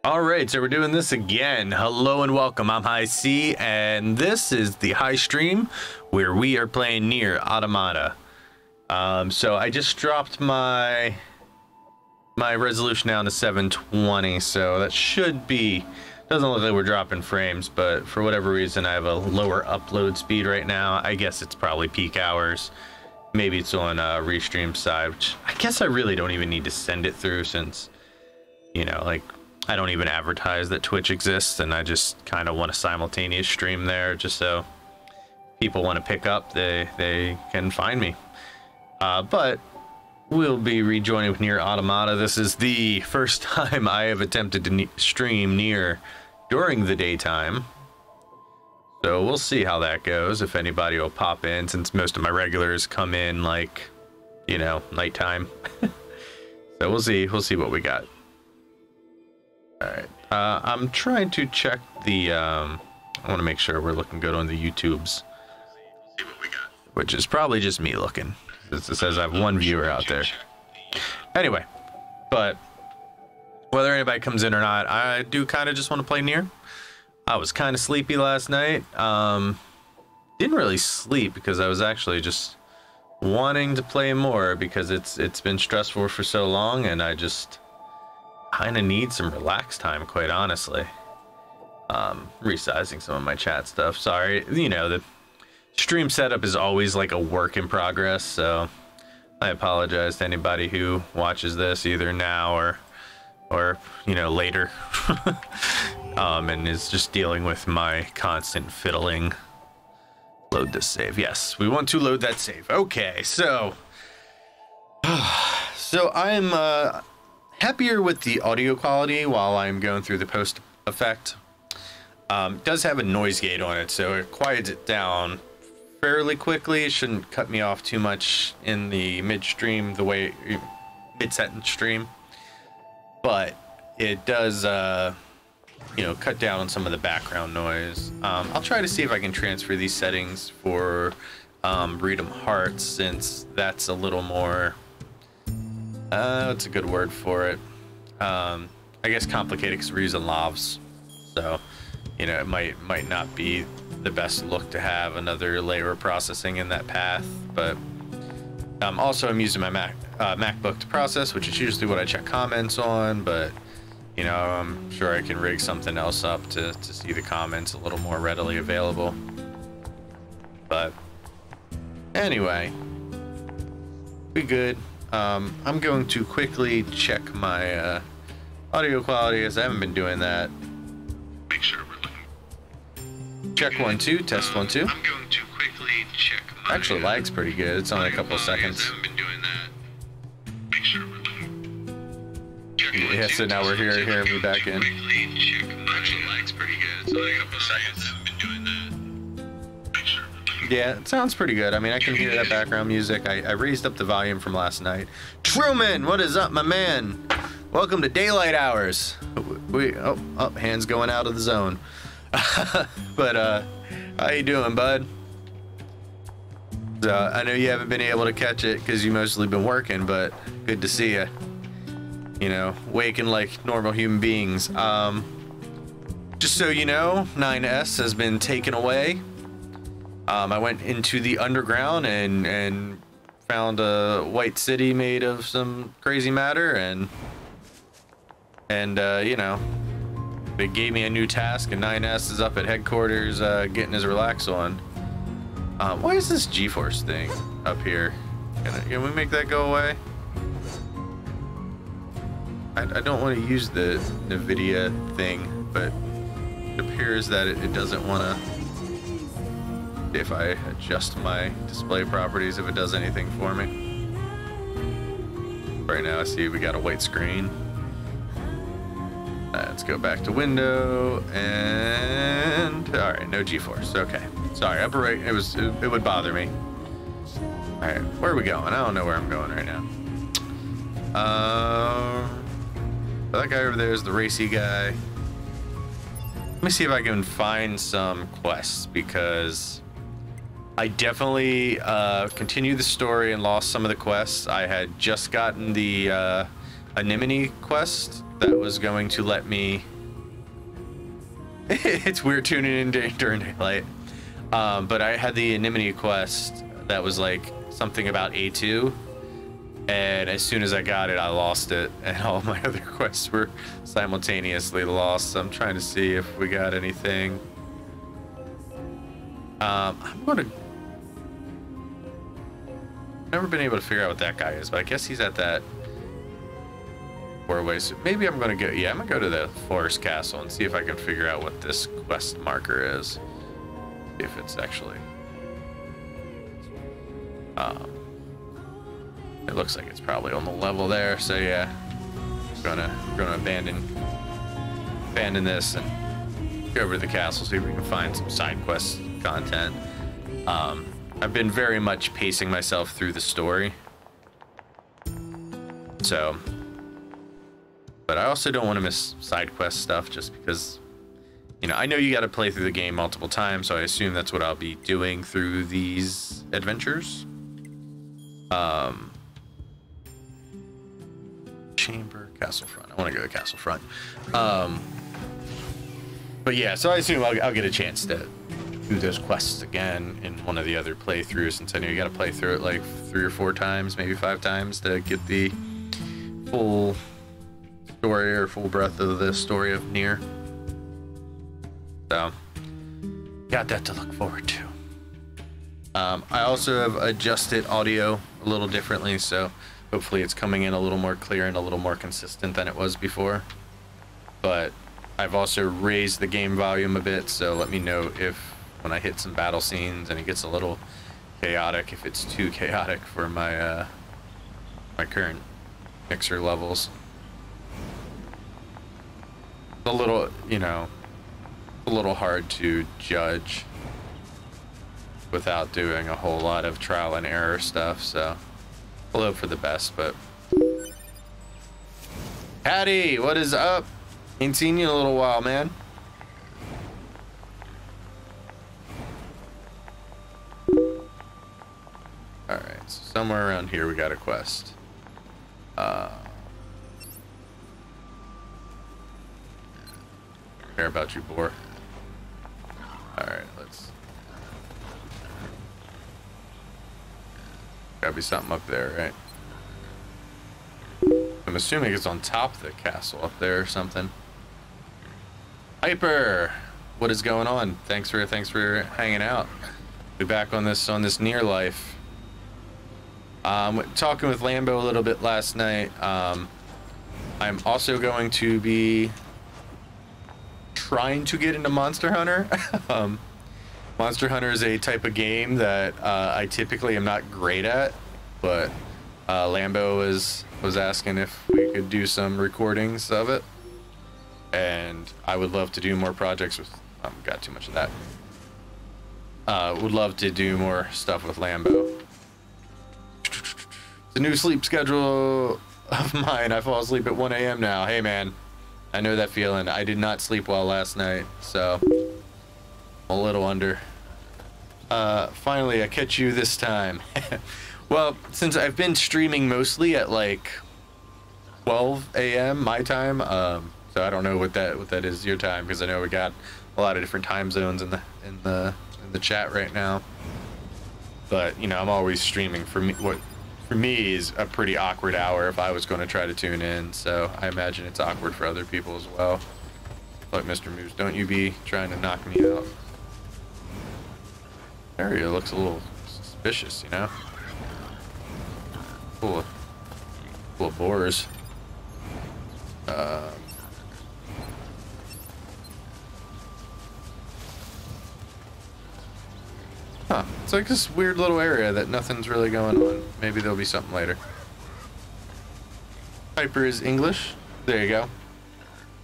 All right, so we're doing this again. Hello and welcome. I'm High C, and this is the High Stream where we are playing NieR Automata. So I just dropped my resolution down to 720, so that should be. Doesn't look like we're dropping frames, but for whatever reason, I have a lower upload speed right now. I guess it's probably peak hours. Maybe it's on Restream side, which I guess I really don't even need to send it through since, you know, like. I don't even advertise that Twitch exists, and I just kind of want a simultaneous stream there just so people want to pick up, they can find me. But we'll be rejoining with NieR Automata. This is the first time I have attempted to stream NieR during the daytime. So we'll see how that goes, if anybody will pop in, since most of my regulars come in like, you know, nighttime. So we'll see what we got. Alright, I'm trying to check the, I want to make sure we're looking good on the YouTubes. See what we got. Which is probably just me looking. It says I have one viewer out there. Anyway, but whether anybody comes in or not, I do kind of just want to play NieR. I was kind of sleepy last night. Didn't really sleep because I was actually just wanting to play more because it's been stressful for so long, and I just kind of need some relaxed time, quite honestly. Resizing some of my chat stuff. Sorry, you know, the stream setup is always like a work in progress, so I apologize to anybody who watches this either now or you know, later. And is just dealing with my constant fiddling. Load this save. Yes, we want to load that save. Okay, so I'm happier with the audio quality while I'm going through the post effect. It does have a noise gate on it, so it quiets it down fairly quickly. It shouldn't cut me off too much in the midstream, the way mid-sentence stream, but it does you know, cut down on some of the background noise. I'll try to see if I can transfer these settings for Read'em Hearts, since that's a little more what's a good word for it? I guess complicated, because we're using lavs, so you know, it might not be the best look to have another layer of processing in that path. But also I'm using my MacBook to process, which is usually what I check comments on, but you know, I'm sure I can rig something else up to see the comments a little more readily available. But anyway, we good. I'm going to quickly check my audio quality, as I haven't been doing that. Make sure we're looking. Check 1 2, test 1 2. I'm going to quickly check my actually lag's pretty good. It's only a couple of seconds. I haven't been doing that. Make sure we're looking. Check yeah, so now we're hearing me back in. Actually lag's pretty good. It's only a couple of seconds. I haven't been doing that. Yeah, it sounds pretty good. I mean, I can hear that background music. I raised up the volume from last night. Truman, what is up, my man? Welcome to daylight hours. Oh, hands going out of the zone. But how you doing, bud? I know you haven't been able to catch it because you mostly been working, but good to see you. You know, waking like normal human beings. Just so you know, 9S has been taken away. I went into the underground and found a white city made of some crazy matter, and you know, they gave me a new task, and 9S is up at headquarters getting his relax on. Why is this GeForce thing up here? Can we make that go away? I don't want to use the NVIDIA thing, but it appears that it doesn't want to. If I adjust my display properties, if it does anything for me. Right now I see we got a white screen. Let's go back to window, and all right, no GeForce. Okay, sorry, upper right, it would bother me. All right, where are we going? I don't know where I'm going right now. That guy over there is the racy guy. Let me see if I can find some quests, because I definitely continued the story and lost some of the quests. I had just gotten the Anemone quest that was going to let me It's weird tuning in during daylight. But I had the Anemone quest that was like something about A2, and as soon as I got it, I lost it, and all my other quests were simultaneously lost. So I'm trying to see if we got anything. I'm gonna. Never been able to figure out what that guy is, but I guess he's at that four-way. So maybe I'm gonna go. Yeah, I'm gonna go to the Forest Castle and see if I can figure out what this quest marker is. See if it's actually. It looks like it's probably on the level there. So yeah, we're gonna abandon this and go over to the castle, see if we can find some side quest content. I've been very much pacing myself through the story. So, but I also don't want to miss side quest stuff just because, you know, I know you got to play through the game multiple times, so I assume that's what I'll be doing through these adventures. Chamber, Castle Front. I want to go to Castle Front. But yeah, so I assume I'll get a chance to do those quests again in one of the other playthroughs, since I know you got to play through it like 3 or 4 times, maybe 5 times to get the full story or full breadth of the story of NieR. So, got that to look forward to. I also have adjusted audio a little differently, so hopefully it's coming in a little more clear and a little more consistent than it was before. But I've also raised the game volume a bit, so let me know if when I hit some battle scenes and it gets a little chaotic, if it's too chaotic for my my current mixer levels. It's a little, you know, a little hard to judge without doing a whole lot of trial and error stuff, so I'll hope for the best. But Hattie, what is up? Ain't seen you in a little while, man. Alright, so somewhere around here we got a quest. Care about you, boar. Alright, let's... Gotta be something up there, right? I'm assuming it's on top of the castle up there or something. Hyper, what is going on? Thanks for hanging out. Be back on this NieR life. Talking with Lambo a little bit last night. I'm also going to be trying to get into Monster Hunter. Monster Hunter is a type of game that I typically am not great at, but Lambo was asking if we could do some recordings of it, and I would love to do more projects with. Got too much of that. Would love to do more stuff with Lambo. It's a new sleep schedule of mine. I fall asleep at 1 a.m. now. Hey man, I know that feeling. I did not sleep well last night, so I'm a little under. Finally, I catch you this time. Well, since I've been streaming mostly at like 12 a.m. my time, so I don't know what that is your time, because I know we got a lot of different time zones in the chat right now. But you know, I'm always streaming. For me is a pretty awkward hour if I was going to try to tune in, so I imagine it's awkward for other people as well. Like Mr. Moose, don't you be trying to knock me out. Area looks a little suspicious, you know? Full of boars. Huh, it's like this weird little area that nothing's really going on. Maybe there'll be something later. Hyper is English. There you go.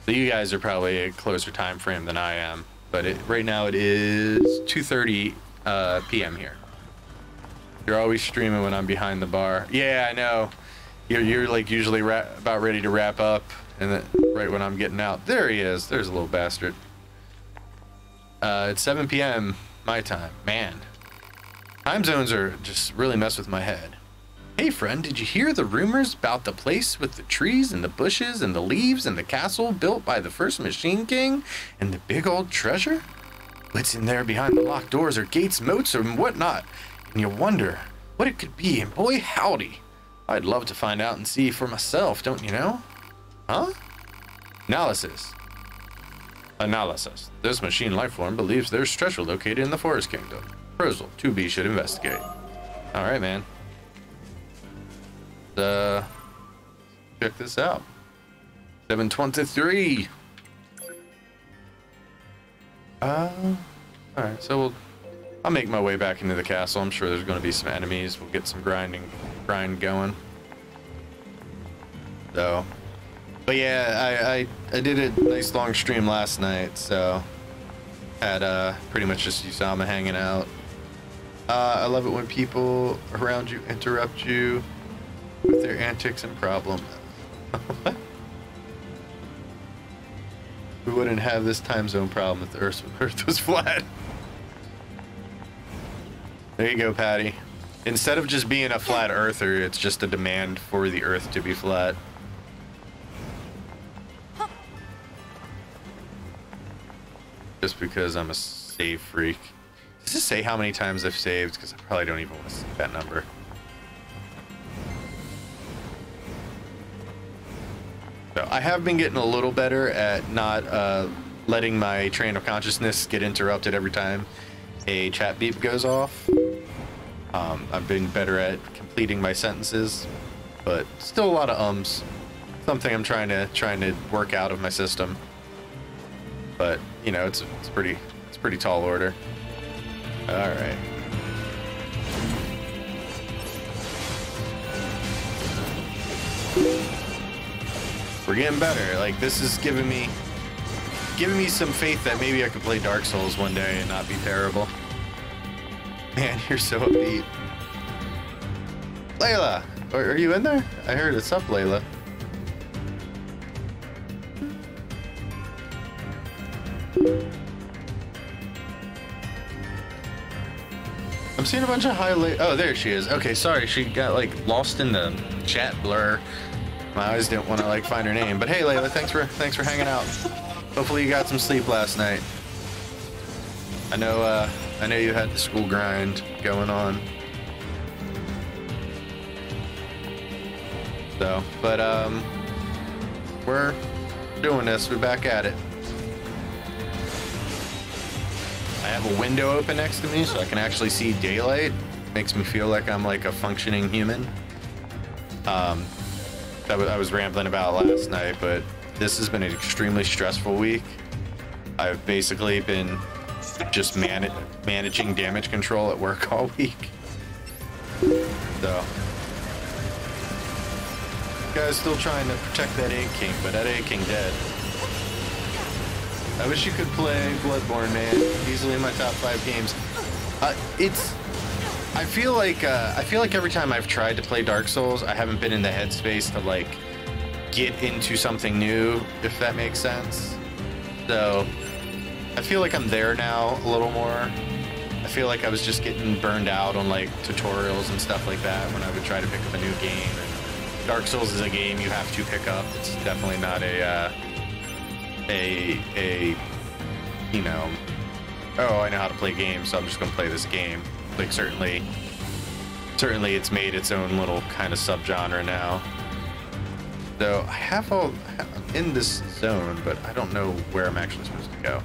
So you guys are probably a closer time frame than I am, but right now it is 2:30 p.m. here. You're always streaming when I'm behind the bar. Yeah, I know. You're like usually about ready to wrap up, and then right when I'm getting out, there he is. There's a little bastard. It's 7 p.m. my time. Man, time zones are just really mess with my head. Hey friend, did you hear the rumors about the place with the trees and the bushes and the leaves and the castle built by the first Machine King and the big old treasure? What's in there behind the locked doors or gates, moats, or whatnot? And you wonder what it could be, and boy howdy, I'd love to find out and see for myself, don't you know? Huh? Analysis. This machine lifeform believes there's treasure located in the Forest Kingdom. Proposal 2B should investigate. Alright, man. Check this out. 723. Alright, so I'll make my way back into the castle. I'm sure there's going to be some enemies. We'll get some grind going. So, but yeah, I did a nice long stream last night, so had pretty much just Usama hanging out. I love it when people around you interrupt you with their antics and problems. We wouldn't have this time zone problem if the Earth was flat. There you go, Patty. Instead of just being a flat earther, it's just a demand for the Earth to be flat. Just because I'm a save freak. Does this say how many times I've saved? Because I probably don't even want to see that number. So I have been getting a little better at not letting my train of consciousness get interrupted every time a chat beep goes off. I've been better at completing my sentences, but still a lot of ums. Something I'm trying to work out of my system. But you know, it's pretty tall order. All right. We're getting better. Like, this is giving me some faith that maybe I could play Dark Souls one day and not be terrible. Man, you're so upbeat. Layla, are you in there? I heard it's up, Layla. I'm seeing a bunch of oh, there she is. Okay, sorry, she got like lost in the chat blur. My eyes didn't want to like find her name, but hey, Layla, thanks for hanging out. Hopefully you got some sleep last night. I know you had the school grind going on. So, but we're doing this. We're back at it. I have a window open next to me, so I can actually see daylight. Makes me feel like I'm like a functioning human. I was rambling about last night, but this has been an extremely stressful week. I've basically been just managing damage control at work all week. So, guys, still trying to protect that Egg King, but that Egg King dead. I wish you could play Bloodborne, man. Easily in my top 5 games. I feel like every time I've tried to play Dark Souls, I haven't been in the headspace to like get into something new, if that makes sense. So I feel like I'm there now a little more. I feel like I was just getting burned out on like tutorials and stuff like that when I would try to pick up a new game. And Dark Souls is a game you have to pick up. It's definitely not a you know, oh, I know how to play games, so I'm just gonna play this game. Like certainly it's made its own little kind of subgenre now. So I'm in this zone, but I don't know where I'm actually supposed to go.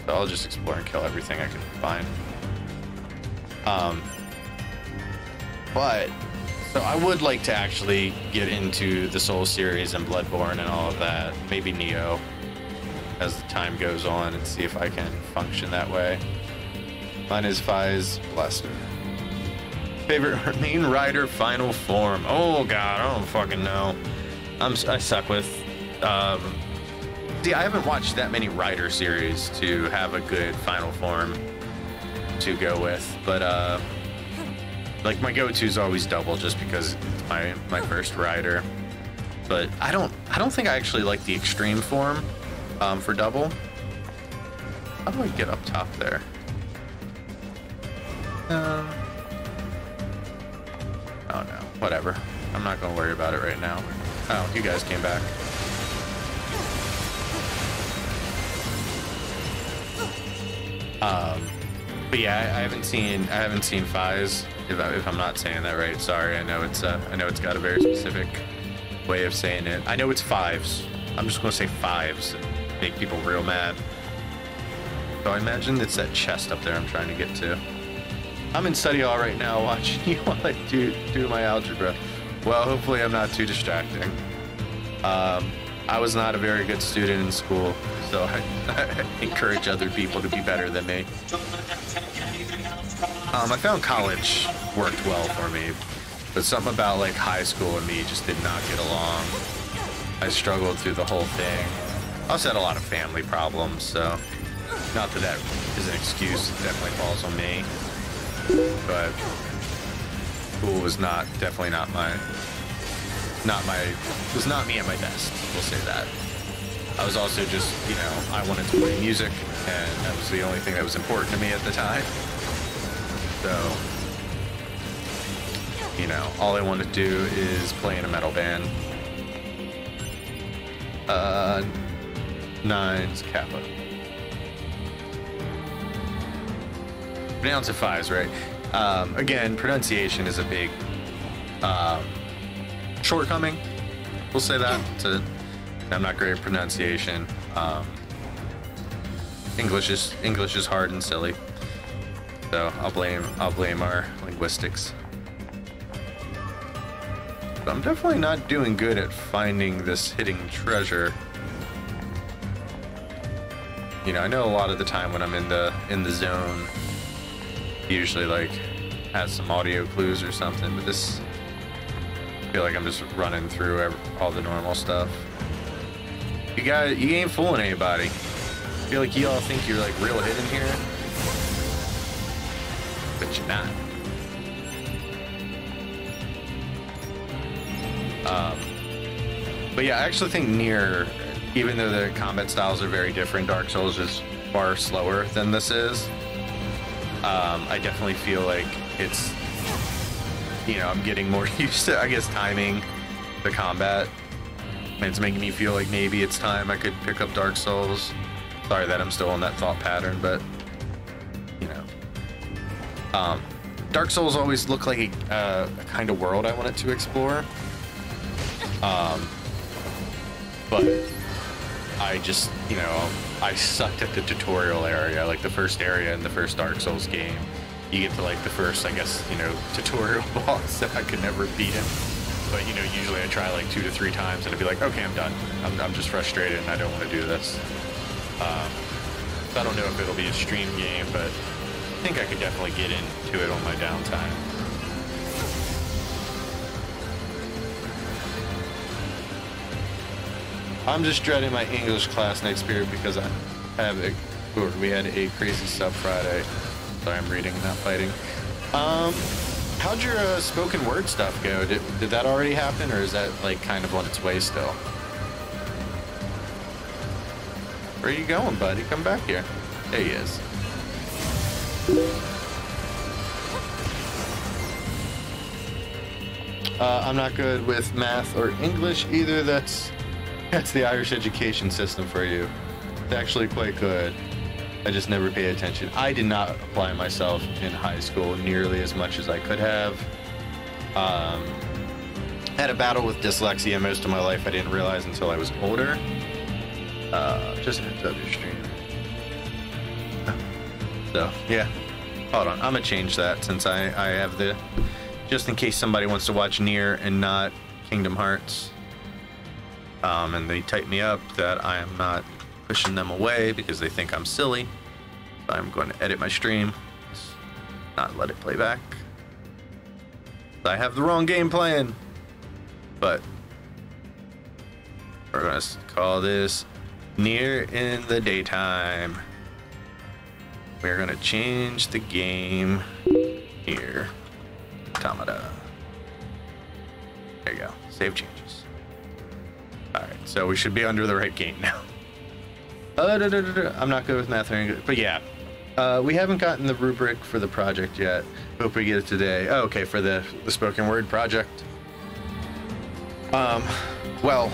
So I'll just explore and kill everything I can find. But so I would like to actually get into the Soul series and Bloodborne and all of that. Maybe Neo as the time goes on and see if I can function that way. Mine is Fi's Blaster. Favorite main rider final form. Oh god, I don't fucking know. I suck with see, I haven't watched that many rider series to have a good final form to go with, but like my go-to is always double just because it's my first rider. But I don't think I actually like the extreme form for double. How do I get up top there? Oh no. whatever. I'm not gonna worry about it right now. Oh, you guys came back. But yeah, I haven't seen Fies, if I'm not saying that right. Sorry, I know it's got a very specific way of saying it. I know it's fives. I'm just gonna say fives and make people real mad. So I imagine it's that chest up there I'm trying to get to. I'm in study hall right now watching you while I do my algebra. Well, hopefully I'm not too distracting. I was not a very good student in school, so I encourage other people to be better than me. I found college worked well for me, but something about like high school and me just did not get along. I struggled through the whole thing. I also had a lot of family problems, so not that that is an excuse. It definitely falls on me, but school was definitely not me at my best. We'll say that. I was also just, you know, I wanted to play music, and that was the only thing that was important to me at the time. So, you know, all I want to do is play in a metal band. 9's Kappa. Pronounce it Fies, right? Again, pronunciation is a big shortcoming. We'll say that. I'm not great at pronunciation. English is hard and silly. So I'll blame our linguistics. But I'm definitely not doing good at finding this hidden treasure. You know, I know a lot of the time when I'm in the zone, usually like has some audio clues or something, but this, I feel like I'm just running through all the normal stuff. You ain't fooling anybody. I feel like you all think you're like real hidden here, but you're not. But yeah, I actually think NieR, even though the combat styles are very different, Dark Souls is far slower than this is. I definitely feel like it's, you know, I'm getting more used to, I guess, timing the combat. And it's making me feel like maybe it's time I could pick up Dark Souls. Sorry that I'm still in that thought pattern, but, you know. Dark Souls always looked like a kind of world I wanted to explore. But I just, you know, I sucked at the tutorial area, like the first area in the first Dark Souls game. You get to like the first, I guess, you know, tutorial boss that I could never beat him. But, you know, usually I try like 2 to 3 times and I'd be like, okay, I'm done. I'm just frustrated and I don't want to do this. So I don't know if it'll be a stream game, but I think I could definitely get into it on my downtime. I'm just dreading my English class next period because we had a crazy sub Friday. Sorry, I'm reading, not fighting. How'd your spoken word stuff go? Did that already happen, or is that like kind of on its way still? Where are you going, buddy? Come back here. There he is. I'm not good with math or English either. That's the Irish education system for you. It's actually quite good. I just never paid attention. I did not apply myself in high school nearly as much as I could have. Had a battle with dyslexia most of my life. I didn't realize until I was older. Just a heads up your stream. So, yeah. Hold on. I'm gonna change that since I have the... Just in case somebody wants to watch NieR and not Kingdom Hearts. And they type me up that I am not pushing them away because they think I'm silly. So I'm going to edit my stream, not let it play back. I have the wrong game playing, but we're going to call this NieR in the daytime. We're going to change the game NieR Automata. There you go. Save changes. Alright, so we should be under the right game now. I'm not good with math or English, but yeah. We haven't gotten the rubric for the project yet. Hope we get it today. Oh, okay, for the spoken word project. Well,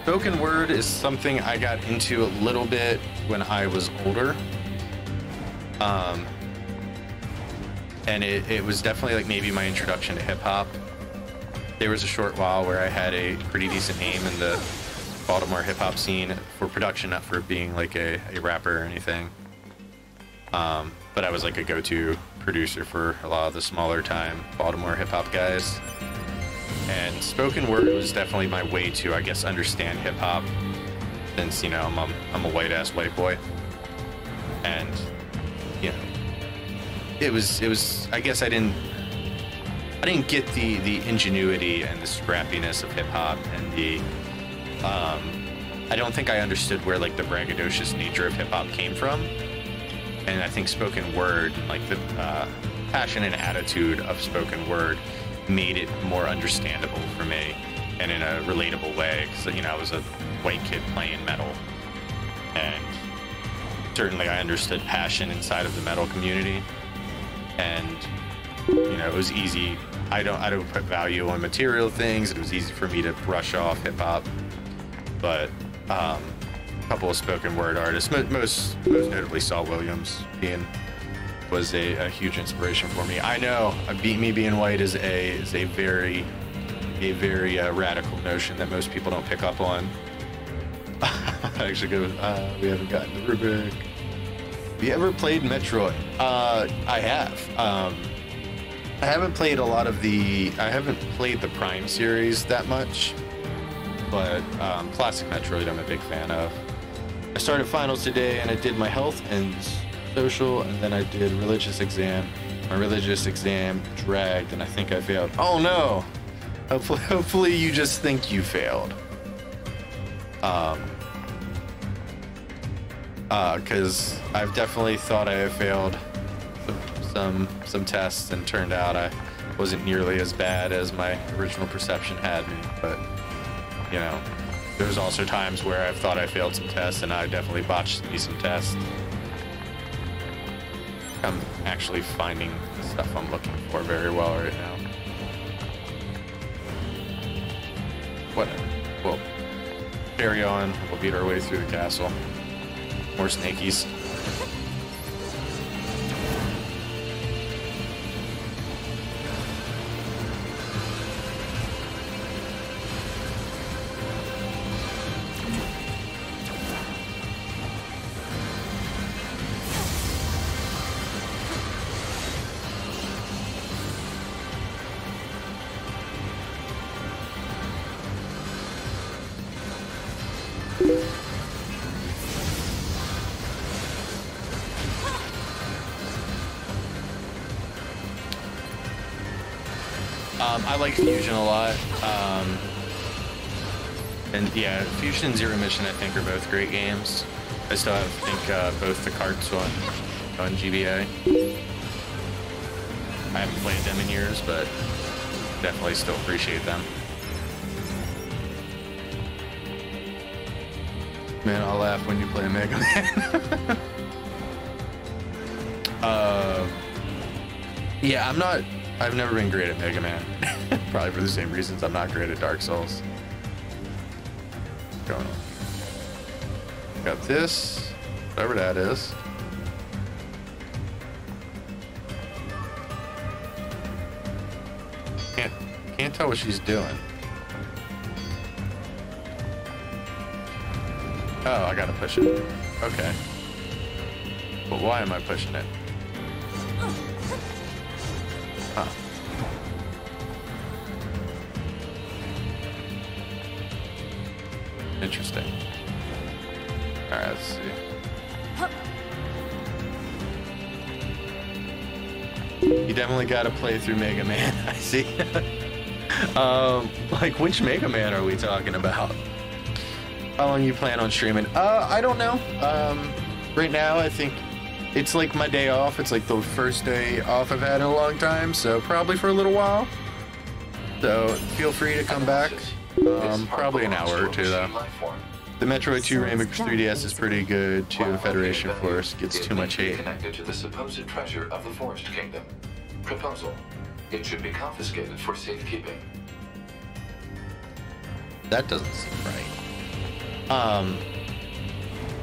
spoken word is something I got into a little bit when I was older. And it was definitely like maybe my introduction to hip hop. There was a short while where I had a pretty decent name in the Baltimore hip hop scene for production, not for being like a rapper or anything. But I was like a go-to producer for a lot of the smaller time Baltimore hip hop guys. And spoken word was definitely my way to, I guess, understand hip hop, since, you know, I'm a white ass white boy. And, you know, it was I guess I didn't get the ingenuity and the scrappiness of hip hop, and the I don't think I understood where like the braggadocious nature of hip hop came from. And I think spoken word, like the passion and attitude of spoken word, made it more understandable for me and in a relatable way, because, you know, I was a white kid playing metal, and certainly I understood passion inside of the metal community. And, you know, it was easy. I don't put value on material things. It was easy for me to brush off hip hop. But a couple of spoken word artists, most notably Saul Williams, was a huge inspiration for me. I know me being white is a very radical notion that most people don't pick up on. Actually, we haven't gotten the rubric. Have you ever played Metroid? I have. I haven't played I haven't played the Prime series that much, but classic Metroid I'm a big fan of. I started finals today, and I did my health and social, and then I did religious exam. My religious exam dragged, and I think I failed. Oh no! Hopefully you just think you failed. Because I've definitely thought I have failed some tests, and turned out I wasn't nearly as bad as my original perception had me. But, you know, there's also times where I've thought I failed some tests, and I definitely botched me some tests. I'm actually finding the stuff I'm looking for very well right now. Whatever. We'll carry on. We'll beat our way through the castle. More snakies. I like Fusion a lot, and yeah, Fusion and Zero Mission I think are both great games. I still have, I think, both the carts on GBA. I haven't played them in years, but definitely still appreciate them. Man, I'll laugh when you play Mega Man. Yeah, I've never been great at Mega Man. Probably for the same reasons I'm not great at Dark Souls. What's going on? Got this, whatever that is. Can't tell what she's doing. Oh, I gotta push it. Okay. But why am I pushing it? Huh. Interesting. Alright, let's see. You definitely gotta play through Mega Man, I see. Like, which Mega Man are we talking about? How long you plan on streaming? I don't know. Right now, I think it's like my day off. It's like the first day off I've had in a long time, so probably for a little while. So feel free to come back. Probably an hour or two, though. The Metroid 2 Remix 3DS is pretty good, too. The Federation Force gets too much hate. Connected to the supposed treasure of the Forest Kingdom. Proposal: it should be confiscated for safekeeping. That doesn't seem right.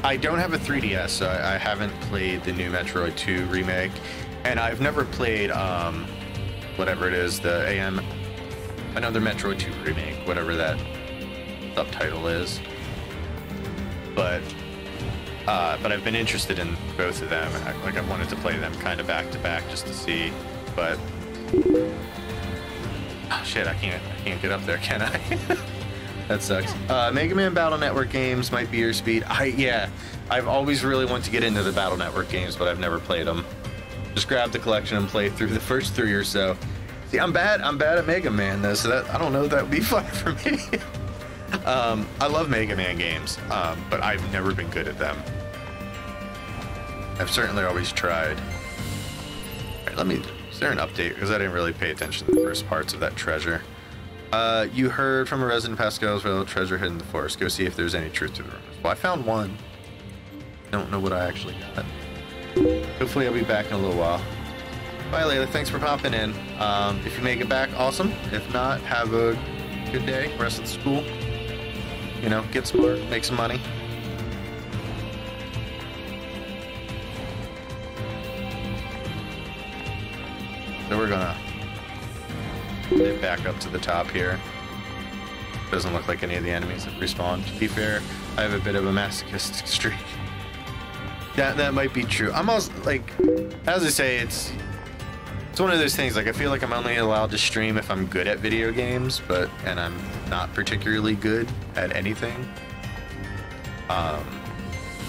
I don't have a 3DS, so I haven't played the new Metroid 2 remake, and I've never played whatever it is, the another Metroid 2 remake, whatever that subtitle is. But I've been interested in both of them. I wanted to play them kind of back to back just to see, but oh, shit, I can't get up there, can I? That sucks. Mega Man Battle Network games might be your speed. I've always really wanted to get into the Battle Network games, but I've never played them. Just grabbed the collection and played through the first 3 or so. See, I'm bad at Mega Man though, so that I don't know if that would be fun for me. I love Mega Man games, but I've never been good at them. I've certainly always tried. All right, is there an update? Because I didn't really pay attention to the first parts of that treasure. You heard from a resident of Pascalsville, treasure hidden in the forest. Go see if there's any truth to the rumors. Well, I found one. Don't know what I actually got. Hopefully I'll be back in a little while. Bye, Layla. Thanks for popping in. If you make it back, awesome. If not, have a good day. Rest of the school. You know, get smart, make some money. So we're gonna get back up to the top here. Doesn't look like any of the enemies have respawned. To be fair, I have a bit of a masochistic streak. That might be true. I'm also, like, as I say, it's one of those things, like, I feel like I'm only allowed to stream if I'm good at video games, and I'm not particularly good at anything.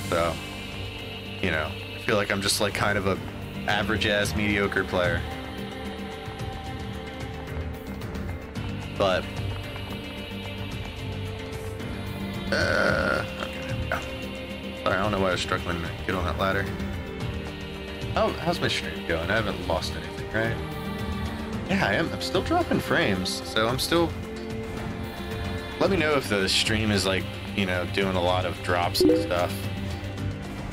So, you know, I feel like I'm just, like, kind of a average-ass mediocre player. But, okay, there we go. Sorry, I don't know why I was struggling to get on that ladder. Oh, how's my stream going? I haven't lost anything, right? Yeah, I am. I'm still dropping frames, so I'm still... Let me know if the stream is, like, you know, doing a lot of drops and stuff.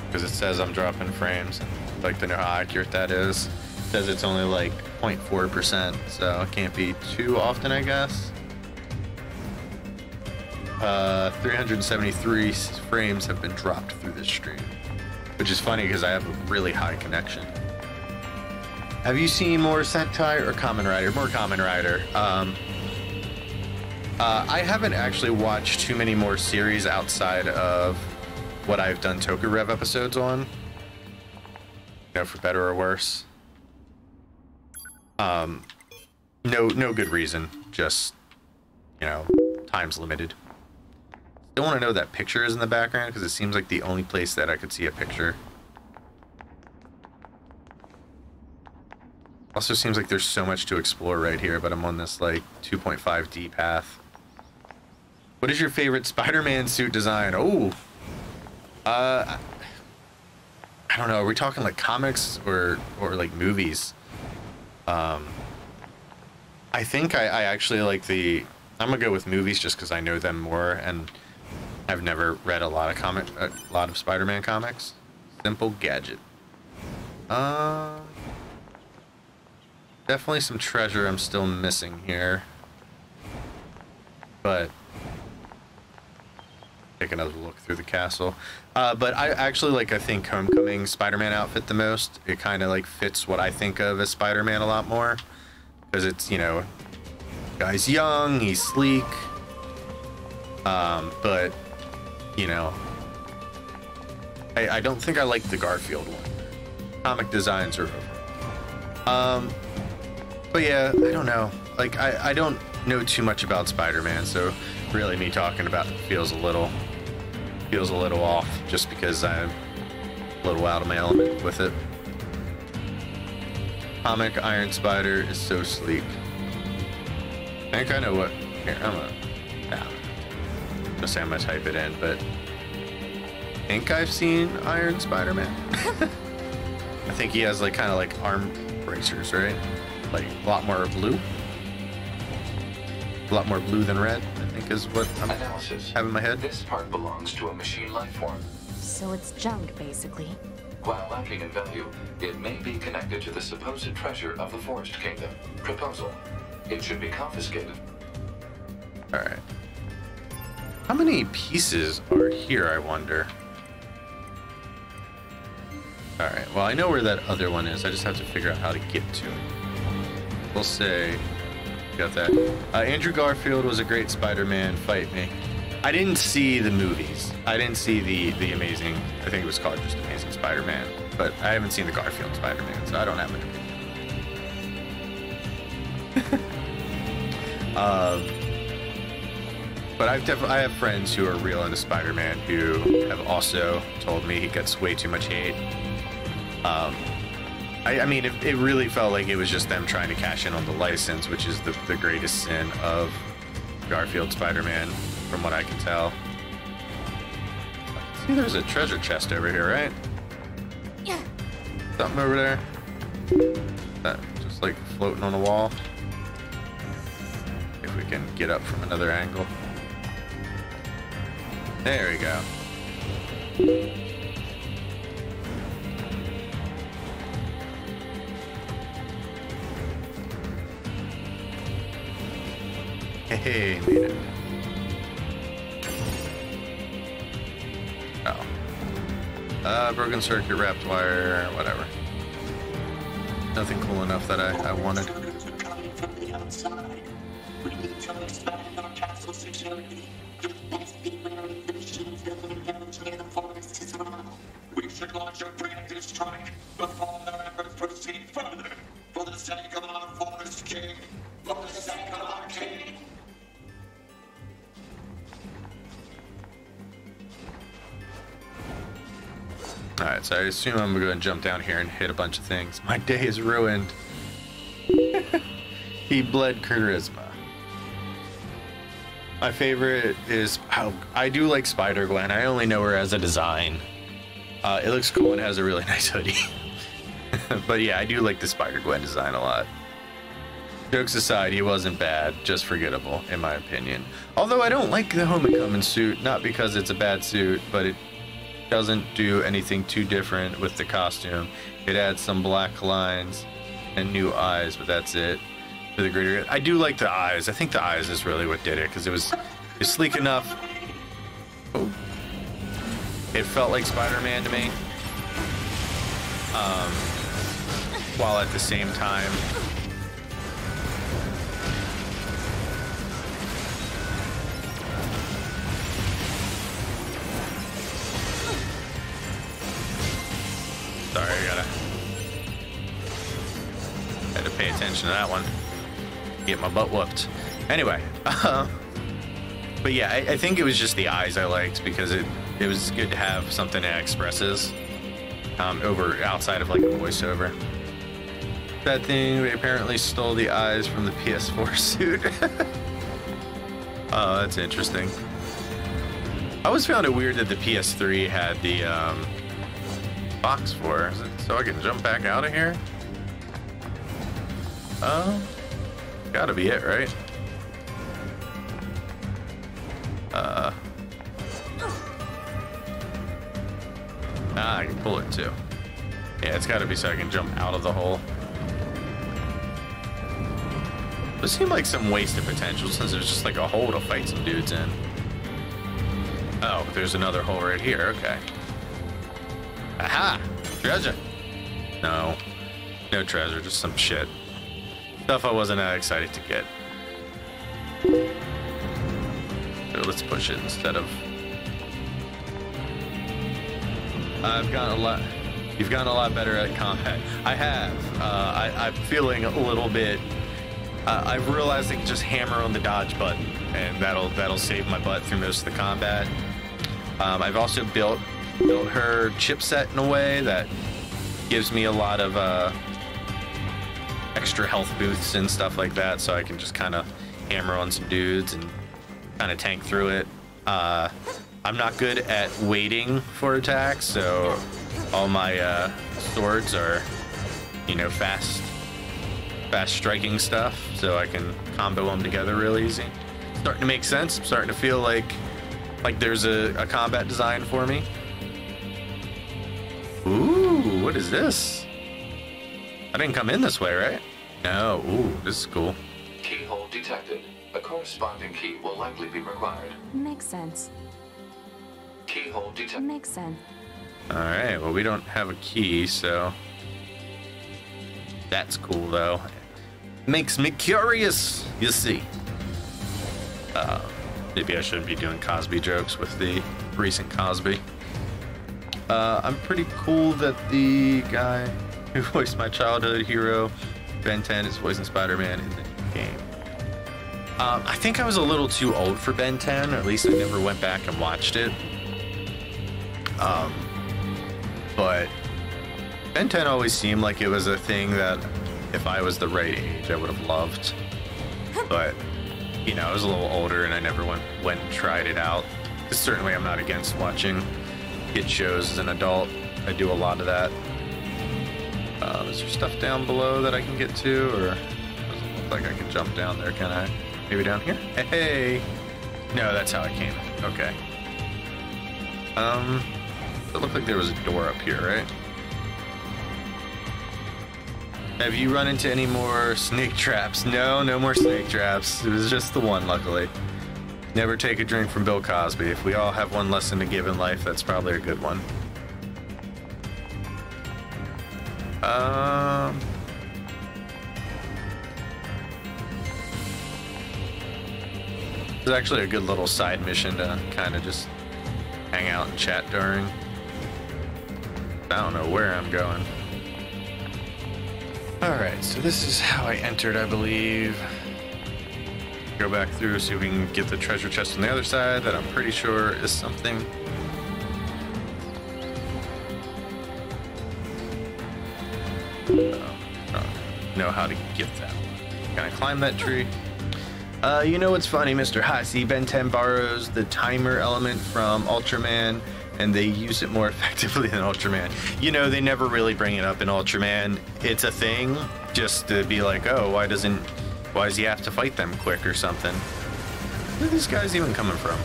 Because it says I'm dropping frames, and I'd like to know how accurate that is. It says it's only, like, 0.4%, so it can't be too often, I guess. 373 frames have been dropped through this stream, which is funny because I have a really high connection. Have you seen more Sentai or Kamen Rider? More Kamen Rider. I haven't actually watched too many more series outside of what I've done Toku-Rev episodes on. You know, for better or worse. No good reason. Just, you know, time's limited. Don't want to know what that picture is in the background because it seems like the only place that I could see a picture. Also seems like there's so much to explore right here, but I'm on this like 2.5D path. What is your favorite Spider-Man suit design? Oh, I don't know. Are we talking like comics or like movies? I think I actually like I'm gonna go with movies just because I know them more, and I've never read a lot of Spider-Man comics. Simple gadget. Definitely some treasure I'm still missing here. But take another look through the castle. But I actually I think Homecoming Spider-Man outfit the most. It kind of like fits what I think of as Spider-Man a lot more. Because it's, you know, guy's young, he's sleek. But, you know, I don't think I like the Garfield one. Comic designs are over. But yeah, I don't know. Like, I don't know too much about Spider-Man, so really me talking about it feels a little off, just because I'm a little out of my element with it. Comic Iron Spider is so sleek. I think I know what. Here, I'm gonna say I'm gonna type it in, but I think I've seen Iron Spider-Man. I think he has like kind of like arm bracers, right? Like a lot more blue. A lot more blue than red, I think is what I'm having in my head. This part belongs to a machine life form. So it's junk, basically. While lacking in value, it may be connected to the supposed treasure of the Forest Kingdom. Proposal. It should be confiscated. Alright. How many pieces are here, I wonder? Alright, well, I know where that other one is. I just have to figure out how to get to it. We'll say... Got that. Andrew Garfield was a great Spider-Man. Fight me. I didn't see the movies. I didn't see the Amazing... I think it was called just Amazing Spider-Man. But I haven't seen the Garfield Spider-Man, so I don't have an opinion. But I have friends who are real into Spider-Man who have also told me he gets way too much hate. I mean, it really felt like it was just them trying to cash in on the license, which is the greatest sin of Garfield Spider-Man, from what I can tell. See, there's a treasure chest over here, right? Yeah. Something over there? That just like floating on the wall. If we can get up from another angle. There we go. Hey, made it. Oh. Broken circuit, wrapped wire, whatever. Nothing cool enough that I wanted. We should launch a preemptive strike before their efforts proceed further. For the sake of our forest king. For the sake of our king. Alright, so I assume I'm going to jump down here and hit a bunch of things. My day is ruined. He bled charisma. My favorite is... Oh, I do like Spider-Gwen. I only know her as a design. It looks cool and has a really nice hoodie. But yeah, I do like the Spider-Gwen design a lot. Jokes aside, he wasn't bad, just forgettable, in my opinion. Although I don't like the Homecoming suit, not because it's a bad suit, but it doesn't do anything too different with the costume. It adds some black lines and new eyes, but that's it. For the greater, I do like the eyes. I think the eyes is really what did it, because it was sleek enough. Oh. It felt like Spider-Man to me. While at the same time, sorry, I had to pay attention to that one. Get my butt whooped. Anyway, but yeah, I think it was just the eyes I liked, because it was good to have something that expresses over outside of like a voiceover. That thing, we apparently stole the eyes from the PS4 suit. Oh, that's interesting. I always found it weird that the PS3 had the box for. Is it so I can jump back out of here? Gotta be it, right? I can pull it too. Yeah, it's gotta be so I can jump out of the hole. This seemed like some wasted potential since there's just like a hole to fight some dudes in. Oh, there's another hole right here, okay. Aha! Treasure! No. No treasure, just some shit. Stuff I wasn't that excited to get. So let's push it instead of... I've gotten a lot... You've gotten a lot better at combat. I have. I'm feeling a little bit... I've realized I can just hammer on the dodge button, and that'll save my butt through most of the combat. I've also built her chipset in a way that gives me a lot of extra health boosts and stuff like that, so I can just kind of hammer on some dudes and kind of tank through it. I'm not good at waiting for attacks, so all my swords are, you know, fast striking stuff, so I can combo them together real easy. Starting to make sense. I'm starting to feel like there's a combat design for me. Ooh, what is this? I didn't come in this way, right? No. Ooh, this is cool. Keyhole detected. A corresponding key will likely be required. Makes sense. Keyhole detected. Makes sense. Alright, well, we don't have a key, so... That's cool, though. Makes me curious, you see. Maybe I shouldn't be doing Cosby jokes with the recent Cosby. I'm pretty cool that the guy who voiced my childhood hero, Ben 10, is voicing Spider-Man in the game. I think I was a little too old for Ben 10, or at least I never went back and watched it. But Ben 10 always seemed like it was a thing that if I was the right age, I would have loved. But, you know, I was a little older and I never went and tried it out. Certainly I'm not against watching hit shows as an adult. I do a lot of that. Is there stuff down below that I can get to, or doesn't look like I can jump down there, can I? Maybe down here? Hey! No, that's how I came. Okay. It looked like there was a door up here, right? Have you run into any more snake traps? No, no more snake traps. It was just the one, luckily. Never take a drink from Bill Cosby. If we all have one lesson to give in life, that's probably a good one. It's actually a good little side mission to kind of just hang out and chat during. I don't know where I'm going. Alright, so this is how I entered, I believe. Go back through, see if we can get the treasure chest on the other side that I'm pretty sure is something. Know how to get that. Can I climb that tree? You know what's funny, Mr. Hasi? Ben 10 borrows the timer element from Ultraman, and they use it more effectively than Ultraman. You know, they never really bring it up in Ultraman. It's a thing, just to be like, oh, why does he have to fight them quick or something? Where are these guys even coming from?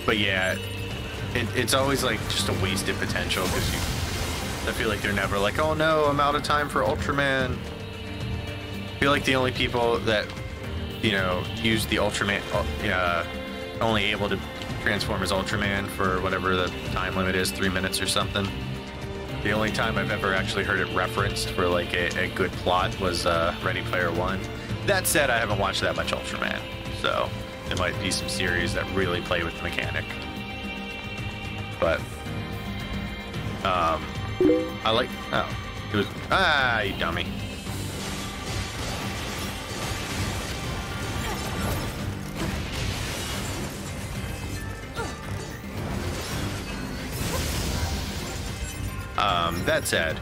But yeah, it's always like just a wasted potential, because I feel like they're never like, oh no, I'm out of time for Ultraman. I feel like the only people that, you know, use the Ultraman, only able to transform as Ultraman for whatever the time limit is, 3 minutes or something. The only time I've ever actually heard it referenced for like a good plot was Ready Player One. That said, I haven't watched that much Ultraman, so there might be some series that really play with the mechanic. But I like, oh, it was, you dummy. That said,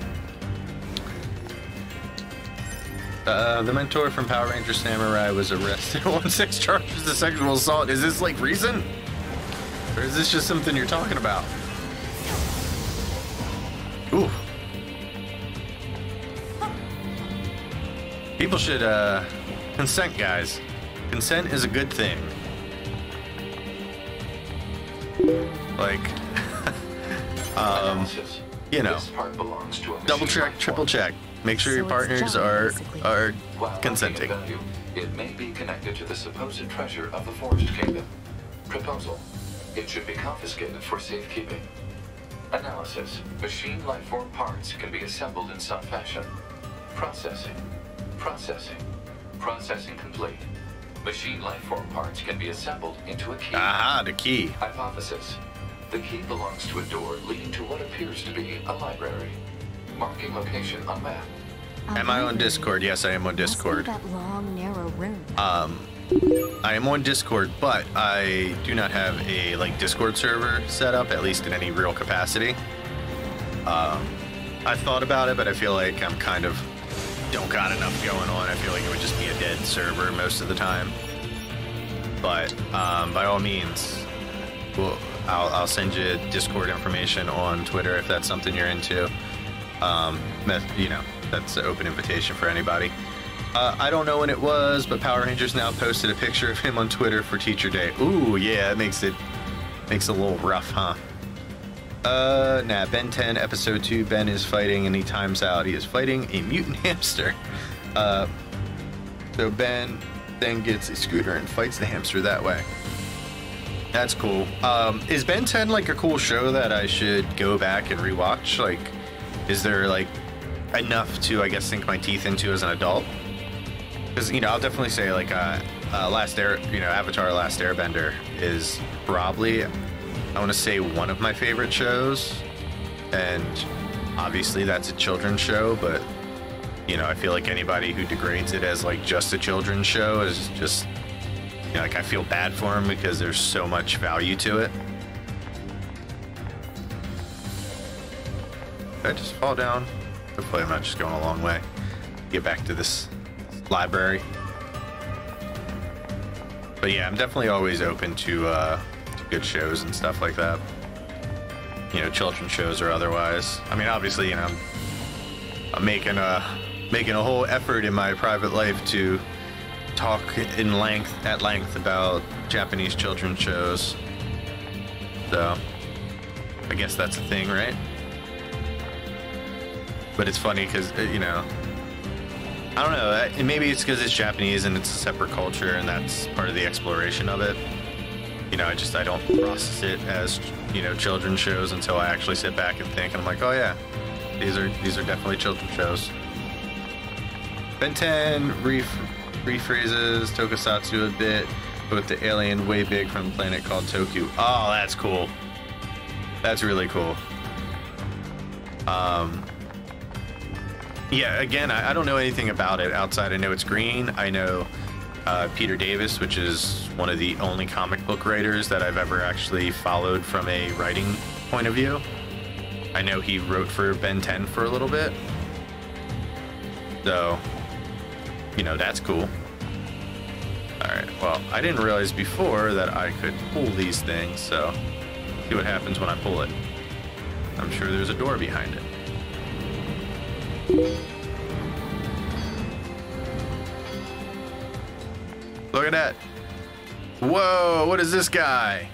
the mentor from Power Ranger Samurai was arrested on 6 charges of sexual assault. Is this like recent? Or is this just something you're talking about? Ooh. People should, consent, guys. Consent is a good thing. Like, you know, double check, triple check. Make sure your partners are consenting. Value, it may be connected to the supposed treasure of the Forest Kingdom. Proposal: it should be confiscated for safekeeping. Analysis: machine lifeform parts can be assembled in some fashion. Processing. Processing complete. Machine lifeform parts can be assembled into a key. Aha, the key. Hypothesis: the key belongs to a door leading to what appears to be a library. Marking location on map. Am I on Discord? Yes, I am on Discord. That long, narrow room. I am on Discord, but I do not have a Discord server set up, at least in any real capacity. I thought about it, but I feel like I'm kind of don't got enough going on. I feel like it would just be a dead server most of the time. But by all means, I'll send you Discord information on Twitter if that's something you're into. You know, that's an open invitation for anybody. I don't know when it was, but Power Rangers Now posted a picture of him on Twitter for Teacher Day. Ooh, yeah, it makes it a little rough, huh? Nah, Ben 10, Episode 2, Ben is fighting and he times out. He is fighting a mutant hamster. So Ben then gets a scooter and fights the hamster that way. That's cool. Is Ben 10 like a cool show that I should go back and rewatch? Like, is there like enough to, I guess, sink my teeth into as an adult? Because, you know, I'll definitely say like Avatar Last Airbender is probably, I want to say, one of my favorite shows. And obviously that's a children's show, but, you know, I feel like anybody who degrades it as like just a children's show is just, you know, like I feel bad for them because there's so much value to it. Did I just fall down? Hopefully I'm not just going a long way. Get back to this library. But yeah, I'm definitely always open to good shows and stuff like that. You know, children's shows or otherwise. I mean, obviously, you know, I'm making a whole effort in my private life to talk at length about Japanese children's shows. So, I guess that's a thing, right? But it's funny because, you know, I don't know, maybe it's because it's Japanese and it's a separate culture and that's part of the exploration of it. You know, I don't process it as, you know, children's shows until I actually sit back and think, and I'm like, oh yeah, these are definitely children's shows. Ben 10 rephrases Tokusatsu a bit with the alien way big from a planet called Toku. Oh, that's cool. That's really cool. Yeah, again, I don't know anything about it outside. I know it's green. I know Peter Davis, which is one of the only comic book writers that I've ever actually followed from a writing point of view. I know he wrote for Ben 10 for a little bit. So, you know, that's cool. Alright, well, I didn't realize before that I could pull these things, so see what happens when I pull it. I'm sure there's a door behind it. Look at that. Whoa, what is this guy?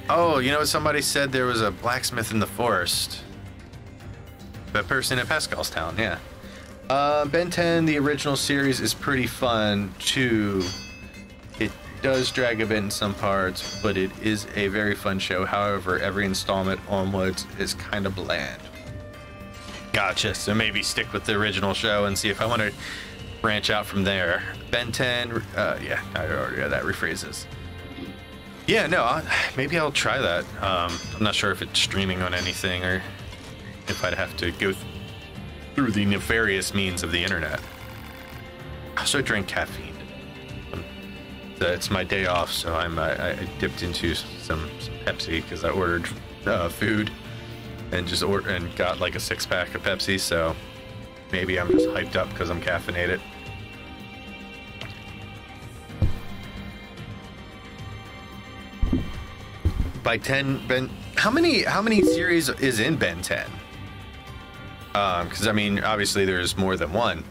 Oh, you know what? Somebody said there was a blacksmith in the forest. That person at Pascal's town, yeah. Ben 10, the original series, is pretty fun too. It does drag a bit in some parts, but it is a very fun show. However, every installment onwards is kind of bland. Gotcha. So maybe stick with the original show and see if I want to branch out from there. Ben 10, yeah, I already got that rephrases. Yeah, no, maybe I'll try that. I'm not sure if it's streaming on anything or if I'd have to go through the nefarious means of the internet. So I drink caffeine. It's my day off, so I dipped into some Pepsi because I ordered food and got like a 6-pack of Pepsi. So maybe I'm just hyped up because I'm caffeinated. By 10, Ben, how many series is in Ben 10? Because I mean, obviously there's more than one,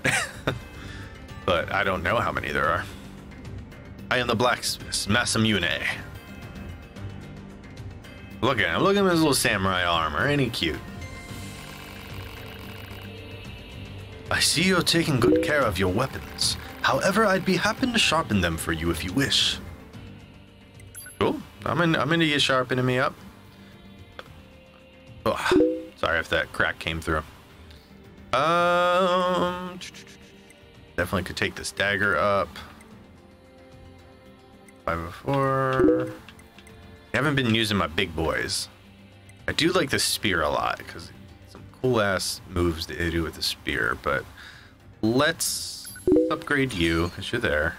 but I don't know how many there are. I am the blacksmith, Masamune. Look at him, look at his little samurai armor, ain't he cute? I see you're taking good care of your weapons. However, I'd be happy to sharpen them for you if you wish. Cool. I'm into you sharpening me up. Oh, sorry if that crack came through. Definitely could take this dagger up. 504. I haven't been using my big boys. I do like the spear a lot because some cool ass moves that they do with the spear. But let's upgrade you because you're there.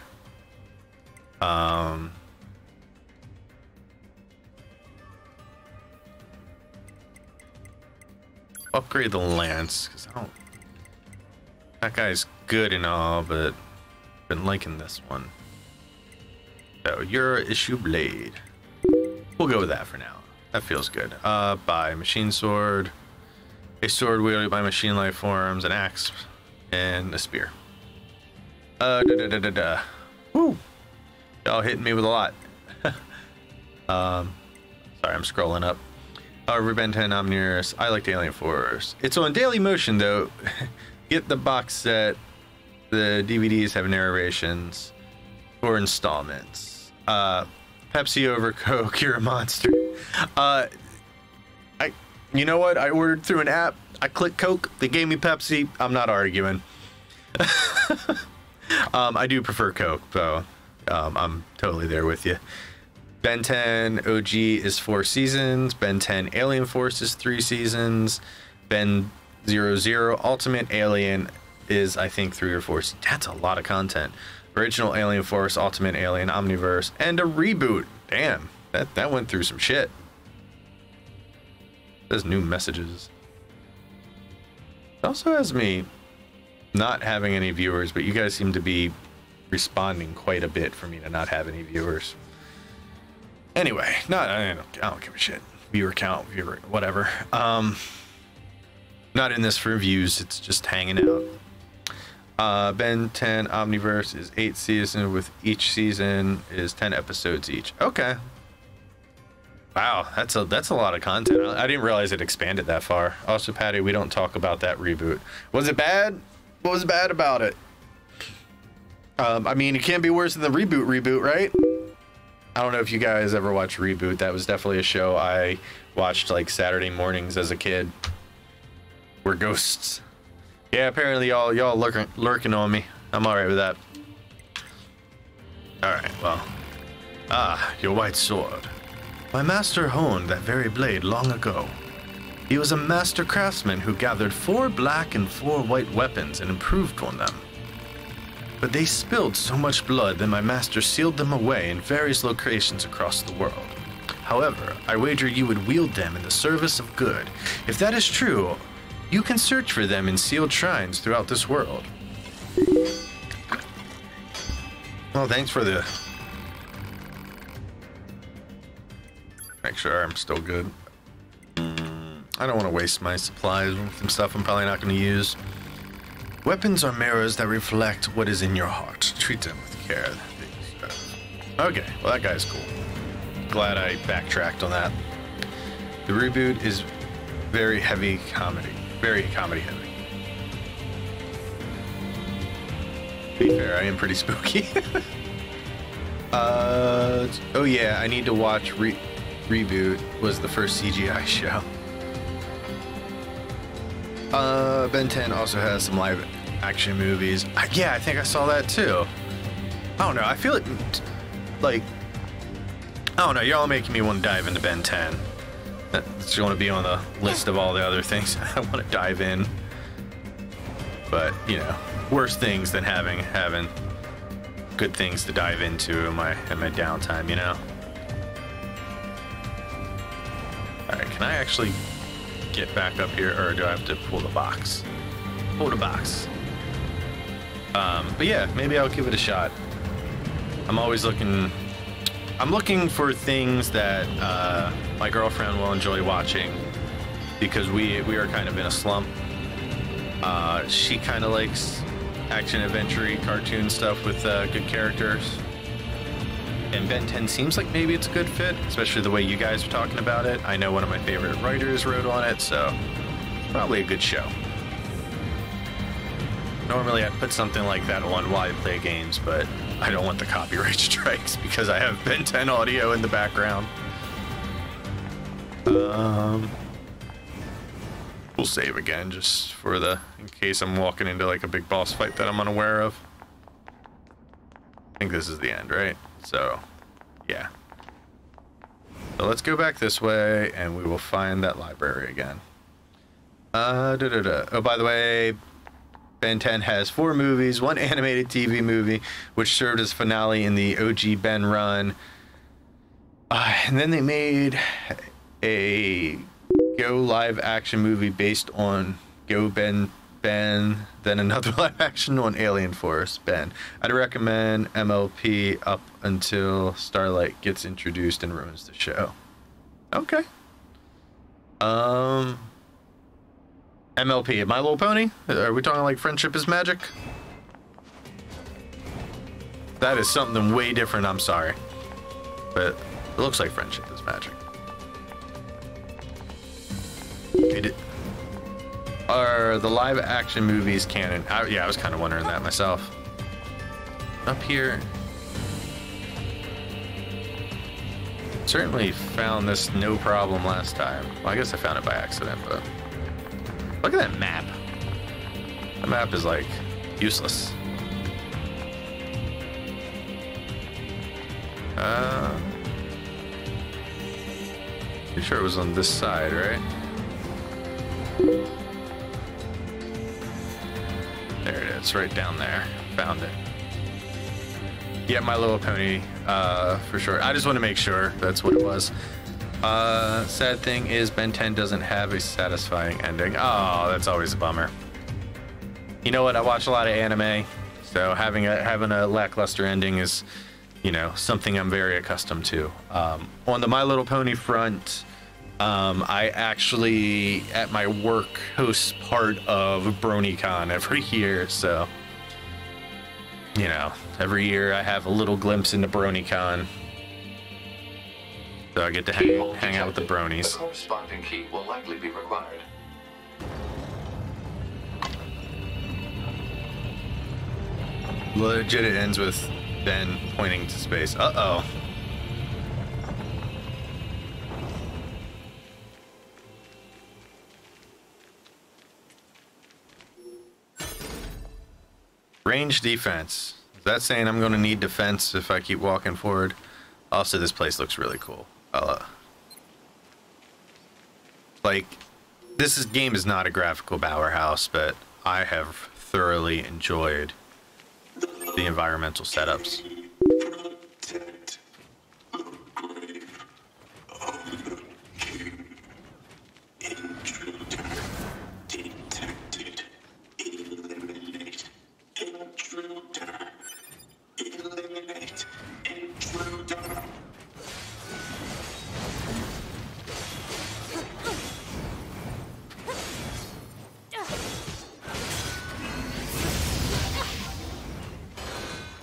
Upgrade the lance because I don't. That guy's good and all, but I've been liking this one. So you're issue blade. We'll go with that for now. That feels good. By machine sword, a sword wielded by machine life forms, an axe, and a spear. Woo! Y'all hitting me with a lot. Sorry, I'm scrolling up. Ben 10 Omniers. I like the Alien Force. It's on Daily Motion though. Get the box set The DVDs have narrations for installments. Pepsi over Coke, you're a monster. You know what? I ordered through an app. I clicked Coke. They gave me Pepsi. I'm not arguing. I do prefer Coke, though. I'm totally there with you. Ben 10 OG is 4 seasons. Ben 10 Alien Force is 3 seasons. Ben 00 Ultimate Alien is, I think, 3 or 4. That's a lot of content. Original Alien Force, Ultimate Alien, Omniverse, and a reboot. Damn, that went through some shit. There's new messages. It also has me not having any viewers, but you guys seem to be responding quite a bit for me to not have any viewers. Anyway, I don't give a shit. Viewer count, viewer, whatever. Not in this for views, it's just hanging out. Ben 10 Omniverse is 8 seasons, with each season is 10 episodes each. Okay. Wow, that's a lot of content. I didn't realize it expanded that far. Also, Patty, we don't talk about that reboot. Was it bad? What was bad about it? I mean, it can't be worse than the reboot, right? I don't know if you guys ever watched Reboot. That was definitely a show I watched like Saturday mornings as a kid. We're ghosts. Yeah, apparently y'all lurking on me. I'm alright with that. Alright, well. Your white sword. My master honed that very blade long ago. He was a master craftsman who gathered 4 black and 4 white weapons and improved on them. But they spilled so much blood that my master sealed them away in various locations across the world. However, I wager you would wield them in the service of good. If that is true, you can search for them in sealed shrines throughout this world. Well, thanks for the... Make sure I'm still good. I don't want to waste my supplies with some stuff I'm probably not going to use. Weapons are mirrors that reflect what is in your heart. Treat them with care. Okay, well that guy's cool. Glad I backtracked on that. The reboot is very heavy comedy. Very comedy heavy. To be fair, I am pretty spooky. Oh yeah, I need to watch Reboot. Was the first CGI show. Ben 10 also has some live action movies. Yeah, I think I saw that too. I don't know, I feel like I don't know, y'all making me want to dive into Ben 10. It's going to be on the list of all the other things I want to dive in. But, you know, worse things than having good things to dive into in my downtime, you know? Alright, can I actually get back up here, or do I have to pull the box? Pull the box. But yeah, maybe I'll give it a shot. I'm looking for things that my girlfriend will enjoy watching, because we are kind of in a slump. She kind of likes action adventure cartoon stuff with good characters, and Ben 10 seems like maybe it's a good fit, especially the way you guys are talking about it. I know one of my favorite writers wrote on it, so probably a good show. Normally I'd put something like that on while I play games, but I don't want the copyright strikes because I have Ben 10 audio in the background. We'll save again just for in case I'm walking into like a big boss fight that I'm unaware of. I think this is the end, right? So, yeah. So let's go back this way and we will find that library again. Oh, by the way, Ben 10 has 4 movies, 1 animated TV movie, which served as finale in the OG Ben run. And then they made a Go live action movie based on Go Ben, then another live action on Alien Force Ben. I'd recommend MLP up until Starlight gets introduced and ruins the show. Okay. MLP, My Little Pony? Are we talking like Friendship is Magic? That is something way different, I'm sorry. But it looks like Friendship is Magic. Are the live action movies canon? Yeah, I was kind of wondering that myself. Up here. Certainly found this no problem last time. Well, I guess I found it by accident, but look at that map. The map is like useless. Pretty sure it was on this side, right? There it is, right down there. Found it. Yeah, My Little Pony, for sure. I just want to make sure that's what it was. Sad thing is Ben 10 doesn't have a satisfying ending. Oh, that's always a bummer. You know what? I watch a lot of anime, so having a lackluster ending is, you know, something I'm very accustomed to. On the My Little Pony front, I actually, at my work, host part of BronyCon every year, so, you know, every year I have a little glimpse into BronyCon. So I get to hang out with the bronies. The corresponding key will likely be required. Legit, it ends with Ben pointing to space. Uh-oh. Range defense. Is that saying I'm going to need defense if I keep walking forward? Also, this place looks really cool. Like, game is not a graphical powerhouse, but I have thoroughly enjoyed the environmental setups. Protect the grave of the king. Intruder detected. Eliminate intruder. Eliminate intruder.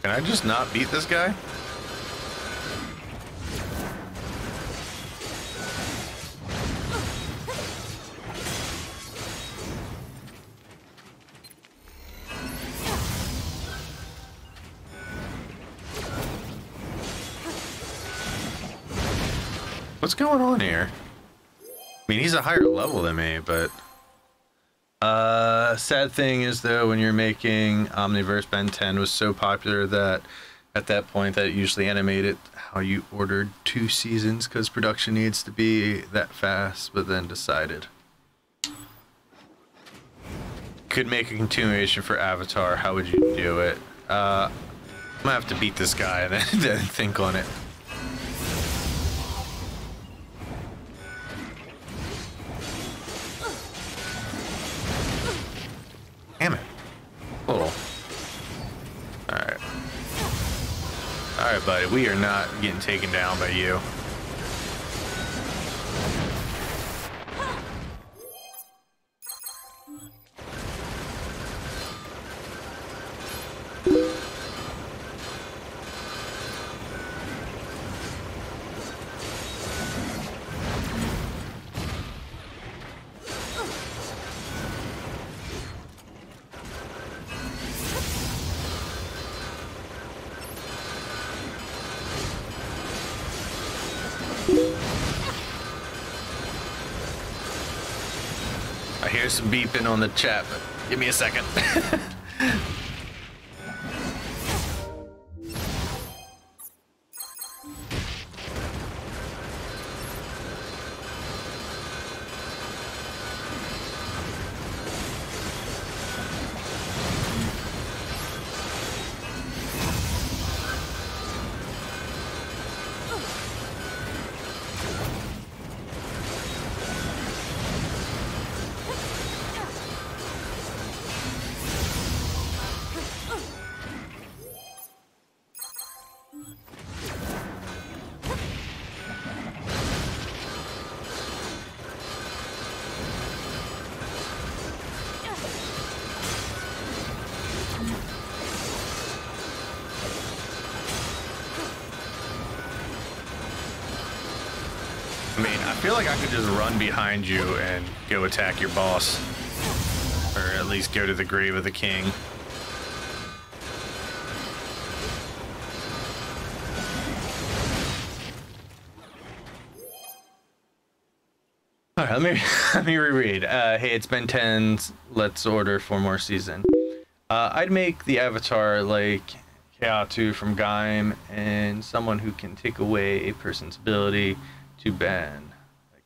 Can I just not beat this guy? What's going on here? I mean, he's a higher level than me, but sad thing is though, when you're making Omniverse, Ben 10 was so popular that at that point that it usually animated how you ordered 2 seasons because production needs to be that fast, but then decided could make a continuation for Avatar. How would you do it? I'm gonna have to beat this guy and then think on it. Damn it. Little. Alright. Alright, buddy. We are not getting taken down by you. I hear some beeping on the chat, but give me a second. I mean, I feel like I could just run behind you and go attack your boss. least go to the grave of the king. All right, let me reread. Hey, it's Ben 10. Let's order for more season. I'd make the avatar like Keatu from Gaim and someone who can take away a person's ability to ban. I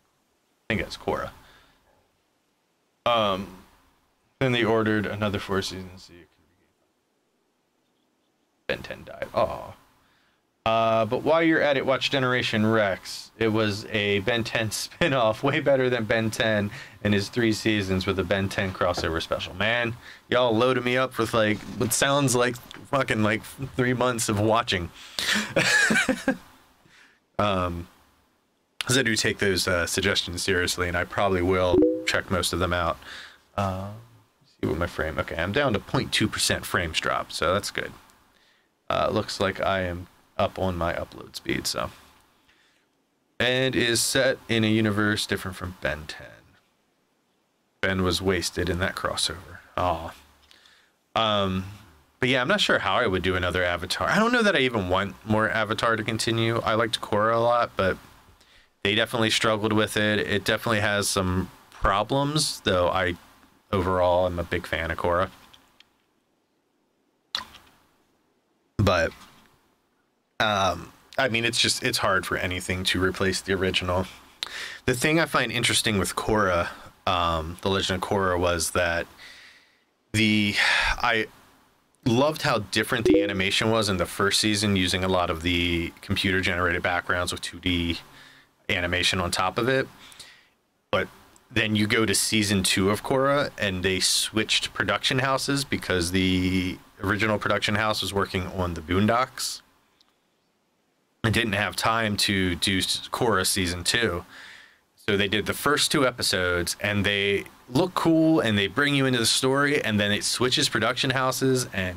think that's Korra. Then they ordered another 4 seasons. So you could Ben 10 died. Oh. But while you're at it, watch Generation Rex. It was a Ben 10 spin-off, way better than Ben 10 and his 3 seasons with a Ben 10 crossover special. Man, y'all loaded me up with like what sounds like fucking like 3 months of watching. Because I do take those suggestions seriously, and I probably will check most of them out. See what my frame. Okay, I'm down to 0.2% frames drop, so that's good. Looks like I am up on my upload speed, so. And is set in a universe different from Ben 10. Ben was wasted in that crossover. Oh. But yeah, I'm not sure how I would do another Avatar. I don't know that I even want more Avatar to continue. I liked Korra a lot, but they definitely struggled with it. It definitely has some problems, though overall I'm a big fan of Korra. But I mean, it's hard for anything to replace the original. The thing I find interesting with Korra, The Legend of Korra, was that I loved how different the animation was in the first season, using a lot of the computer generated backgrounds with 2D animation on top of it. But then you go to season 2 of Korra and they switched production houses because the original production house was working on the Boondocks. I didn't have time to do Korra season 2. So they did the first 2 episodes and they look cool and they bring you into the story, and then it switches production houses and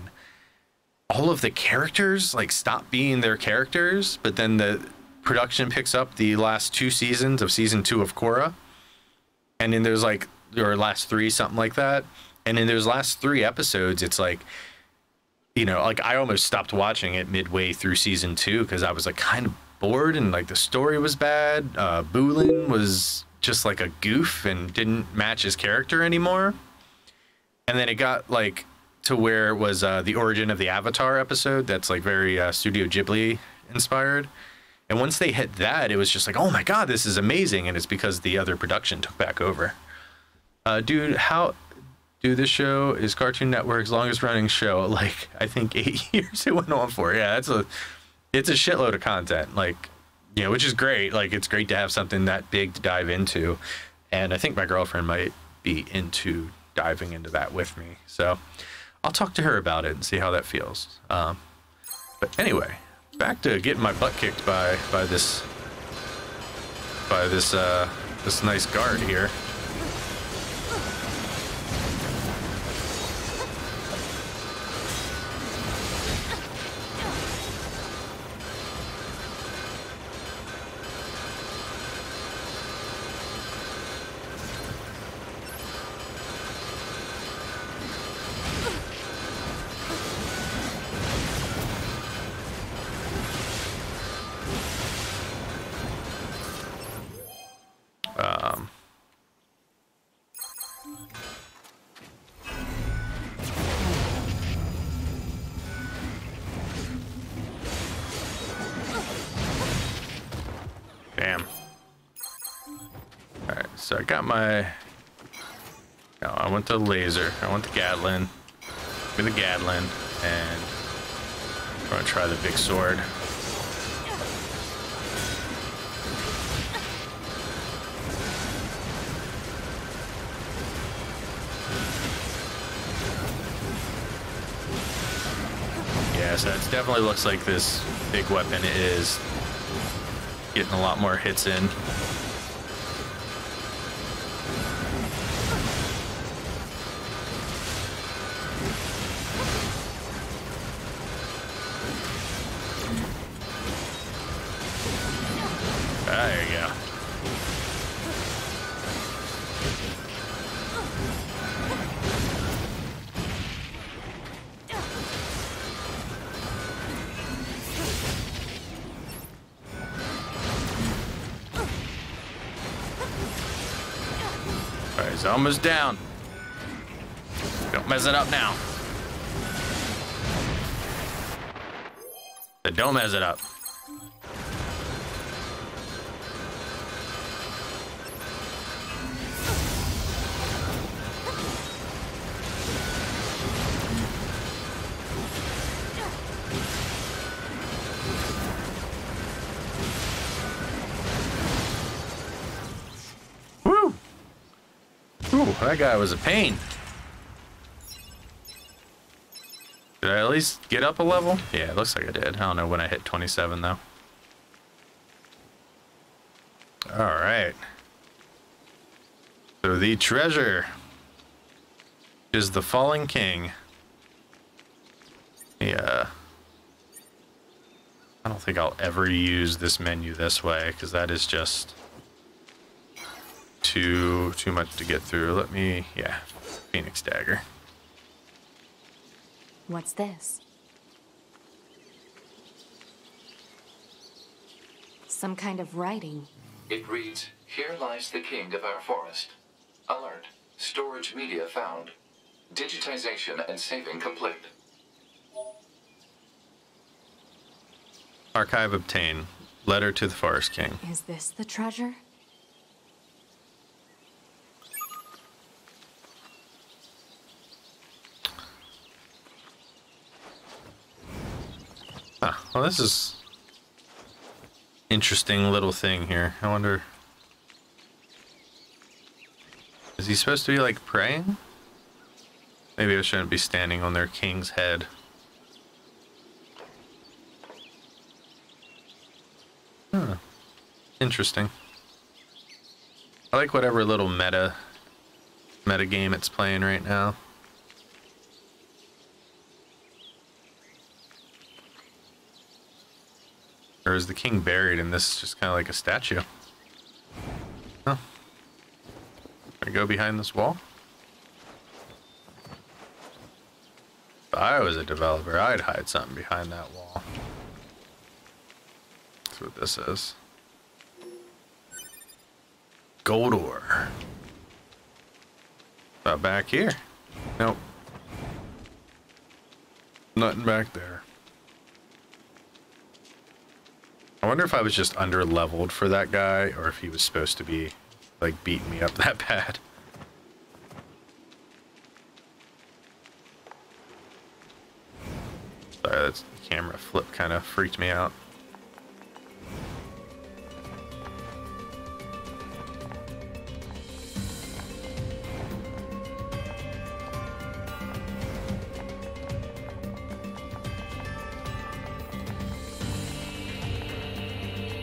all of the characters like stop being their characters, but then the production picks up the last 2 seasons of season 2 of Korra. And then there's like, or last 3, something like that. And in those last 3 episodes, it's like, you know, like I almost stopped watching it midway through season 2 because I was like kind of bored and like the story was bad. Bulin was just like a goof and didn't match his character anymore. And then it got like to where it was the origin of the Avatar episode that's like very Studio Ghibli inspired. And once they hit that, it was just like, oh my God, this is amazing. And it's because the other production took back over. Dude, this show is Cartoon Network's longest running show. Like, I think 8 years it went on for. Yeah, it's a shitload of content. Like, you know, which is great. Like, it's great to have something that big to dive into. And I think my girlfriend might be into diving into that with me. So I'll talk to her about it and see how that feels. But anyway, back to getting my butt kicked by this nice guard here. Damn. Alright, so I got my... No, I want the laser. I want the Gatling. Give me the Gatling. And I'm gonna try the big sword. Yeah, so it definitely looks like this big weapon is getting a lot more hits in. There you go. He's almost down. Don't mess it up now. But don't mess it up. Woo! Ooh, that guy was a pain. Did I at least get up a level? Yeah, it looks like I did. I don't know when I hit 27 though. Alright. So the treasure is the fallen king. Yeah. I don't think I'll ever use this menu this way because that is just too much to get through. Let me, yeah, Phoenix Dagger. What's this? Some kind of writing. It reads, "Here lies the king of our forest. Alert. Storage media found. Digitization and saving complete." Archive obtained. Letter to the Forest King. Is this the treasure? Huh. Well, this is interesting little thing here. I wonder, is he supposed to be like praying? Maybe I shouldn't be standing on their king's head. Huh. Interesting. I like whatever little meta game it's playing right now. Or is the king buried and this is just kind of like a statue? Huh. Can I go behind this wall? If I was a developer, I'd hide something behind that wall. That's what this is. Gold ore. About back here? Nope. Nothing back there. I wonder if I was just under leveled for that guy or if he was supposed to be like beating me up that bad. Sorry, that camera flip kind of freaked me out.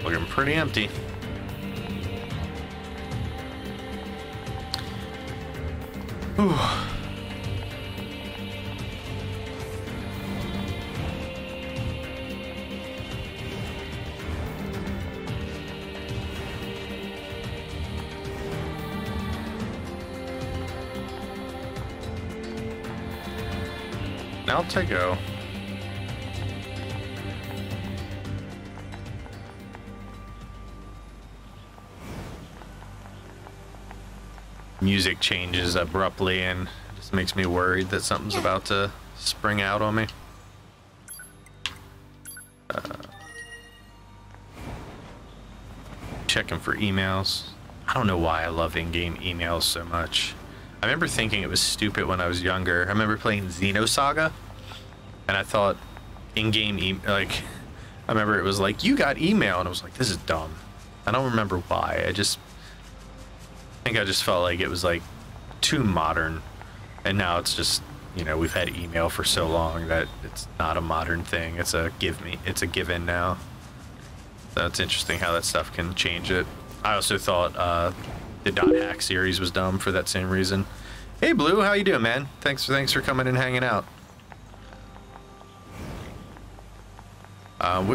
Looking pretty empty. Whew. Now to go. Music changes abruptly and it just makes me worried that something's about to spring out on me. Checking for emails. I don't know why I love in-game emails so much. I remember thinking it was stupid when I was younger. I remember playing Xenosaga and I thought in-game I remember it was like, you got email, and I was like, this is dumb. I don't remember why. I think I just felt like it was like too modern, and now it's just, you know, we've had email for so long that it's not a modern thing. It's a given now. So it's interesting how that stuff can change it. I also thought the .hack series was dumb for that same reason. Hey Blue, how you doing, man? Thanks for coming and hanging out.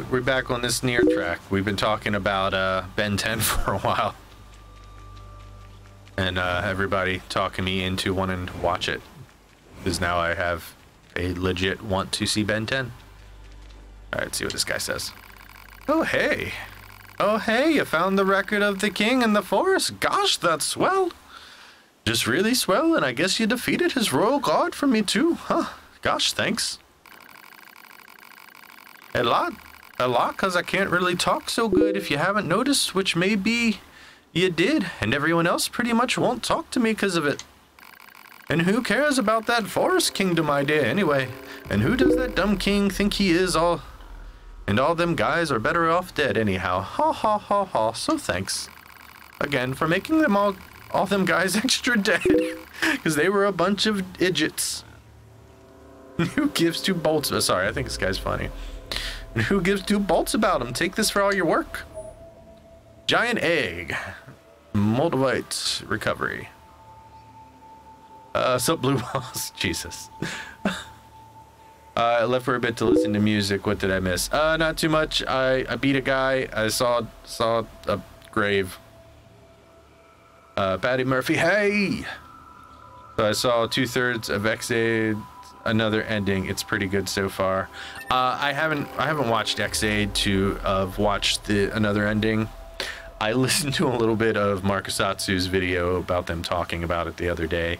We're back on this NieR track. We've been talking about Ben 10 for a while. And everybody talking me into wanting to watch it, because now I have a legit want to see Ben 10. Alright, let's see what this guy says. Oh hey, you found the record of the king in the forest. Gosh, that's swell. Just really swell, and I guess you defeated his royal guard for me too, huh? Gosh, thanks. A lot, cause I can't really talk so good if you haven't noticed, which maybe you did, and everyone else pretty much won't talk to me because of it. And who cares about that Forest Kingdom idea anyway? And who does that dumb king think he is all... And all them guys are better off dead anyhow. Ha ha ha ha, so thanks. Again, for making them all them guys extra dead. Because they were a bunch of idiots. Who gives two bolts? Sorry, I think this guy's funny. And who gives two bolts about him? Take this for all your work. Giant egg. Moldavite recovery. Sup, Blue Balls? Jesus. I left for a bit to listen to music. What did I miss? Not too much. I beat a guy. I saw a grave. Patty Murphy, hey! So I saw 2/3 of X-Aid, another ending. It's pretty good so far. I haven't watched X-Aid to have watched another ending. I listened to a little bit of Markusatsu's video about them talking about it the other day.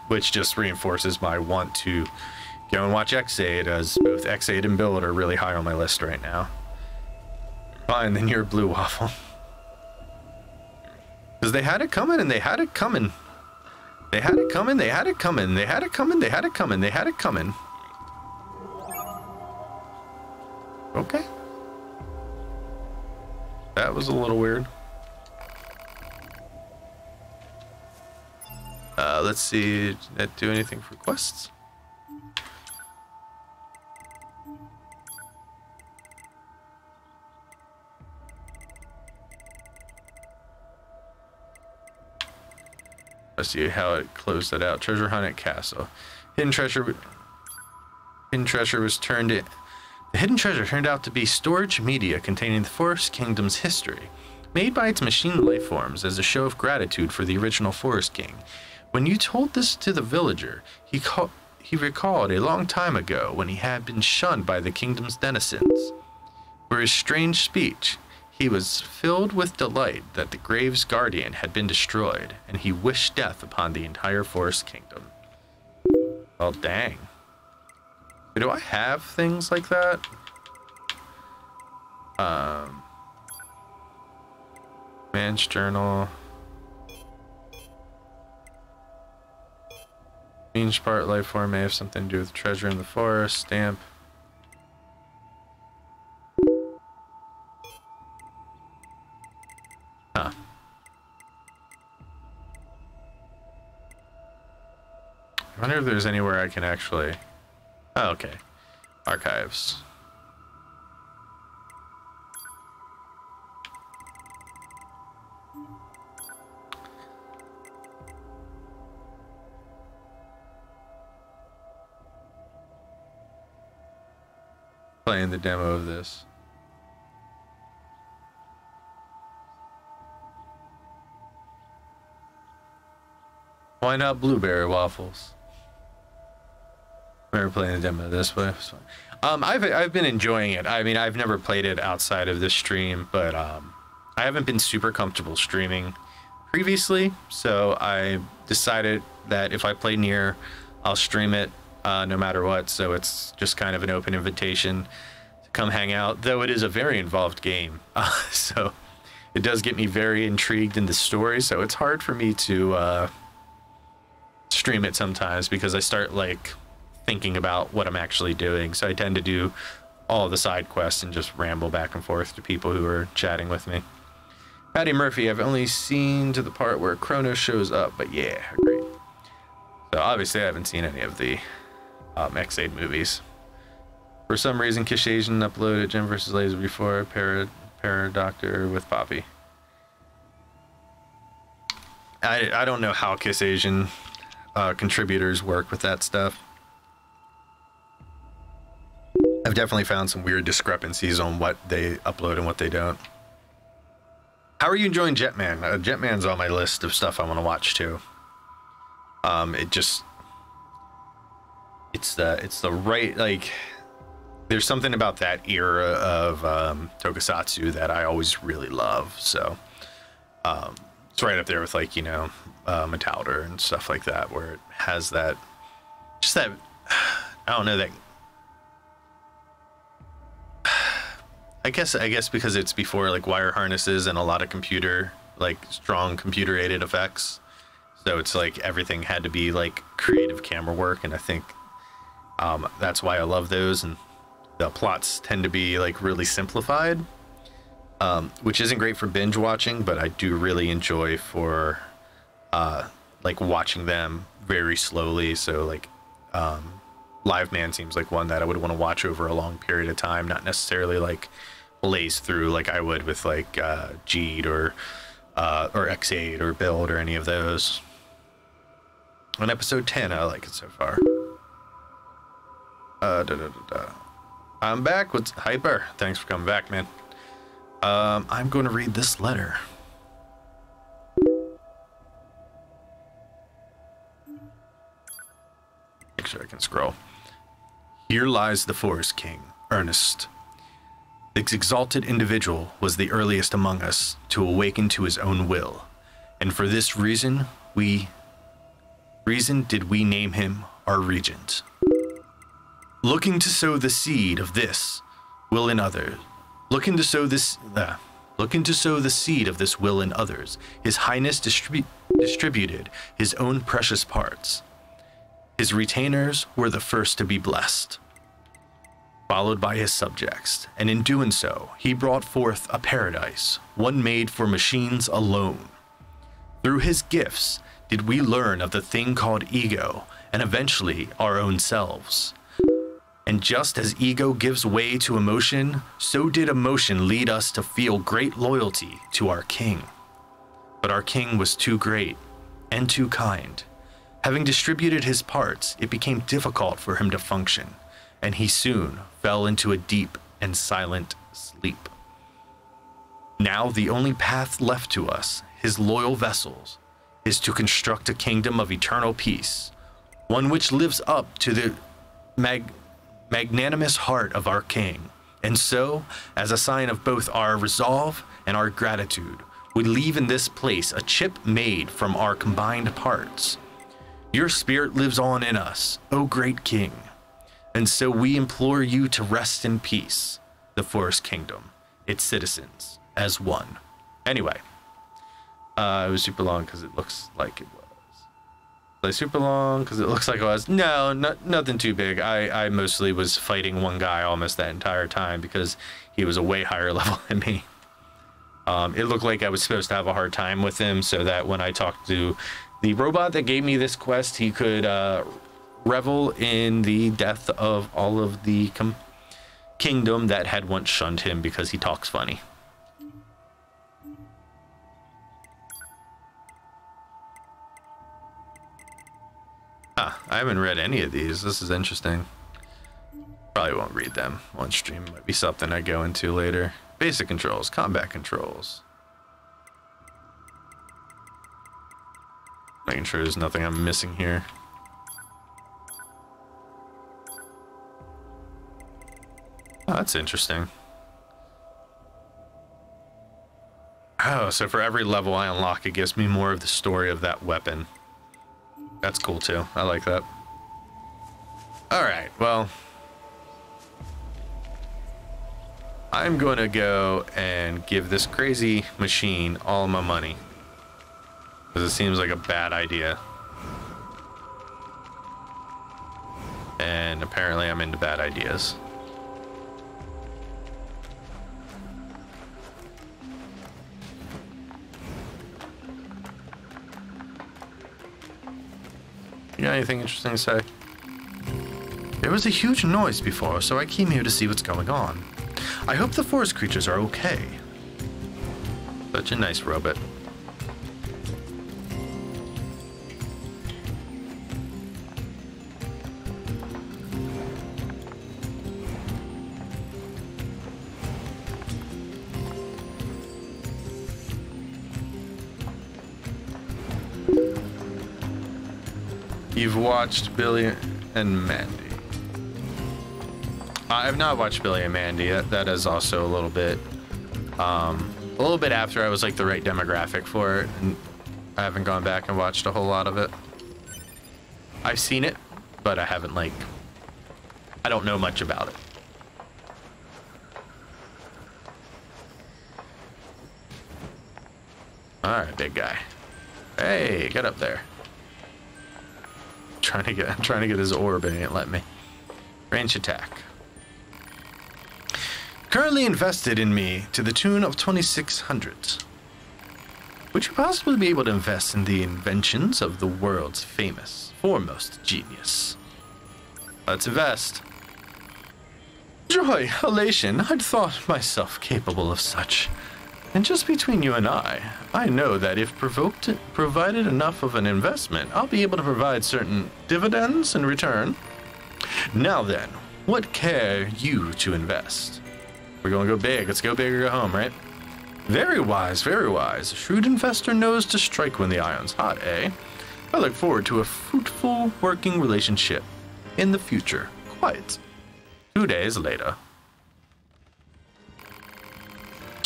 Which just reinforces my want to go and watch X-Aid, as both X-Aid and Build are really high on my list right now. Fine, then you're Blue Waffle. Because they had it coming, and they had it coming. They had it coming, they had it coming, they had it coming, they had it coming, they had it coming. Okay. That was a little weird. Let's see, did that do anything for quests? Let's see how it closed that out. Treasure hunt at castle. Hidden treasure was turned in. The hidden treasure turned out to be storage media containing the Forest Kingdom's history, made by its machine life forms as a show of gratitude for the original Forest King. When you told this to the villager, he recalled a long time ago when he had been shunned by the kingdom's denizens. For his strange speech, he was filled with delight that the grave's guardian had been destroyed, and he wished death upon the entire Forest Kingdom. Well, dang. Do I have things like that? Man's journal. Strange part life form may have something to do with treasure in the forest. Stamp. Huh. I wonder if there's anywhere I can actually... Oh, okay. Archives. Playing the demo of this. Why not blueberry waffles? We're playing the demo this way. I've been enjoying it. I mean, I've never played it outside of this stream, but I haven't been super comfortable streaming previously, so I decided that if I play NieR, I'll stream it no matter what. So it's just kind of an open invitation to come hang out, though it is a very involved game. So it does get me very intrigued in the story, so it's hard for me to stream it sometimes because I start like thinking about what I'm actually doing. So I tend to do all the side quests and just ramble back and forth to people who are chatting with me. Patty Murphy, I've only seen to the part where Kronos shows up, but yeah, great. So obviously I haven't seen any of the X-Aid movies. For some reason, Kish Asian uploaded Gem vs. Laser before Paradoctor with Poppy. I don't know how Kiss Asian contributors work with that stuff. I've definitely found some weird discrepancies on what they upload and what they don't. How are you enjoying Jetman? Jetman's on my list of stuff I want to watch too. It's the right, like, there's something about that era of Tokusatsu that I always really love. So It's right up there with, like, you know, Metalder and stuff like that, where it has that, just that, I don't know, that, I guess because it's before, like, wire harnesses and a lot of computer, like, strong computer aided effects. So it's like everything had to be like creative camera work, and I think that's why I love those. And the plots tend to be like really simplified, which isn't great for binge watching, but I do really enjoy for like watching them very slowly. So like Live Man seems like one that I would want to watch over a long period of time, not necessarily like blaze through like I would with like Jeed or X8 or Build or any of those. On episode 10, I like it so far. I'm back with Hyper. Thanks for coming back, man. I'm going to read this letter. Make sure I can scroll. Here lies the Forest King, Ernest. This exalted individual was the earliest among us to awaken to his own will, and for this reason did we name him our regent. Looking to sow the seed of this will in others, looking to sow the seed of this will in others, His Highness distributed his own precious parts. His retainers were the first to be blessed, followed by his subjects, and in doing so, he brought forth a paradise, one made for machines alone. Through his gifts did we learn of the thing called ego, and eventually our own selves. And just as ego gives way to emotion, so did emotion lead us to feel great loyalty to our king. But our king was too great and too kind. Having distributed his parts, it became difficult for him to function, and he soon fell into a deep and silent sleep. Now the only path left to us, his loyal vessels, is to construct a kingdom of eternal peace, one which lives up to the magnanimous heart of our king. And so, as a sign of both our resolve and our gratitude, we leave in this place a chip made from our combined parts. Your spirit lives on in us, O great king, and so we implore you to rest in peace, the Forest Kingdom, its citizens, as one. Anyway, it was super long because it looks like it was. Like super long because it looks like it was. No, nothing too big. I mostly was fighting one guy almost that entire time because he was a way higher level than me. It looked like I was supposed to have a hard time with him so that when I talked to the robot that gave me this quest, he could revel in the death of all of the kingdom that had once shunned him because he talks funny. I haven't read any of these. This is interesting. Probably won't read them on stream. Might be something I go into later. Basic controls, combat controls. Making sure there's nothing I'm missing here. Oh, that's interesting. Oh, so for every level I unlock, it gives me more of the story of that weapon. That's cool too. I like that. Alright, well, I'm going to go and give this crazy machine all my money, because it seems like a bad idea. And apparently I'm into bad ideas. You got anything interesting to say? There was a huge noise before, so I came here to see what's going on. I hope the forest creatures are okay. Such a nice robot. You've watched Billy and Mandy. I have not watched Billy and Mandy. That is also a little bit a little bit after I was like the right demographic for it, and I haven't gone back and watched a whole lot of it. I've seen it, but I haven't like, I don't know much about it. All right, big guy. Hey, get up there. I'm trying to get his orb and he ain't let me. Range attack. Currently invested in me to the tune of 2,600. Would you possibly be able to invest in the inventions of the world's famous, foremost genius? Let's invest. Joy, elation, I'd thought myself capable of such. And just between you and I know that if provided enough of an investment, I'll be able to provide certain dividends in return. Now then, what care you to invest? We're going to go big. Let's go big or go home, right? Very wise, very wise. A shrewd investor knows to strike when the iron's hot, eh? I look forward to a fruitful working relationship in the future. Quite. 2 days later.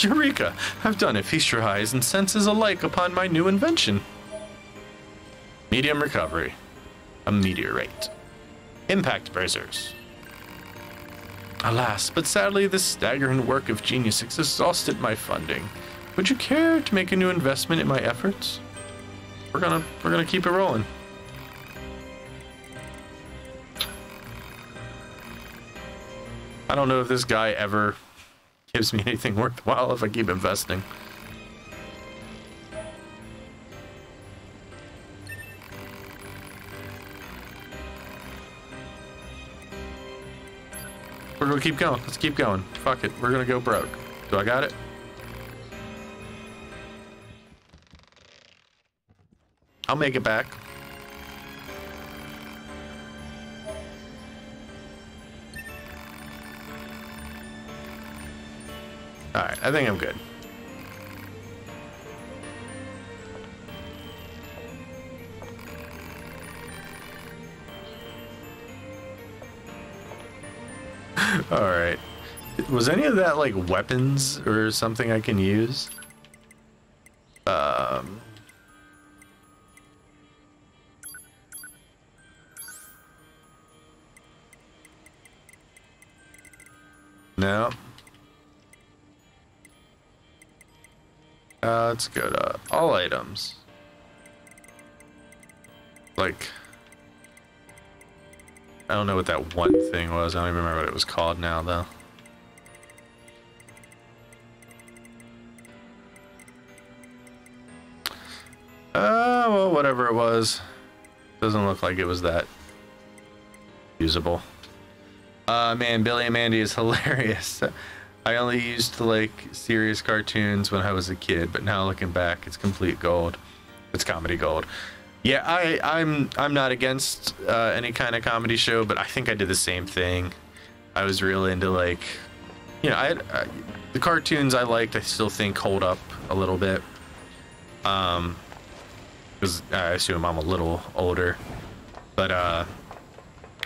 Eureka! I've done it. Feast your eyes and senses alike upon my new invention. Medium recovery. A meteorite. Impact bracers. Alas, but sadly this staggering work of genius has exhausted my funding. Would you care to make a new investment in my efforts? We're gonna keep it rolling. I don't know if this guy ever gives me anything worthwhile if I keep investing. We're gonna keep going. Let's keep going. Fuck it. We're gonna go broke. Do I got it? I'll make it back. Alright, I think I'm good. Alright. Was any of that like weapons or something I can use? No. Let's go to all items. Like, I don't know what that one thing was. I don't even remember what it was called now, though. Well, whatever it was. Doesn't look like it was that usable. Man, Billy and Mandy is hilarious. I only used to like serious cartoons when I was a kid, but now looking back, it's complete gold. It's comedy gold. Yeah, I'm not against any kind of comedy show, but I think I did the same thing. I was real into like, you know, the cartoons I liked, I still think hold up a little bit. Because I assume I'm a little older, but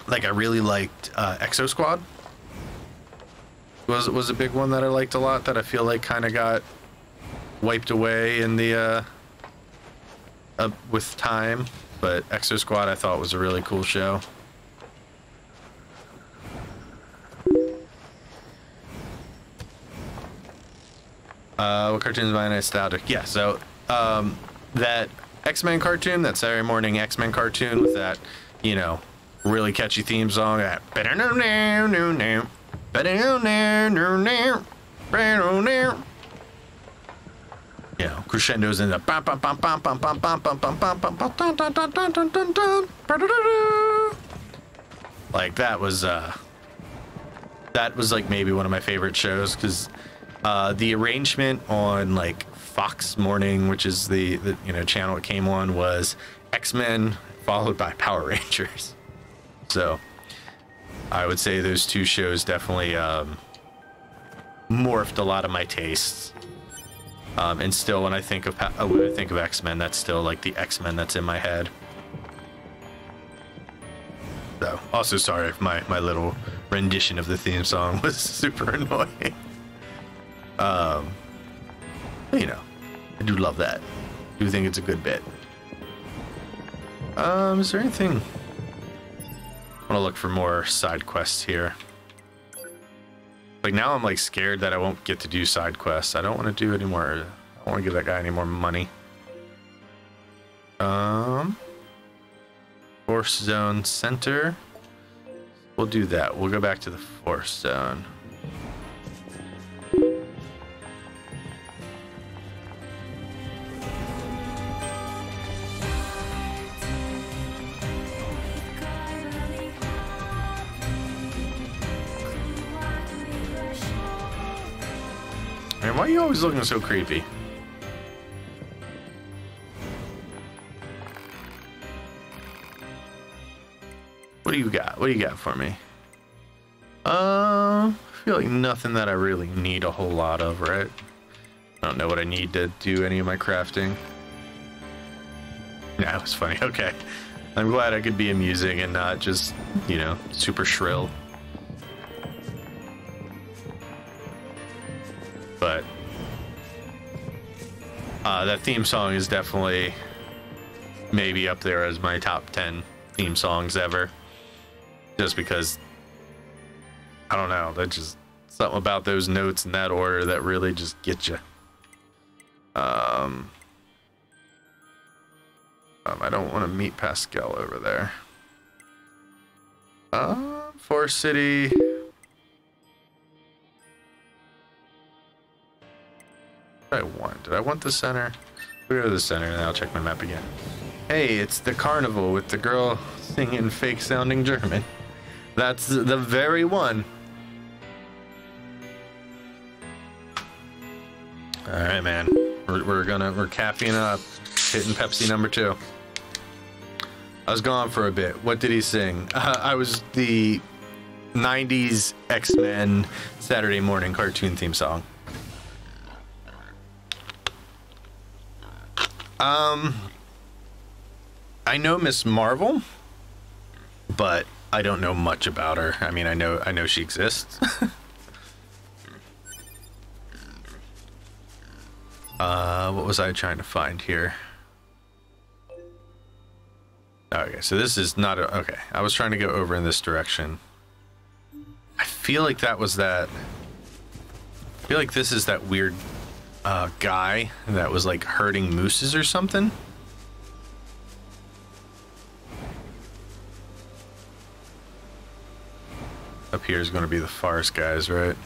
like I really liked Exo Squad. Was a big one that I liked a lot, that I feel like kind of got wiped away in the with time, but Exo Squad I thought was a really cool show. What cartoons am I nostalgic? Yeah, so that X-Men cartoon, that Saturday morning X-Men cartoon with that, you know, really catchy theme song. That you know, crescendos in the like that was like maybe one of my favorite shows, because the arrangement on like Fox Morning, which is the you know channel it came on, was X-Men followed by Power Rangers. So I would say those two shows definitely morphed a lot of my tastes. And still, when I think of X-Men, that's still like the X-Men that's in my head. So, also sorry if my little rendition of the theme song was super annoying. You know, I do love that. I do think it's a good bit. Is there anything? I want to look for more side quests here. Like now I'm like scared that I won't get to do side quests. I don't want to do any more. I don't want to give that guy any more money. Force zone center. We'll do that. We'll go back to the force zone. Man, why are you always looking so creepy? What do you got? What do you got for me? I feel like nothing that I really need a whole lot of, right? I don't know what I need to do any of my crafting. Yeah, it was funny. Okay. I'm glad I could be amusing and not just, you know, super shrill. But that theme song is definitely maybe up there as my top 10 theme songs ever. Just because, I don't know, that's just something about those notes in that order that really just get you. I don't want to meet Pascal over there. Forest City. Did I want the center? We'll go to the center and I'll check my map again. Hey, it's the carnival with the girl singing fake sounding German. That's the very one. All right, man. We're capping up, hitting Pepsi number 2. I was gone for a bit. What did he sing? I was the 90s X-Men Saturday morning cartoon theme song. I know Miss Marvel, but I don't know much about her. I mean, I know she exists. What was I trying to find here? Okay, so this is not a, okay. I was trying to go over in this direction. I feel like that was that. I feel like this is that weird guy that was like herding mooses or something. Up here is going to be the forest guys, right?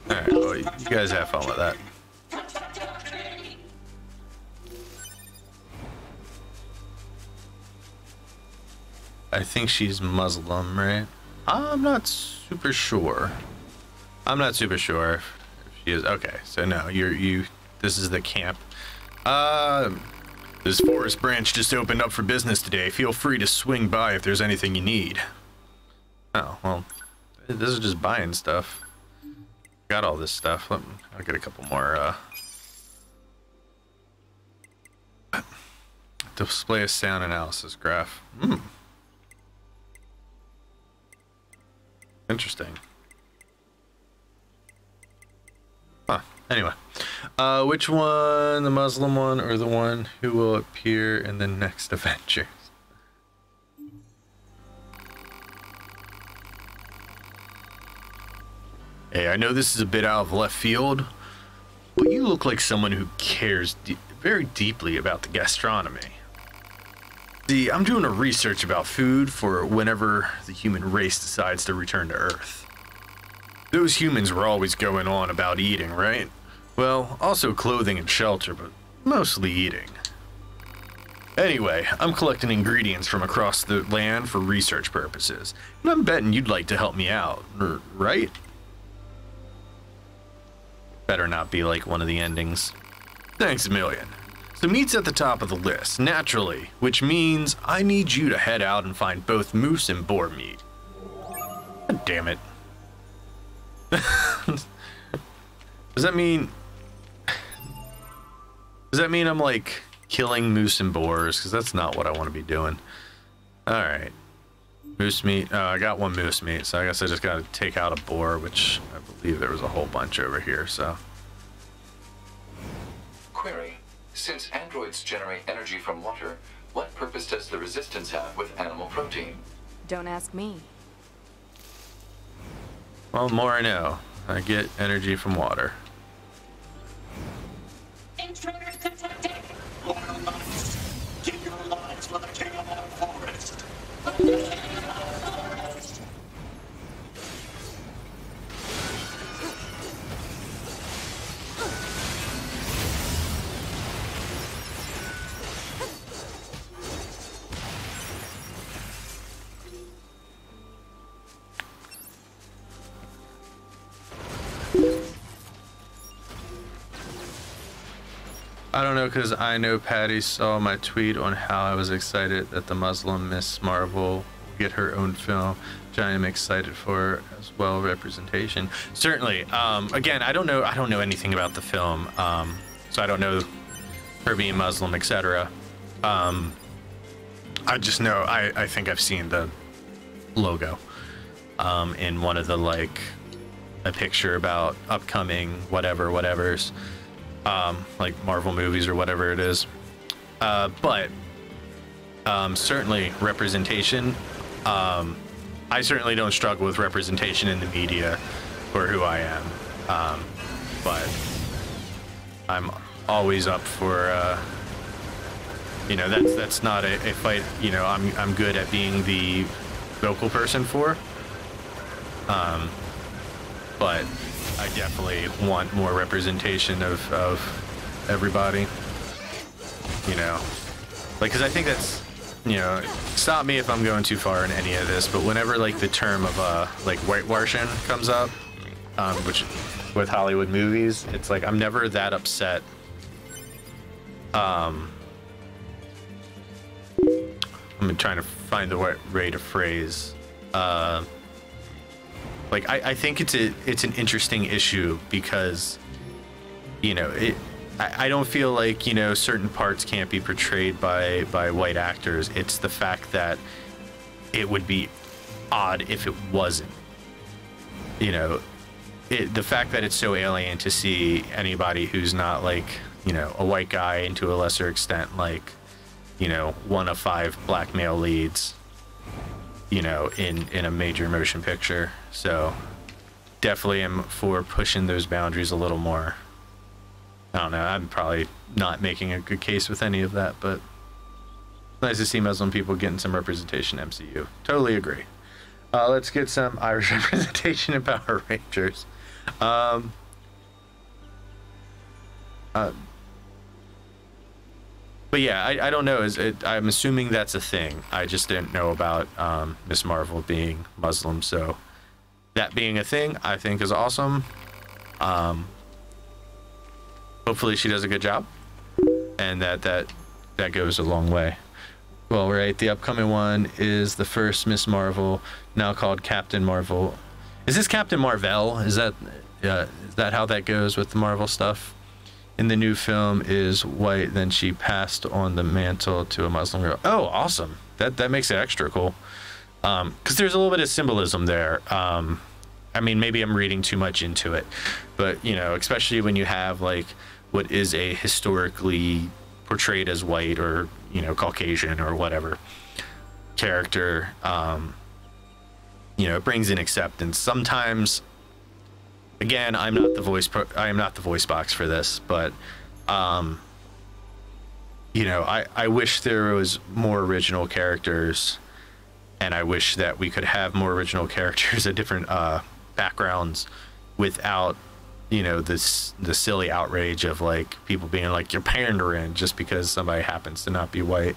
Alright, well, you guys have fun with that. I think she's Muslim, right? I'm not super sure. I'm not super sure if she is. Okay, so no, this is the camp. This forest branch just opened up for business today. Feel free to swing by if there's anything you need. Oh, well, this is just buying stuff. Got all this stuff. I'll get a couple more, display a sound analysis graph. Interesting. Huh. Anyway. Which one? The Muslim one or the one who will appear in the next Avengers? Hey, I know this is a bit out of left field, but you look like someone who cares very deeply about the gastronomy. See, I'm doing a research about food for whenever the human race decides to return to Earth. Those humans were always going on about eating, right? Well, also clothing and shelter, but mostly eating. Anyway, I'm collecting ingredients from across the land for research purposes, and I'm betting you'd like to help me out, right? Better not be like one of the endings. Thanks a million. So meat's at the top of the list, naturally, which means I need you to head out and find both moose and boar meat. God damn it. Does that mean I'm like killing moose and boars? Because that's not what I want to be doing. Alright. Moose meat. Oh, I got one moose meat, so I guess I just got to take out a boar, which I believe there was a whole bunch over here, so. Query. Since androids generate energy from water, what purpose does the Resistance have with animal protein? Don't ask me. Well, more I know. I get energy from water. Intruders detected! Loyal knights, give your lives for the king of our forest! The king of our forest! I don't know, because I know Patty saw my tweet on how I was excited that the Muslim Miss Marvel will get her own film, which I am excited for as well. Representation, certainly. Again, I don't know anything about the film, so I don't know her being Muslim, etc. I just know I think I've seen the logo in one of the, like, a picture about upcoming whatever's. Like Marvel movies or whatever it is, but certainly representation. I certainly don't struggle with representation in the media for who I am, but I'm always up for that's not a fight I'm good at being the vocal person for, but I definitely want more representation of everybody, like, because I think that's, stop me if I'm going too far in any of this, but whenever, like, the term of like whitewashing comes up, which with Hollywood movies, it's like I'm never that upset. I'm trying to find the right way to phrase. Like, I think it's an interesting issue because, I don't feel like, certain parts can't be portrayed by white actors. It's the fact that it would be odd if it wasn't. The fact that it's so alien to see anybody who's not, like, a white guy, and to a lesser extent, like, one of 5 black male leads, in a major motion picture. So definitely am for pushing those boundaries a little more. I don't know, I'm probably not making a good case with any of that, but nice to see Muslim people getting some representation in MCU. Totally agree. Let's get some Irish representation in Power Rangers. But yeah, I don't know. I'm assuming that's a thing. I just didn't know about Miss Marvel being Muslim, so that being a thing, I think is awesome. Hopefully she does a good job, and that goes a long way. Well, right, the upcoming one is the first Miss Marvel, now called Captain Marvel. Is this Captain Marvel? Is that how that goes with the Marvel stuff? In the new film is white, then she passed on the mantle to a Muslim girl. Oh, awesome. That makes it extra cool. Because there's a little bit of symbolism there. I mean, maybe I'm reading too much into it, but, especially when you have, like, what is a historically portrayed as white or, Caucasian or whatever character, it brings in acceptance. Sometimes, again, I am not the voice box for this, but I wish there was more original characters, and I wish that we could have more original characters at different backgrounds without the silly outrage of, like, people being like, you're pandering just because somebody happens to not be white.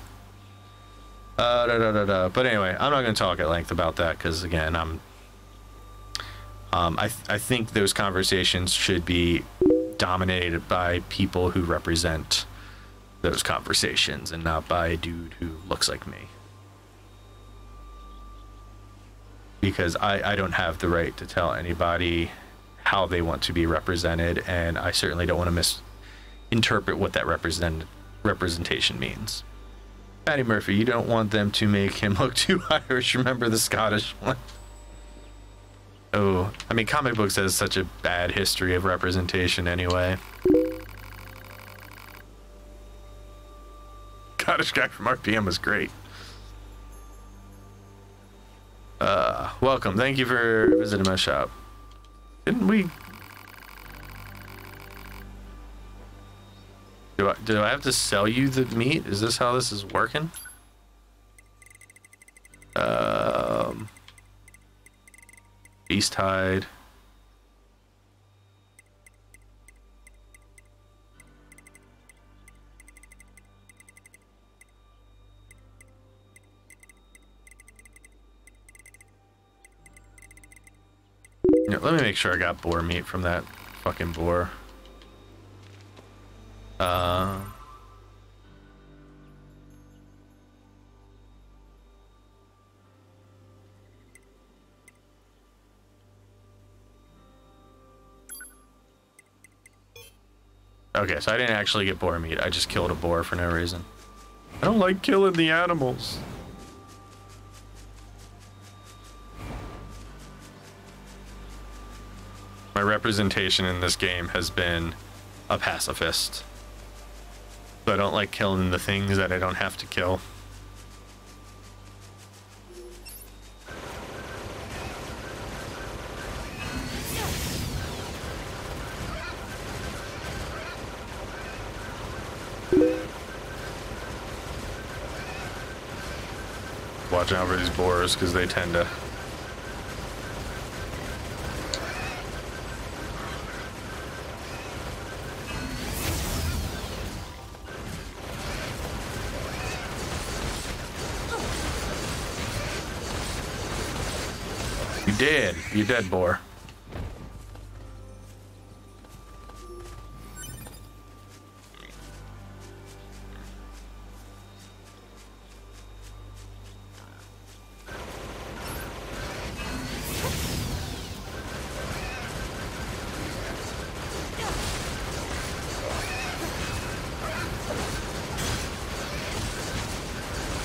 But anyway, I'm not going to talk at length about that because, again, I think those conversations should be dominated by people who represent those conversations and not by a dude who looks like me. Because I don't have the right to tell anybody how they want to be represented, and I certainly don't want to misinterpret what that representation means. Patty Murphy, you don't want them to make him look too Irish. Remember the Scottish one? Oh, I mean, comic books has such a bad history of representation anyway. Scottish guy from RPM was great. Welcome. Thank you for visiting my shop. Didn't we... Do I have to sell you the meat? Is this how this is working? Beast hide. Yeah, let me make sure I got boar meat from that fucking boar. Okay, so I didn't actually get boar meat. I just killed a boar for no reason. I don't like killing the animals. My representation in this game has been a pacifist. So I don't like killing the things that I don't have to kill. Watch out for these boars because they tend to... You dead. You dead, boar.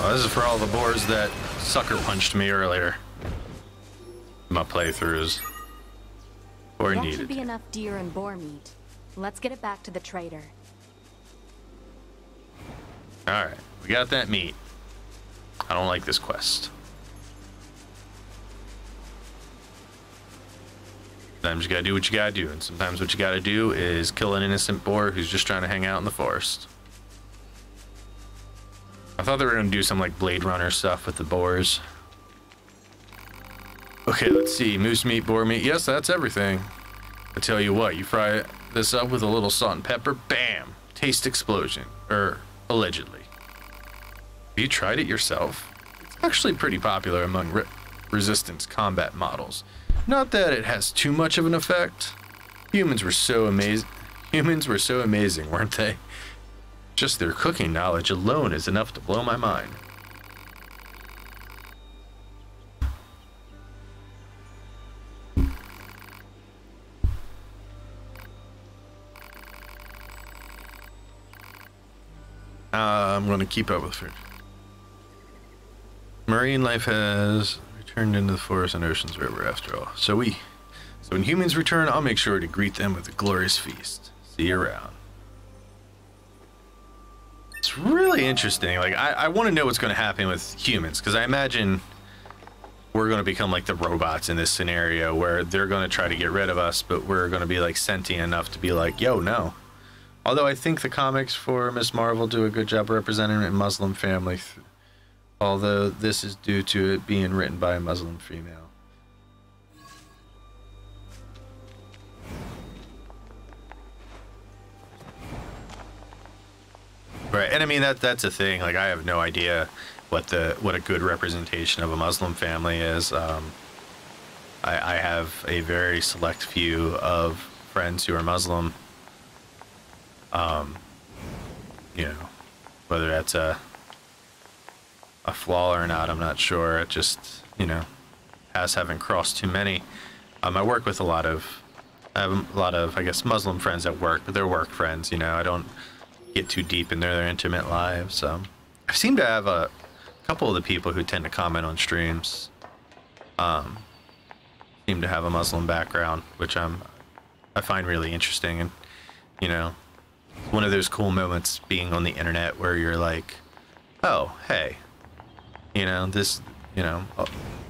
Oh, this is for all the boars that sucker punched me earlier. My playthroughs. Or That needed. should be enough deer and boar meat. Let's get it back to the trader. Alright, we got that meat. I don't like this quest. Sometimes you gotta do what you gotta do, and sometimes what you gotta do is kill an innocent boar who's just trying to hang out in the forest. I thought they were gonna do some like Blade Runner stuff with the boars. Okay, let's see. Moose meat, boar meat. Yes, that's everything. I tell you what, you fry this up with a little salt and pepper, bam! Taste explosion. Allegedly. Have you tried it yourself? It's actually pretty popular among resistance combat models. Not that it has too much of an effect. Humans were so amazing, weren't they? Just their cooking knowledge alone is enough to blow my mind. I'm going to keep up with food. Marine life has returned into the forest and oceans river after all. So when humans return, I'll make sure to greet them with a glorious feast. See you around. It's really interesting. Like, I want to know what's going to happen with humans, because I imagine we're going to become like the robots in this scenario where they're going to try to get rid of us, but we're going to be like sentient enough to be like, yo, no. Although I think the comics for Miss Marvel do a good job representing a Muslim family, although this is due to it being written by a Muslim female. Right, and I mean that's a thing. Like, I have no idea what a good representation of a Muslim family is. I have a very select few of friends who are Muslim. You know, whether that's a flaw or not, I'm not sure. It just, you know, haven't crossed too many. I work with I have a lot of, I guess, Muslim friends at work, but they're work friends, you know. I don't get too deep in their intimate lives. I seem to have a couple of the people who tend to comment on streams seem to have a Muslim background, which I find really interesting. And, you know, one of those cool moments being on the internet where you're like, oh, hey, you know, this, you know,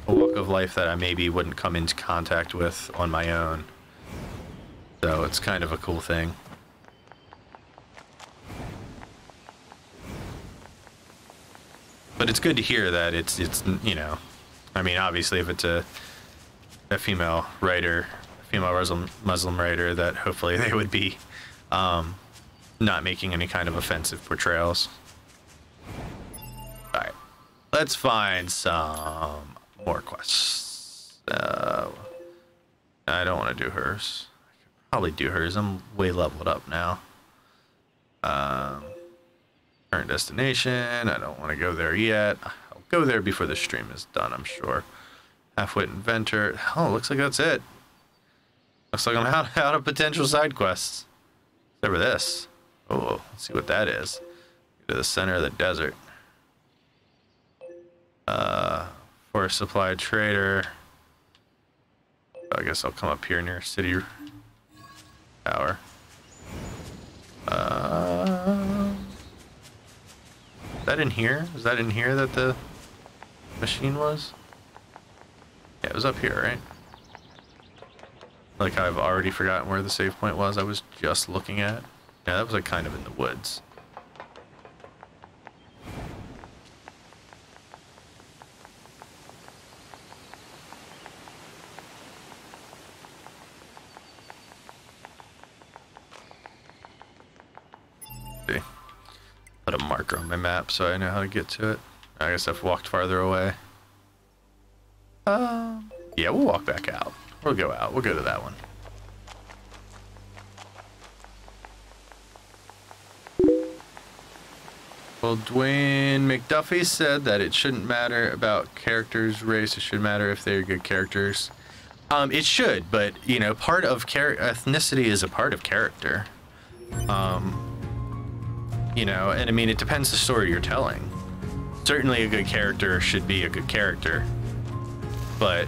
a walk of life that I maybe wouldn't come into contact with on my own. So it's kind of a cool thing. But it's good to hear that it's you know, I mean, obviously if it's a female writer, female Muslim writer, that hopefully they would be not making any kind of offensive portrayals. All right, let's find some more quests. I don't want to do hers. I could probably do hers. I'm way leveled up now. Current destination. I don't want to go there yet. I'll go there before the stream is done, I'm sure. Half-wit inventor. Oh, looks like that's it. Looks like I'm out of potential side quests. Except for this. Oh, let's see what that is. Go to the center of the desert. Forest supply trader. I guess I'll come up here near city tower. Is that in here? Is that in here that the machine was? Yeah, it was up here, right? Like I've already forgotten where the save point was I was just looking at. Yeah, that was like kind of in the woods. See. Put a marker on my map so I know how to get to it. I guess I've walked farther away. Yeah, we'll walk back out. We'll go out. We'll go to that one. Well, Dwayne McDuffie said that it shouldn't matter about characters' race. It should matter if they're good characters. It should, but, you know, part of ethnicity is a part of character. You know, and I mean, it depends the story you're telling. Certainly a good character should be a good character. But,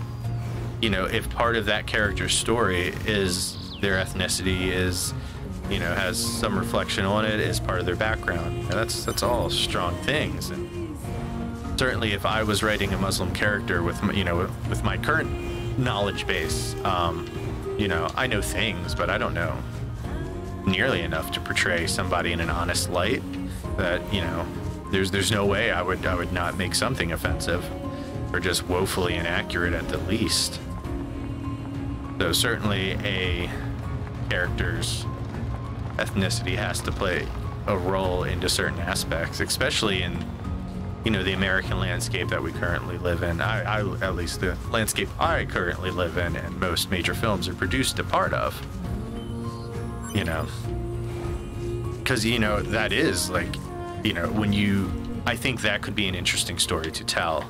you know, if part of that character's story is their ethnicity is, you know, has some reflection on it as part of their background, you know, that's all strong things. And certainly if I was writing a Muslim character with, you know, with my current knowledge base, you know, I know things, but I don't know nearly enough to portray somebody in an honest light that, you know, there's no way I would not make something offensive or just woefully inaccurate at the least. So certainly a character's ethnicity has to play a role into certain aspects, especially in, you know, the American landscape that we currently live in. I at least the landscape I currently live in and most major films are produced a part of. You know, because, you know, that is like, you know, when you, I think that could be an interesting story to tell.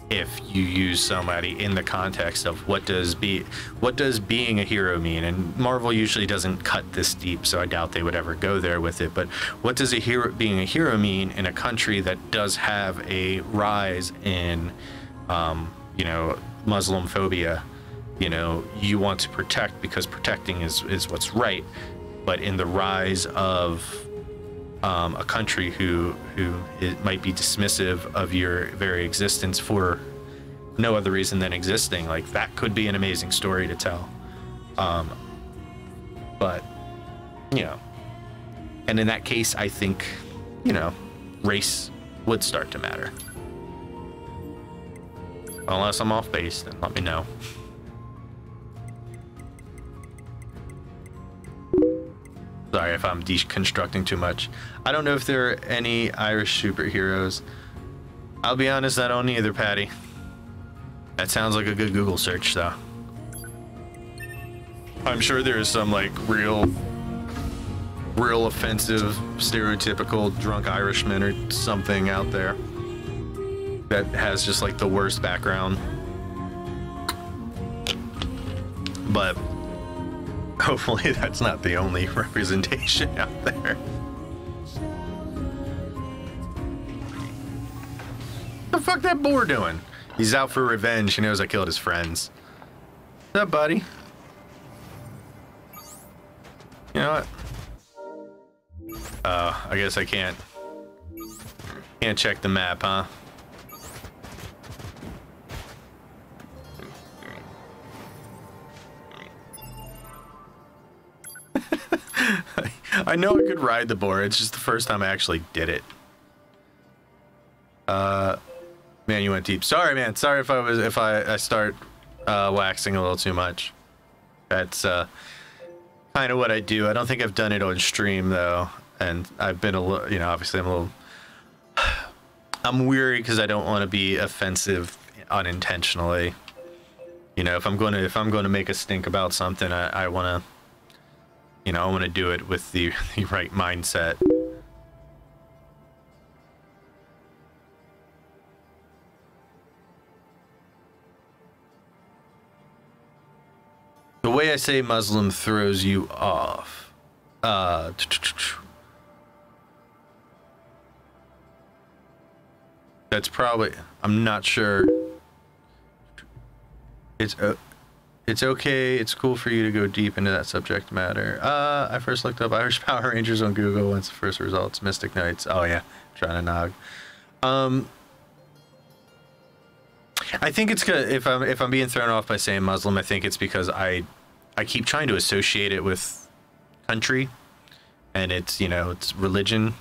If you use somebody in the context of what does being a hero mean, and Marvel usually doesn't cut this deep, so I doubt they would ever go there with it, but what does being a hero mean in a country that does have a rise in, you know, Muslim phobia? You know, you want to protect because protecting is what's right, but in the rise of a country who it might be dismissive of your very existence for no other reason than existing, like that could be an amazing story to tell. But, you know, and in that case, I think, you know, race would start to matter. Unless I'm off base, then let me know. Sorry if I'm deconstructing too much. I don't know if there are any Irish superheroes. I'll be honest, I don't either, Patty. That sounds like a good Google search, though. I'm sure there is some, like, real offensive, stereotypical drunk Irishman or something out there that has just, like, the worst background. But hopefully that's not the only representation out there. fuck that boar doing? He's out for revenge. He knows I killed his friends. What's up, buddy? You know what? I guess I can't check the map, huh? I know I could ride the boar. It's just the first time I actually did it. Man, you went deep. Sorry, man. Sorry if I start waxing a little too much. That's kind of what I do. I don't think I've done it on stream though, and I've been a little, you know, obviously I'm weary because I don't want to be offensive unintentionally. You know, if I'm going to make a stink about something, I want to, you know, I want to do it with the right mindset. The way I say Muslim throws you off. That's probably, I'm not sure. It's okay. It's cool for you to go deep into that subject matter. I first looked up Irish Power Rangers on Google once the first results. Mystic Knights. Oh yeah, trying to nog. I think it's good if I'm being thrown off by saying Muslim. I think it's because I keep trying to associate it with country, and it's, you know, it's religion.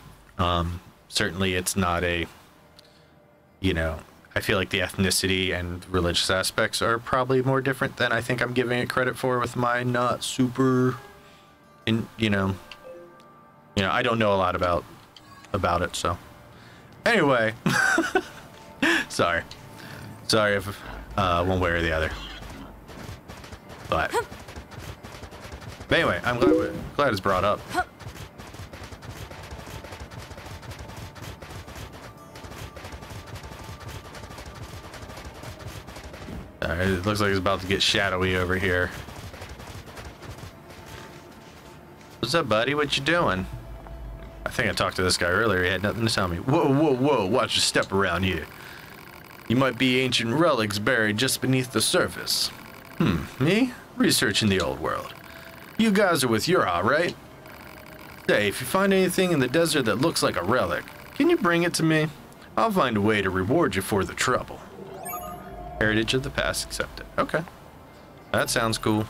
Certainly, it's not a, you know, I feel like the ethnicity and religious aspects are probably more different than I think I'm giving it credit for with my not super, you know, I don't know a lot about it. So anyway, sorry if one way or the other, but anyway, I'm glad it's brought up. Alright, it looks like it's about to get shadowy over here. What's up, buddy? What you doing? I think I talked to this guy earlier. He had nothing to tell me. Whoa, watch your step around here. You might be ancient relics buried just beneath the surface. Me? Researching the old world. You guys are with Yura, right? Say, if you find anything in the desert that looks like a relic, can you bring it to me? I'll find a way to reward you for the trouble. Heritage of the past accepted. Okay. That sounds cool.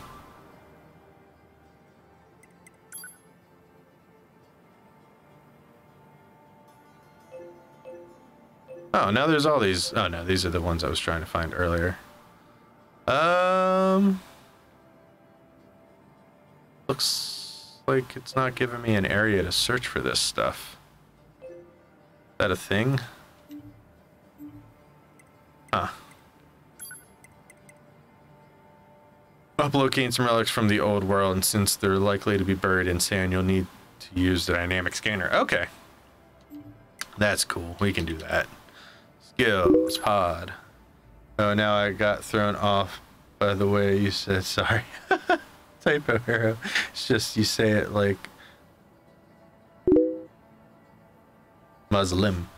Oh, now there's all these. Oh no, these are the ones I was trying to find earlier. Looks like it's not giving me an area to search for this stuff. Is that a thing? Huh. Uplocating some relics from the old world, and since they're likely to be buried in sand, you'll need to use the dynamic scanner. Okay. That's cool. We can do that. Skills, pod. Oh, now I got thrown off by the way you said sorry. Typo hero. It's just you say it like Muslim.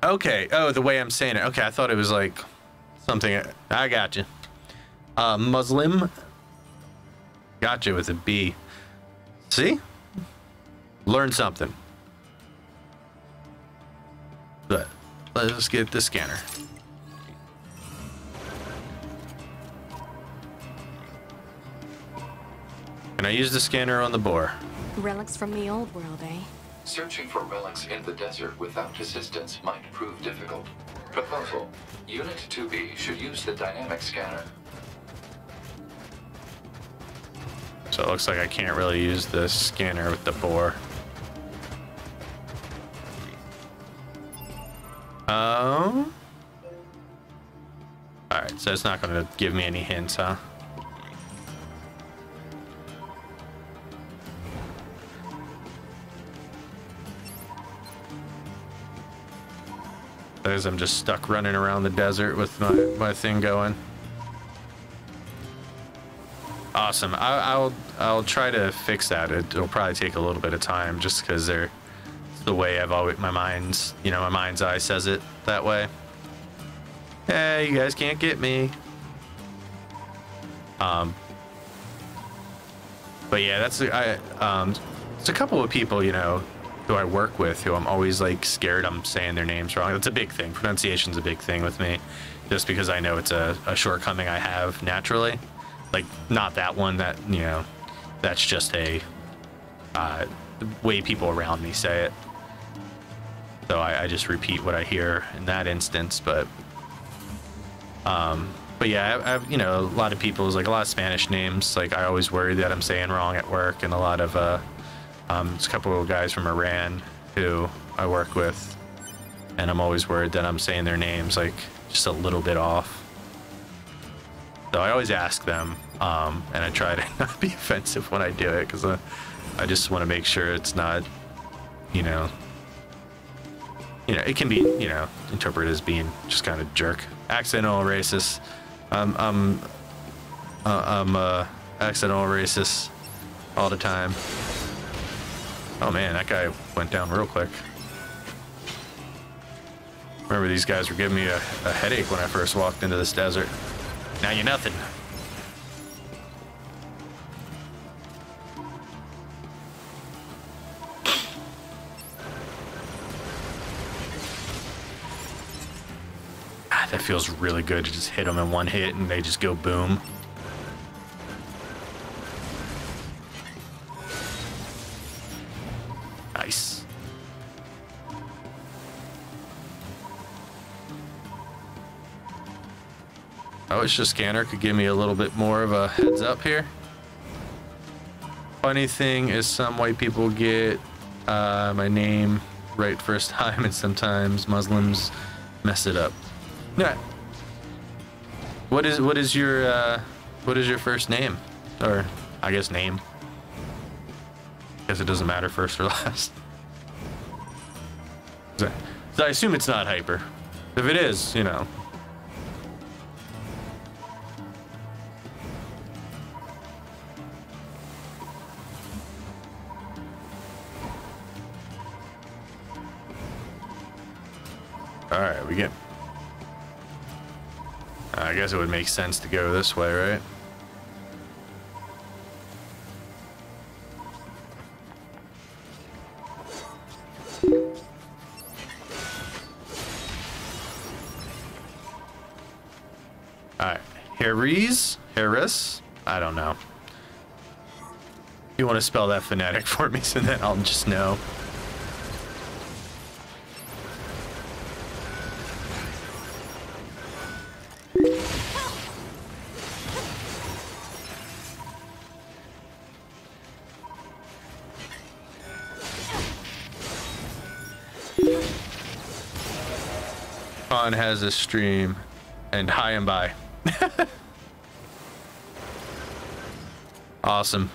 Okay. Oh, the way I'm saying it. Okay, I thought it was like something. I got you. Muslim. Gotcha with a B. See? Learn something. But let's get the scanner. Can I use the scanner on the boar? Relics from the old world, eh? Searching for relics in the desert without assistance might prove difficult. Proposal. Unit 2B should use the dynamic scanner. So it looks like I can't really use the scanner with the boar. Alright, so it's not going to give me any hints, huh? As I'm just stuck running around the desert with my thing going. Awesome. I'll try to fix that. It'll probably take a little bit of time, just because it's the way I've always my mind's eye says it that way. Hey, you guys can't get me. But yeah, it's a couple of people, who I work with who I'm always like scared I'm saying their names wrong. That's a big thing. Pronunciation's a big thing with me, just because I know it's a shortcoming I have naturally. Like, not that one, that, that's just the way people around me say it. So I just repeat what I hear in that instance, but yeah, I've a lot of people's, like, a lot of Spanish names, like, I always worry that I'm saying wrong at work, and a lot of there's a couple of guys from Iran who I work with, and I'm always worried that I'm saying their names like just a little bit off. So I always ask them, and I try to not be offensive when I do it, because I just want to make sure it's not, it can be, interpreted as being just kind of jerk, accidental racist. I'm accidental racist all the time. Oh man, that guy went down real quick. Remember, these guys were giving me a headache when I first walked into this desert. Now you're nothing. That feels really good to just hit them in one hit and they just go boom. Nice. I wish the scanner could give me a little bit more of a heads up here. Funny thing is, some white people get my name right first time, and sometimes Muslims mess it up. Yeah. What is your first name? Or I guess name. Guess it doesn't matter first or last. So I assume it's not Hyper. If it is, Alright, we get... I guess it would make sense to go this way, right? Alright, Harris? I don't know. You want to spell that phonetic for me, so then I'll just know. Has a stream, and hi and bye. Awesome.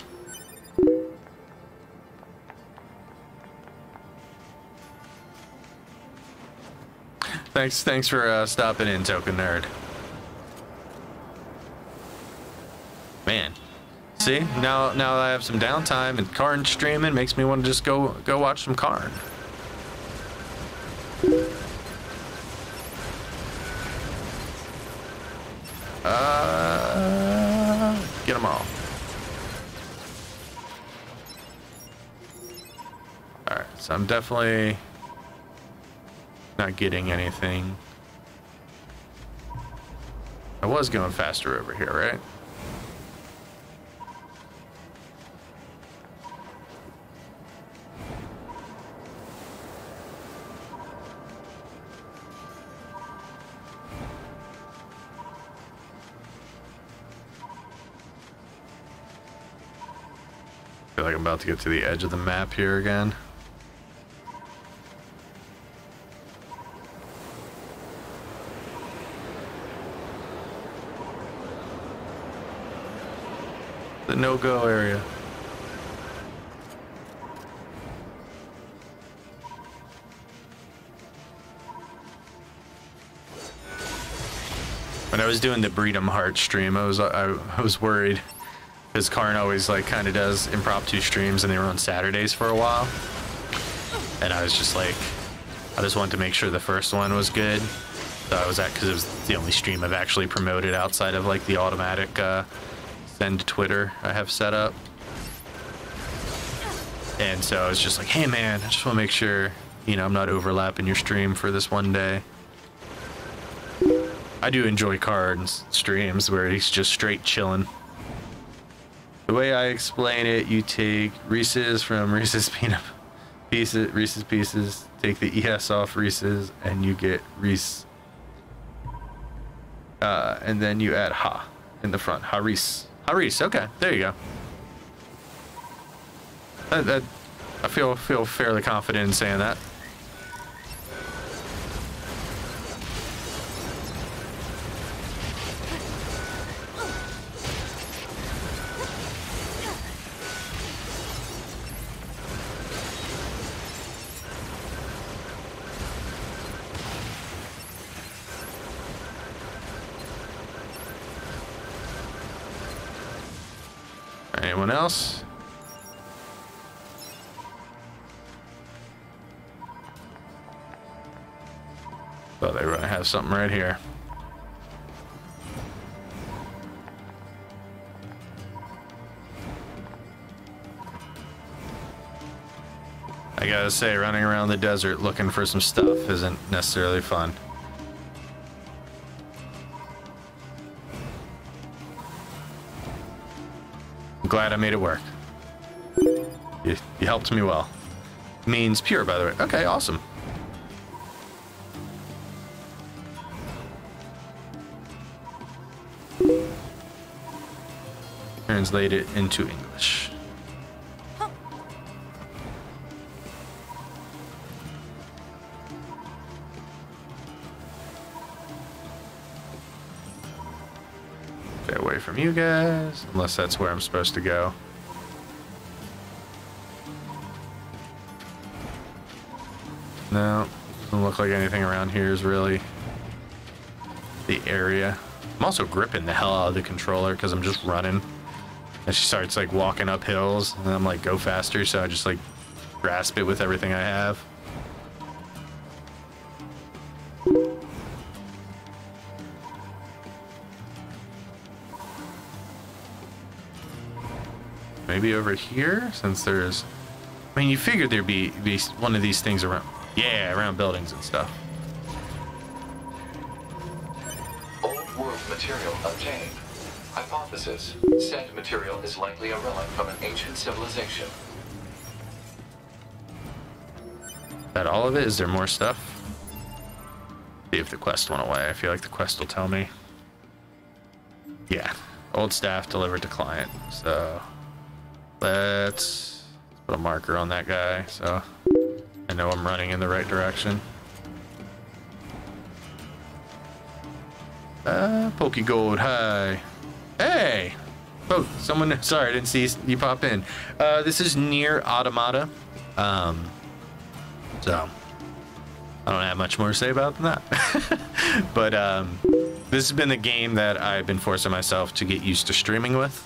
Thanks for stopping in, Token Nerd. Man, see, now I have some downtime and Karn streaming makes me want to just go watch some Karn. Get them all. Alright, so I'm definitely not getting anything. I was going faster over here, right? I feel like I'm about to get to the edge of the map here again. The no-go area. When I was doing the Breedom Heart stream, I was worried Because Karn always like kind of does impromptu streams, and they were on Saturdays for a while. And I was just like, I just wanted to make sure the first one was good. So I was at, because it was the only stream I've actually promoted outside of like the automatic send to Twitter I have set up. And so I was just like, hey man, I just want to make sure, you know, I'm not overlapping your stream for this one day. I do enjoy Karn's streams where he's just straight chilling. The way I explain it, you take Reese's from Reese's peanut pieces, Reese's Pieces, take the ES off Reese's, and you get Reese. And then you add Ha in the front. Ha Reese. Ha Reese. Okay, there you go. I feel fairly confident in saying that. Anyone else? Oh, they really have something right here. I gotta say, running around the desert looking for some stuff isn't necessarily fun. I'm glad I made it work. You helped me well. Means pure, by the way. Okay, awesome. Translate it into English. Stay away from you guys, unless that's where I'm supposed to go. No, doesn't look like anything around here is really the area. I'm also gripping the hell out of the controller because I'm just running. And she starts like walking up hills, and I'm like, go faster, so I just like grasp it with everything I have. Maybe over here, since there's, I mean, you figured there'd be one of these things around. Yeah, around buildings and stuff. Old world material obtained. Hypothesis. Said material is likely a relic from an ancient civilization. Is that all of it? Is there more stuff? See if the quest went away. I feel like the quest will tell me. Yeah. Old staff delivered to client. So let's put a marker on that guy so I know I'm running in the right direction. Pokegold, hi. Hey! Oh, someone, sorry, I didn't see you pop in. This is NieR Automata. So, I don't have much more to say about than that. But, this has been the game that I've been forcing myself to get used to streaming with.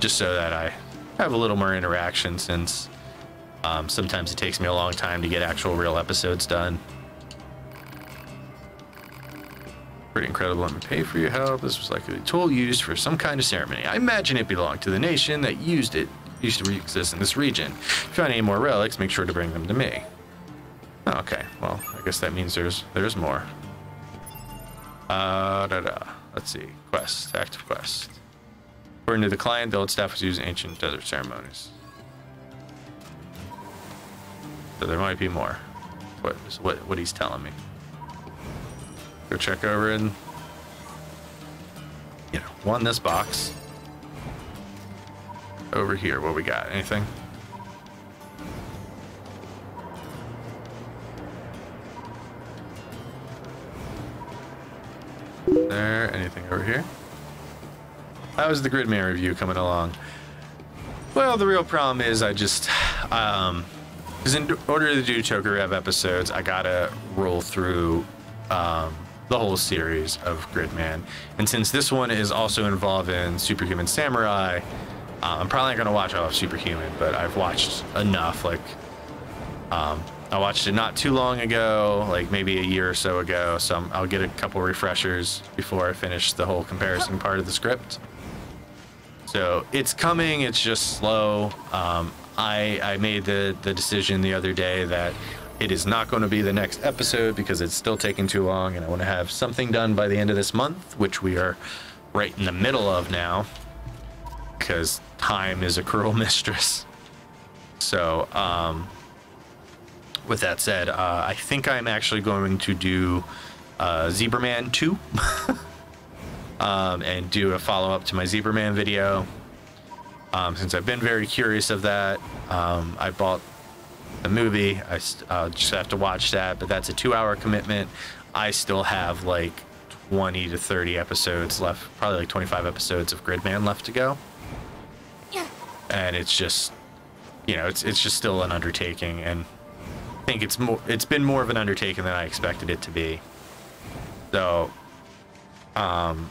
Just so that I have a little more interaction, since sometimes it takes me a long time to get actual real episodes done. Pretty incredible. Let me pay for your help. This was likely a tool used for some kind of ceremony. I imagine it belonged to the nation that used to exist in this region. If you find any more relics, make sure to bring them to me. Oh, okay, well, I guess that means there's more. Let's see. Quest. Active quest. According to the client, the old staff was using ancient desert ceremonies. So there might be more. What he's telling me. Go check over in, one, this box. Over here, what we got? Anything? There, anything over here? How's the Gridman review coming along? Well, the real problem is I just, because in order to do Toku-Rev episodes, I gotta roll through the whole series of Gridman. And since this one is also involved in Superhuman Samurai, I'm probably not going to watch all of Superhuman, but I've watched enough. Like, I watched it not too long ago, like maybe a year or so ago, so I'll get a couple refreshers before I finish the whole comparison part of the script. So it's coming, it's just slow. I made the decision the other day that it is not going to be the next episode because it's still taking too long, and I want to have something done by the end of this month, which we are right in the middle of now, because time is a cruel mistress. So, with that said, I think I'm actually going to do Zebraman 2 and do a follow-up to my Zebraman video. Since I've been very curious of that, I bought the movie. I'll just have to watch that, but that's a 2-hour commitment. I still have like 20 to 30 episodes left, probably like 25 episodes of Gridman left to go. And it's just, you know, it's just still an undertaking, and I think it's been more of an undertaking than I expected it to be. So, and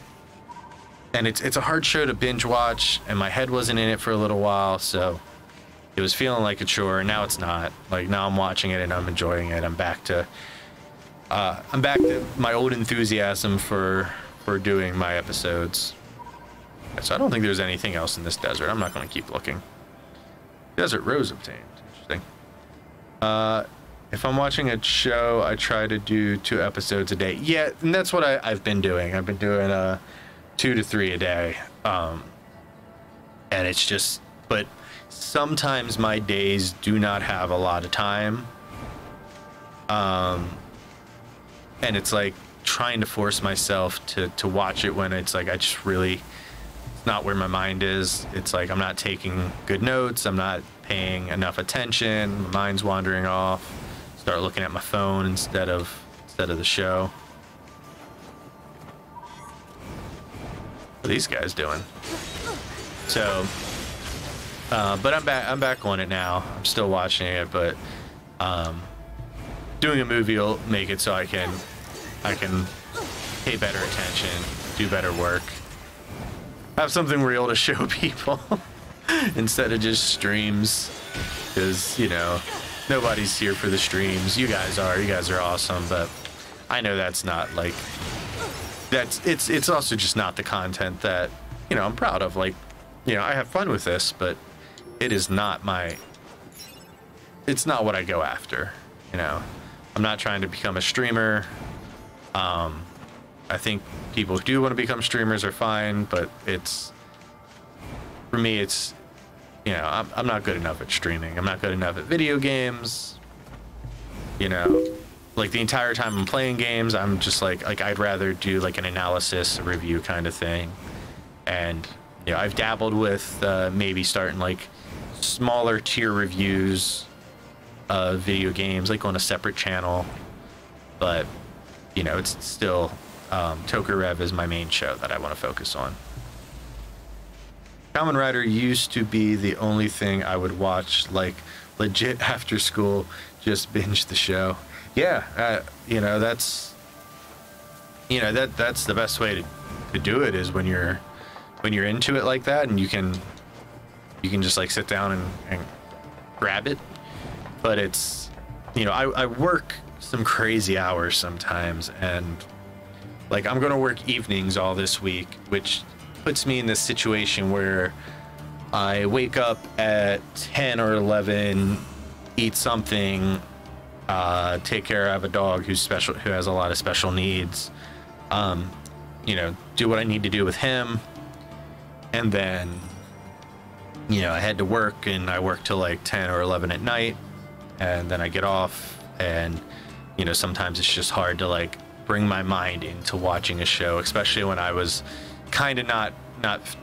it's a hard show to binge watch, and my head wasn't in it for a little while, so it was feeling like a chore, and now it's not. Like, now I'm watching it and I'm enjoying it. I'm back to my old enthusiasm for doing my episodes. So I don't think there's anything else in this desert. I'm not going to keep looking. Desert Rose obtained. Interesting. If I'm watching a show, I try to do 2 episodes a day. Yeah, and that's what I've been doing. I've been doing 2 to 3 a day. And it's just, but sometimes my days do not have a lot of time. And it's like trying to force myself to watch it when it's like I just really, it's not where my mind is. It's like I'm not taking good notes. I'm not paying enough attention. My mind's wandering off. Start looking at my phone instead of the show. What are these guys doing? So, but I'm back on it now. I'm still watching it, but doing a movie will make it so I can pay better attention, do better work, have something real to show people instead of just streams, because, you know, nobody's here for the streams. You guys are awesome, but I know that's not like, it's also just not the content that, you know, I'm proud of. Like, you know, I have fun with this, but it is not it's not what I go after, you know. I'm not trying to become a streamer. I think people who do want to become streamers are fine, but for me, it's, you know, I'm not good enough at streaming. I'm not good enough at video games. You know, like the entire time I'm playing games, I'm just like I'd rather do like an analysis, a review kind of thing. And, you know, I've dabbled with maybe starting like smaller tier reviews of video games, like on a separate channel. But, you know, it's still Toku-Rev is my main show that I want to focus on. Kamen Rider used to be the only thing I would watch, like legit after school, just binge the show. Yeah, you know, that's the best way to do it, is when you're into it like that, and you can just like sit down and grab it. But it's, you know, I work some crazy hours sometimes, and like I'm gonna work evenings all this week, which puts me in this situation where I wake up at 10 or 11, eat something, take care of a dog who has a lot of special needs, you know, do what I need to do with him, and then, you know, I head to work, and I work till like 10 or 11 at night, and then I get off, and, you know, sometimes it's just hard to like bring my mind into watching a show, especially when I was kind of not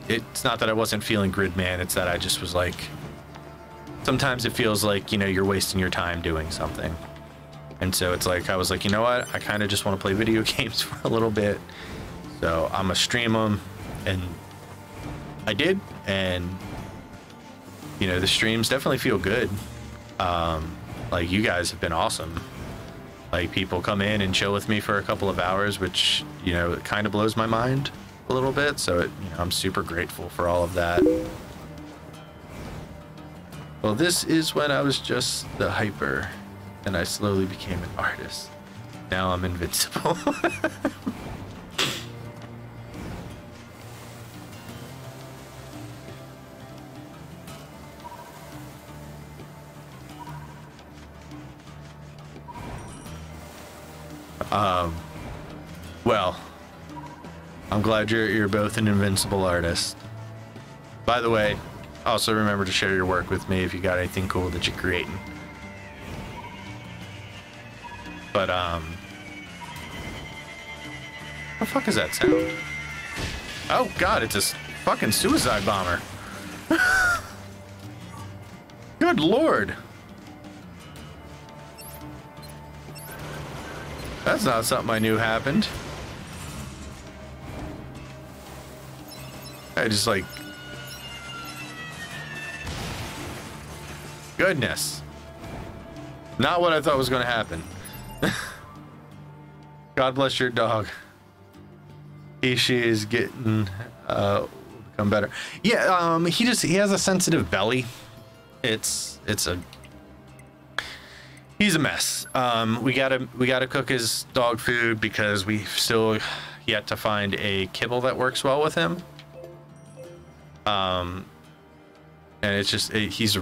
it's not that I wasn't feeling Gridman, it's that I just was like, sometimes it feels like, you know, you're wasting your time doing something. And so it's like, I was like, you know what, I kind of just want to play video games for a little bit, so I'm gonna stream them. And I did, and, you know, the streams definitely feel good. Like, you guys have been awesome. Like, people come in and chill with me for a couple of hours, which, you know, it kind of blows my mind a little bit. So, I'm super grateful for all of that. Well, this is when I was just the hyper, and I slowly became an artist. Now I'm invincible. Well, I'm glad you're both an invincible artist. By the way, also remember to share your work with me if you got anything cool that you're creating. But what the fuck is that sound? Oh god, it's a fucking suicide bomber. Good lord. That's not something I knew happened. I just like... Goodness. Not what I thought was going to happen. God bless your dog. She is getting become better. Yeah, he has a sensitive belly. He's a mess. We gotta cook his dog food because we still yet to find a kibble that works well with him. And it's just he's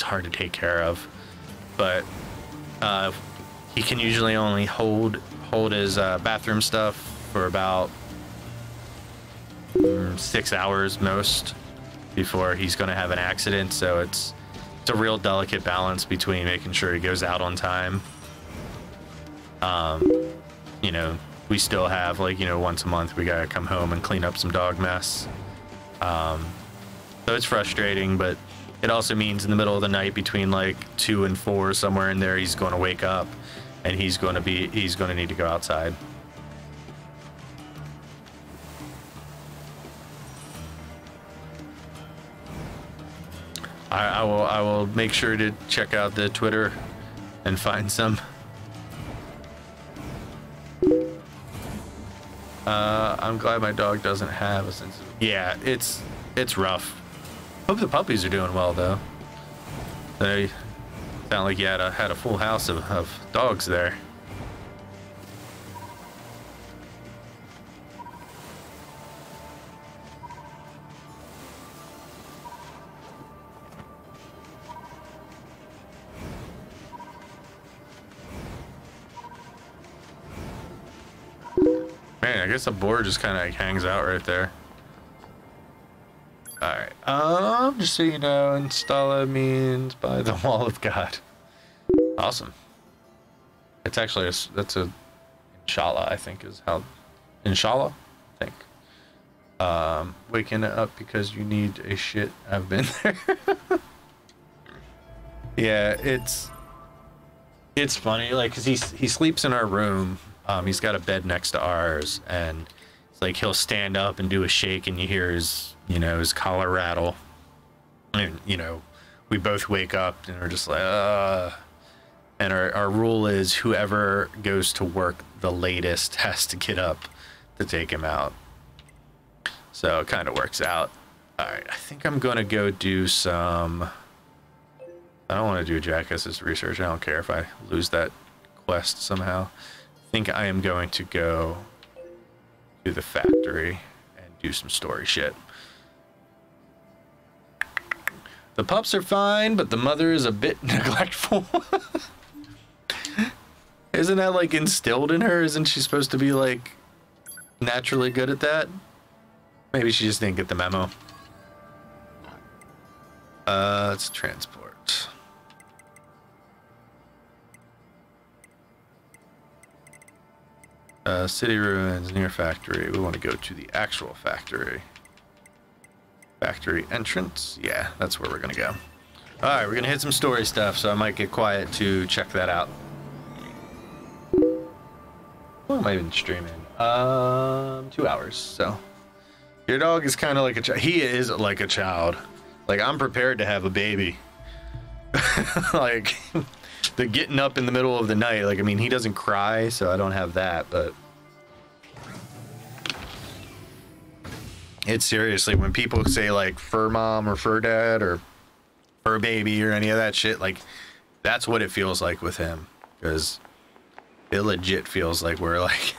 hard to take care of, but he can usually only hold his bathroom stuff for about 6 hours most before he's going to have an accident. So it's a real delicate balance between making sure he goes out on time. You know, we still have, like, you know, once a month we gotta come home and clean up some dog mess. So it's frustrating, but it also means in the middle of the night between like 2 and 4, somewhere in there, he's going to wake up and he's going to need to go outside. I will make sure to check out the Twitter and find some. I'm glad my dog doesn't have a sense of... Yeah, it's rough. Hope the puppies are doing well though. They sound like you had a full house of dogs there. Man, I guess the board just kind of like hangs out right there. Alright, just so you know, installa means by the wall of God. Awesome. It's actually, that's a, inshallah, I think is how, inshallah, I think. Waking up because you need a shit, I've been there. Yeah, it's funny, like, cause he sleeps in our room. He's got a bed next to ours, and it's like he'll stand up and do a shake and you hear his, you know, his collar rattle. And, you know, we both wake up and we're just like, and our rule is whoever goes to work the latest has to get up to take him out. So it kind of works out. All right, I think I'm going to go do some... I don't want to do Jackass's research. I don't care if I lose that quest somehow. I think I am going to go to the factory and do some story shit. The pups are fine, but the mother is a bit neglectful. Isn't that like instilled in her? Isn't she supposed to be like naturally good at that? Maybe she just didn't get the memo. Let's transport. City ruins, near factory. We want to go to the actual factory. Factory entrance. Yeah, that's where we're going to go. All right, we're going to hit some story stuff, so I might get quiet to check that out. What am I even streaming? 2 hours, so. Your dog is kind of like a child. He is like a child. Like, I'm prepared to have a baby. Like, the getting up in the middle of the night. Like, I mean, he doesn't cry, so I don't have that, but it's seriously, when people say like fur mom or fur dad or fur baby or any of that shit, like that's what it feels like with him, because it legit feels like we're like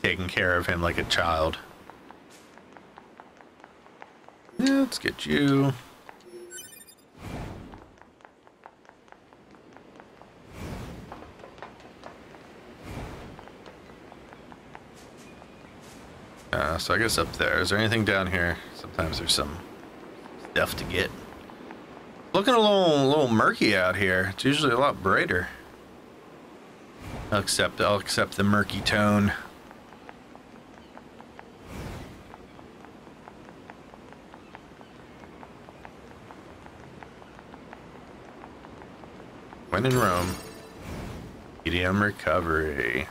taking care of him like a child. Yeah, let's get you. So I guess up there. Is there anything down here? Sometimes there's some stuff to get. Looking a little murky out here. It's usually a lot brighter. I'll accept the murky tone. When in Rome, medium recovery.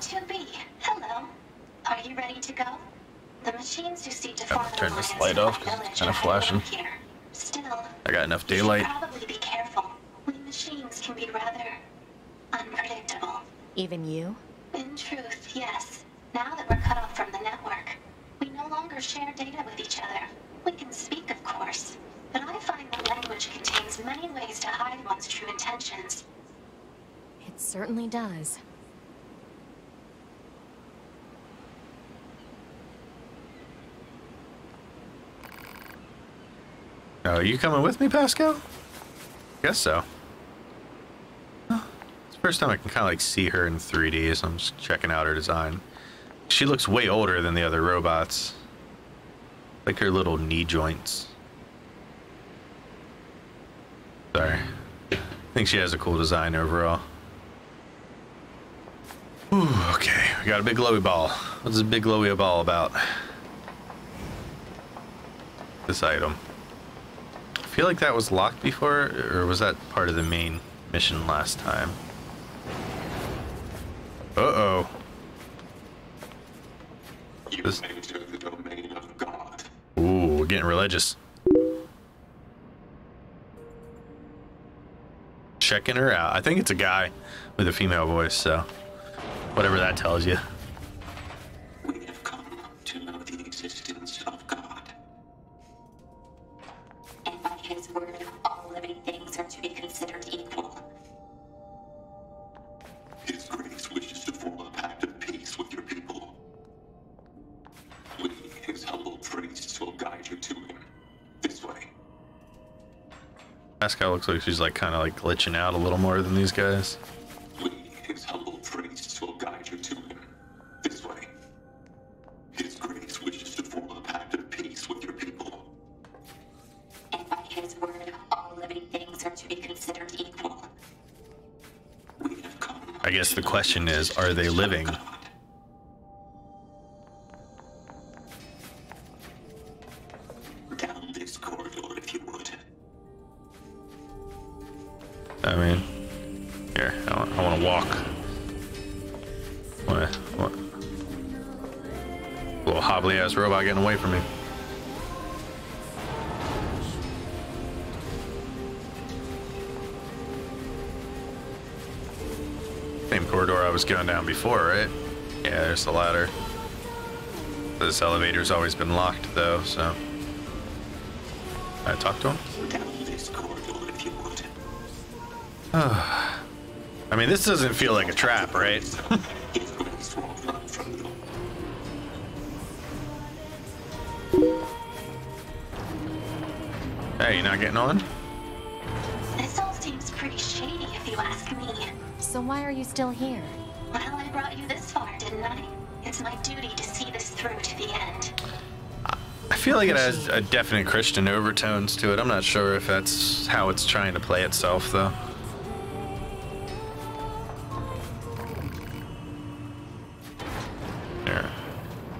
To be. Hello. Are you ready to go? The machines you see to follow turn this light off because it's kind of flashing. Still, I got enough daylight. You should probably be careful. We machines can be rather unpredictable. Even you? In truth, yes. Now that we're cut off from the network, we no longer share data with each other. We can speak, of course, but I find that language contains many ways to hide one's true intentions. It certainly does. Are you coming with me, Pascal? Guess so. It's the first time I can kind of like see her in 3D, so I'm just checking out her design. She looks way older than the other robots. Like her little knee joints. Sorry. I think she has a cool design overall. Ooh, okay, we got a big glowy ball. What's this big glowy ball about? This item. I feel like that was locked before, or was that part of the main mission last time? Uh-oh. You enter the domain of God. Ooh, we're getting religious. Checking her out. I think it's a guy with a female voice, so whatever that tells you. We have come to know the existence of God. And by his word, all living things are to be considered equal. His grace wishes to form a pact of peace with your people. We, his humble priests, will guide you to him. This way. Pascal looks like she's like kind of like glitching out a little more than these guys. We, his humble priests, will guide you to him. This way. His grace wishes to form a pact of peace with your people. And by his word, all living things are to be considered equal. We have come. I guess the question is, are they living? Down this corridor, if you would. I mean, here, I want to walk. What? Little hobbly ass robot getting away from me. Same corridor I was going down before, right? Yeah, there's the ladder. This elevator's always been locked though, so. Can I talk to him? Down this corridor, if you would. I mean, this doesn't feel like a trap, right? His grace will run from you. Hey, you not getting on? This all seems pretty shady if you ask me. So why are you still here? Well, I brought you this far, didn't I? It's my duty to see this through to the end. I feel like it has a definite Christian overtones to it. I'm not sure if that's how it's trying to play itself, though. There.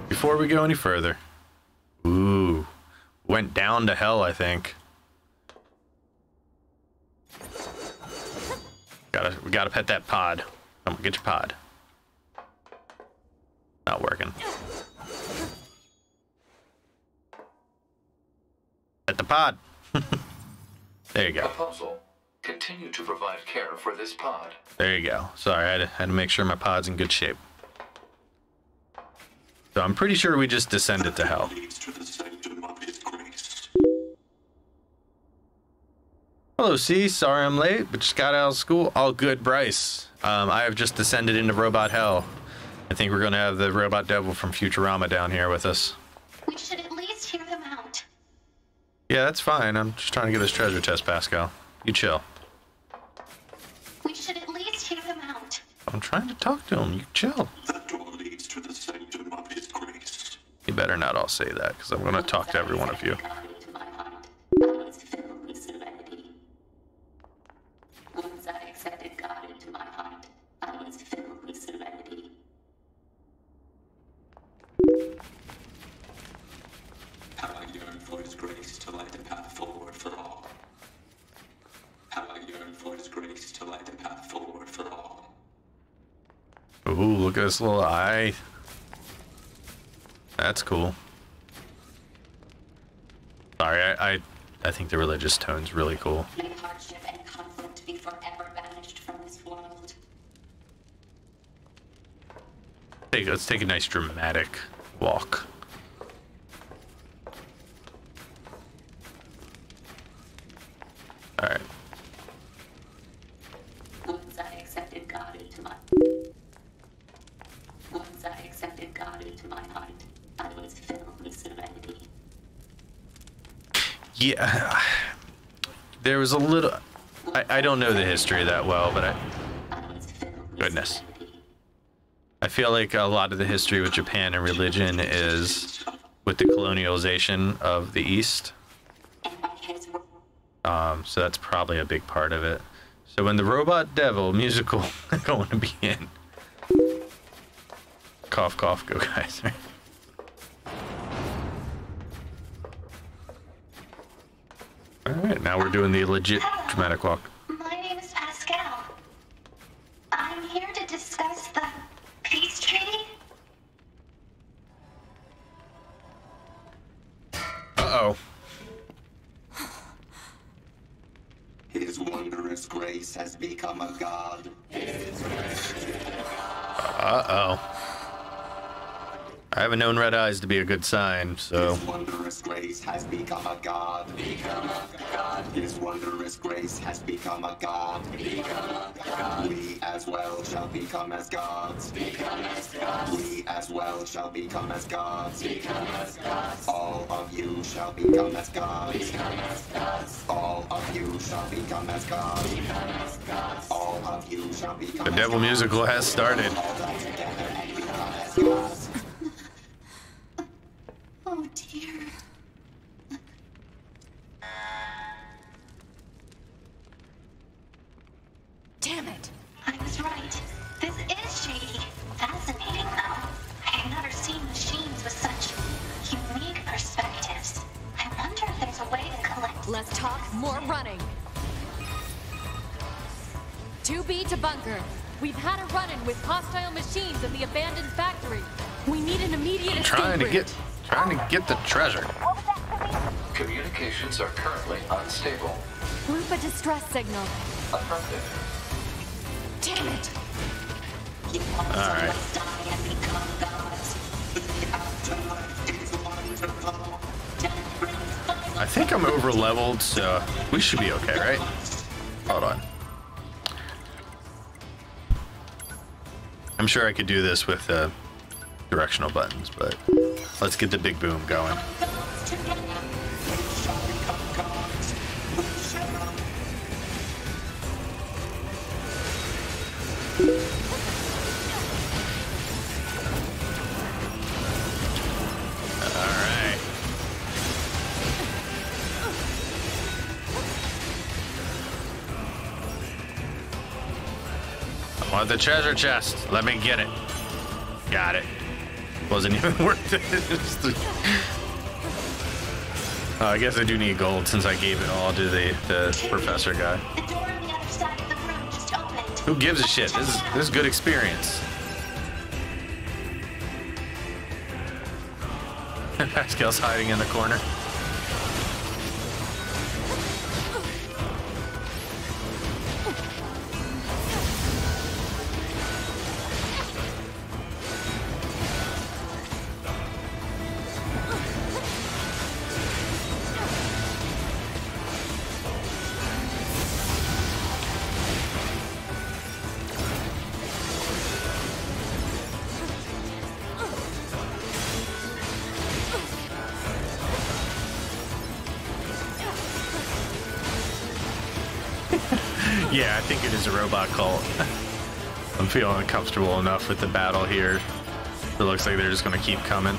Before we go any further. Ooh. Went down to hell, I think. We gotta pet that pod. Come on, get your pod. Not working. the pod. There you go. Proposal. Continue to provide care for this pod. There you go. Sorry, I had to make sure my pod's in good shape. So I'm pretty sure we just descended to hell. Hello, C. Sorry I'm late, but just got out of school. All good, Bryce. I have just descended into robot hell. I think we're going to have the robot devil from Futurama down here with us. We should at least hear them out. Yeah, that's fine. I'm just trying to get this treasure chest, Pascal. You chill. We should at least hear them out. I'm trying to talk to him. You chill. That door leads to the sanctum of his grace. You better not all say that, because I'm going to talk to every one of you. Once I accepted God into my heart, I was filled with serenity. How I yearn for his grace to light a path forward for all. How I yearn for his grace to light a path forward for all. Ooh, look at this little eye. That's cool. Sorry, I think the religious tone's really cool. May hardship and conflict be forever banished from this world. Let's take a nice dramatic walk. All right. Once I accepted God into my heart, I was filled with serenity. Yeah, there was a little. I don't know the history that well, but goodness. I feel like a lot of the history with Japan and religion is with the colonialization of the East. So that's probably a big part of it. So when the Robot Devil musical going to be in. Cough, cough, go guys. Alright, now we're doing the legit dramatic walk. My name is Pascal. I'm here to discuss the peace treaty. Uh-oh. His wondrous grace has become a god. Uh-oh. I haven't known red eyes to be a good sign, so... His wondrous grace has become a god. His wondrous grace has become a god. We as well shall become as gods. We as well shall become as gods. All of you shall become as gods. All of you shall become as gods. All of you shall become The devil musical has started. Oh dear. Damn it! I was right. This is shady. Fascinating, though. I've never seen machines with such unique perspectives. I wonder if there's a way to collect... Less talk, more running. 2B to bunker. We've had a run-in with hostile machines in the abandoned factory. We need an immediate escape Trying to route. get the treasure. Communications are currently unstable. Group a distress signal. Affirmative. Damn it! Alright. I think I'm over leveled, so we should be okay, right? Hold on. I'm sure I could do this with directional buttons, but let's get the big boom going. Alright. I want the treasure chest. Let me get it. Got it. Wasn't even worth it. Oh, I guess I do need gold since I gave it all to the professor guy. The door on the other side of the room just opened. Who gives a shit? This is good experience. Pascal's hiding in the corner. Yeah, I think it is a robot cult. I'm feeling comfortable enough with the battle here. It looks like they're just gonna keep coming.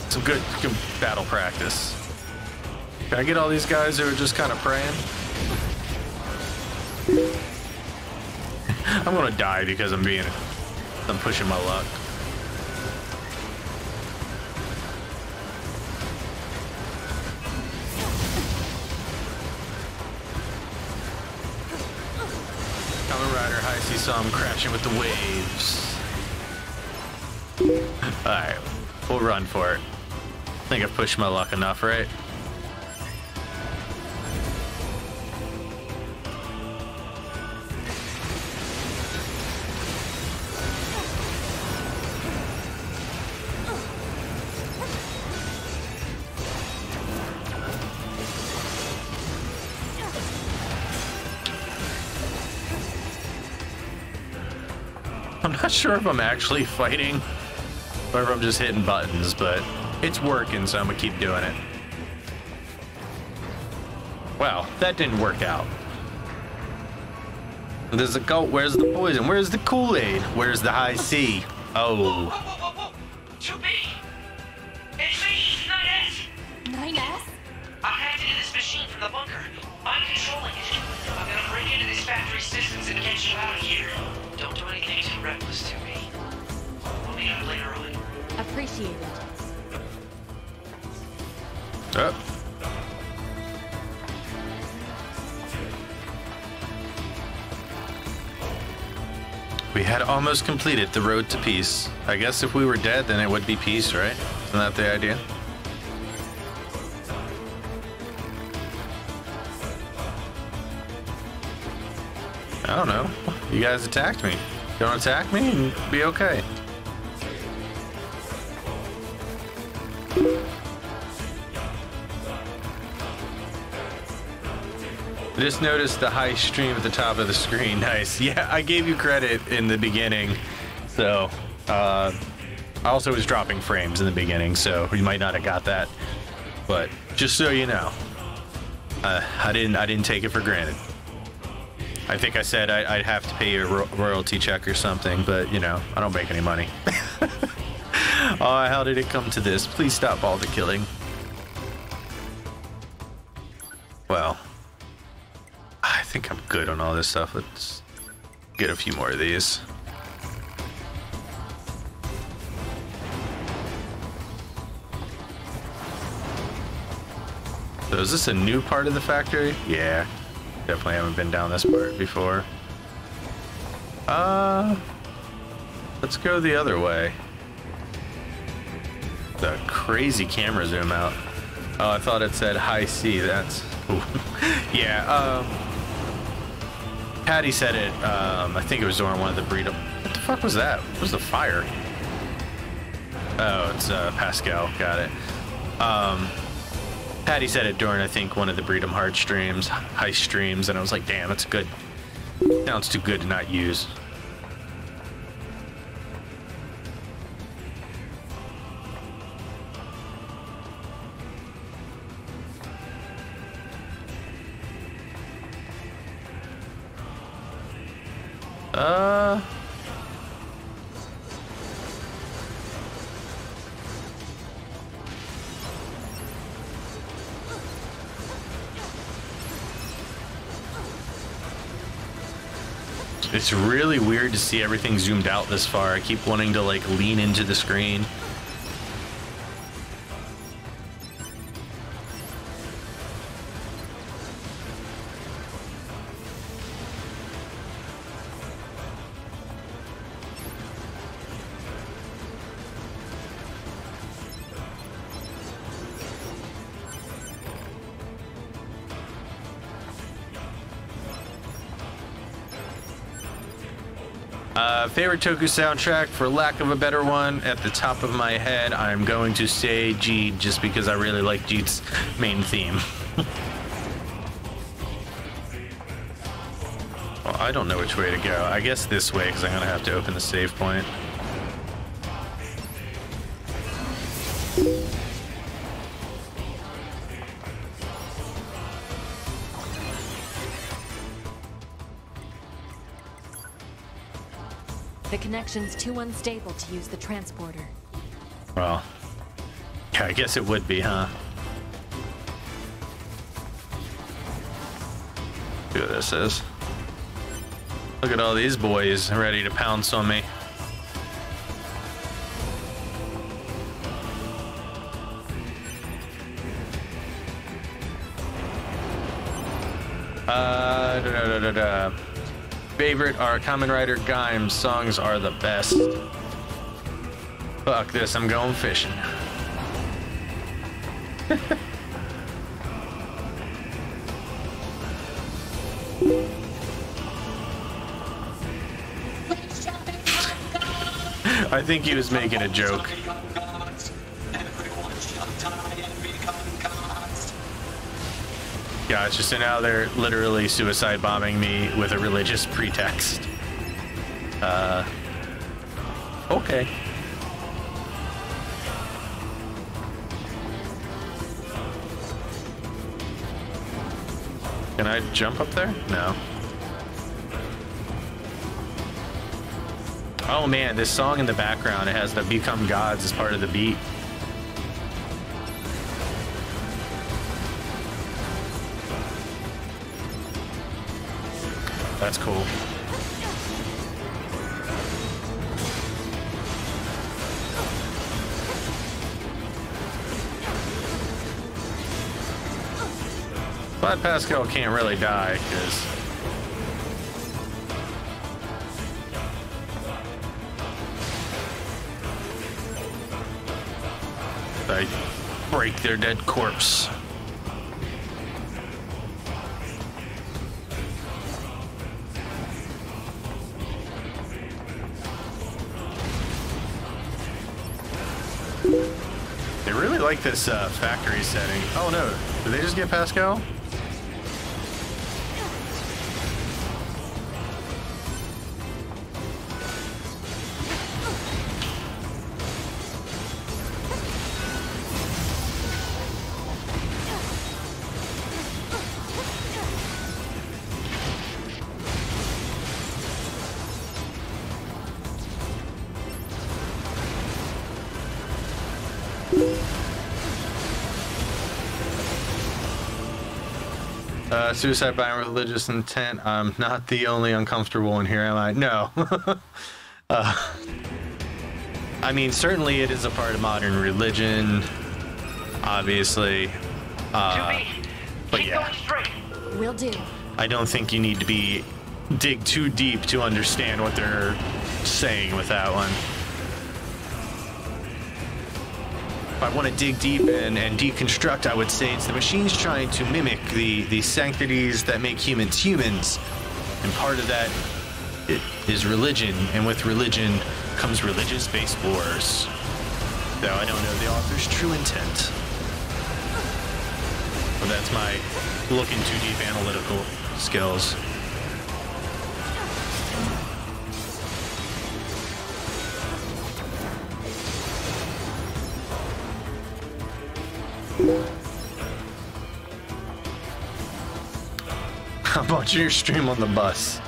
Some good battle practice. Can I get all these guys who are just kind of praying? I'm gonna die because I'm pushing my luck. Kamen Rider High Sea saw him crashing with the waves. Alright, we'll run for it. I think I've pushed my luck enough, right? I'm not sure if I'm actually fighting or if I'm just hitting buttons, but it's working, so I'm gonna keep doing it. Well, that didn't work out. There's a goat. Where's the poison? Where's the Kool-Aid? Where's the high C? Oh. To be. It's me, 9S. 9S? I hacked into this machine from the bunker. I'm controlling it. I'm gonna break into this factory systems and get you out of here. Don't do anything too reckless to me. We'll meet up later on. Appreciate it. Oh. We had almost completed the road to peace. I guess if we were dead, then it would be peace, right? Isn't that the idea? I don't know. You guys attacked me. Don't attack me and be okay. I just noticed the high stream at the top of the screen. Nice. Yeah, I gave you credit in the beginning. So, I also was dropping frames in the beginning, so you might not have got that. But just so you know, I didn't take it for granted. I think I said I'd have to pay a royalty check or something, but you know, I don't make any money. Oh, how did it come to this? Please stop all the killing. Well, I think I'm good on all this stuff. Let's get a few more of these. So is this a new part of the factory? Yeah, definitely haven't been down this part before. Let's go the other way. The crazy camera zoom out. Oh, I thought it said high C. That's ooh. Yeah. Patty said it. I think it was during one of the breed. What the fuck was that? What was the fire? Oh, it's Pascal. Got it. Patty said it during, I think, one of the Breed'em Heart streams, HighStreams, and I was like, damn, that's good. Sounds too good to not use. It's really weird to see everything zoomed out this far. I keep wanting to like lean into the screen. Favorite Toku soundtrack, for lack of a better one, at the top of my head, I'm going to say Jeed, just because I really like Jeed's main theme. Well, I don't know which way to go. I guess this way, because I'm going to have to open the save point. The connection's too unstable to use the transporter. Well, yeah, I guess it would be, huh? See what this is. Look at all these boys ready to pounce on me. Favorite are Kamen Rider Gaim's songs are the best. Fuck this, I'm going fishing. I think he was making a joke. Gotcha, so now they're literally suicide bombing me with a religious pretext. Okay. Can I jump up there? No. Oh man, this song in the background, it has the Become Gods as part of the beat. That's cool. But Pascal can't really die because I break their dead corpse. They really like this factory setting. Oh no, did they just get Pascal? Suicide by religious intent. I'm not the only uncomfortable one here, am I? No. I mean, certainly it is a part of modern religion, obviously. But yeah. Will do. I don't think you need to dig too deep to understand what they're saying with that one. If I want to dig deep and deconstruct, I would say it's the machines trying to mimic the sanctities that make humans humans. And part of that is religion, and with religion comes religious-based wars. Though I don't know the author's true intent. But that's my looking too deep analytical skills. I'm watching your stream on the bus.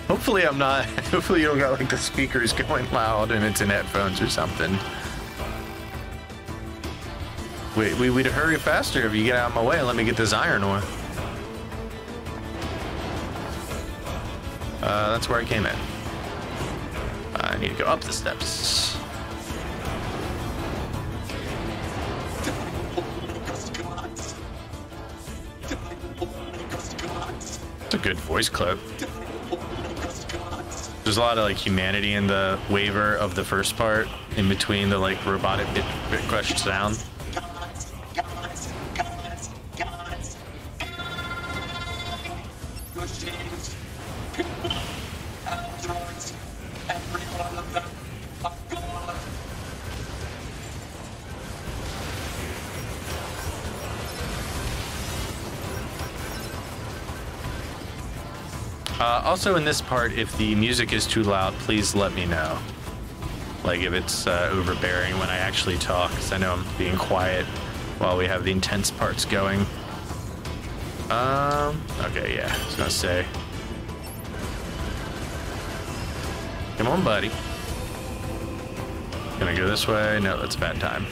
Hopefully I'm not. Hopefully you don't got like the speakers going loud and it's in headphones or something. Wait, we'd hurry faster if you get out of my way and let me get this iron ore. That's where I came in. I need to go up the steps. It's a good voice clip. There's a lot of like humanity in the waver of the first part, in between the like robotic bit crush sound. Also in this part, if the music is too loud, please let me know. Like if it's overbearing when I actually talk, because I know I'm being quiet while we have the intense parts going. Okay, yeah, I was gonna say. Come on, buddy. Gonna go this way? No, that's a bad time.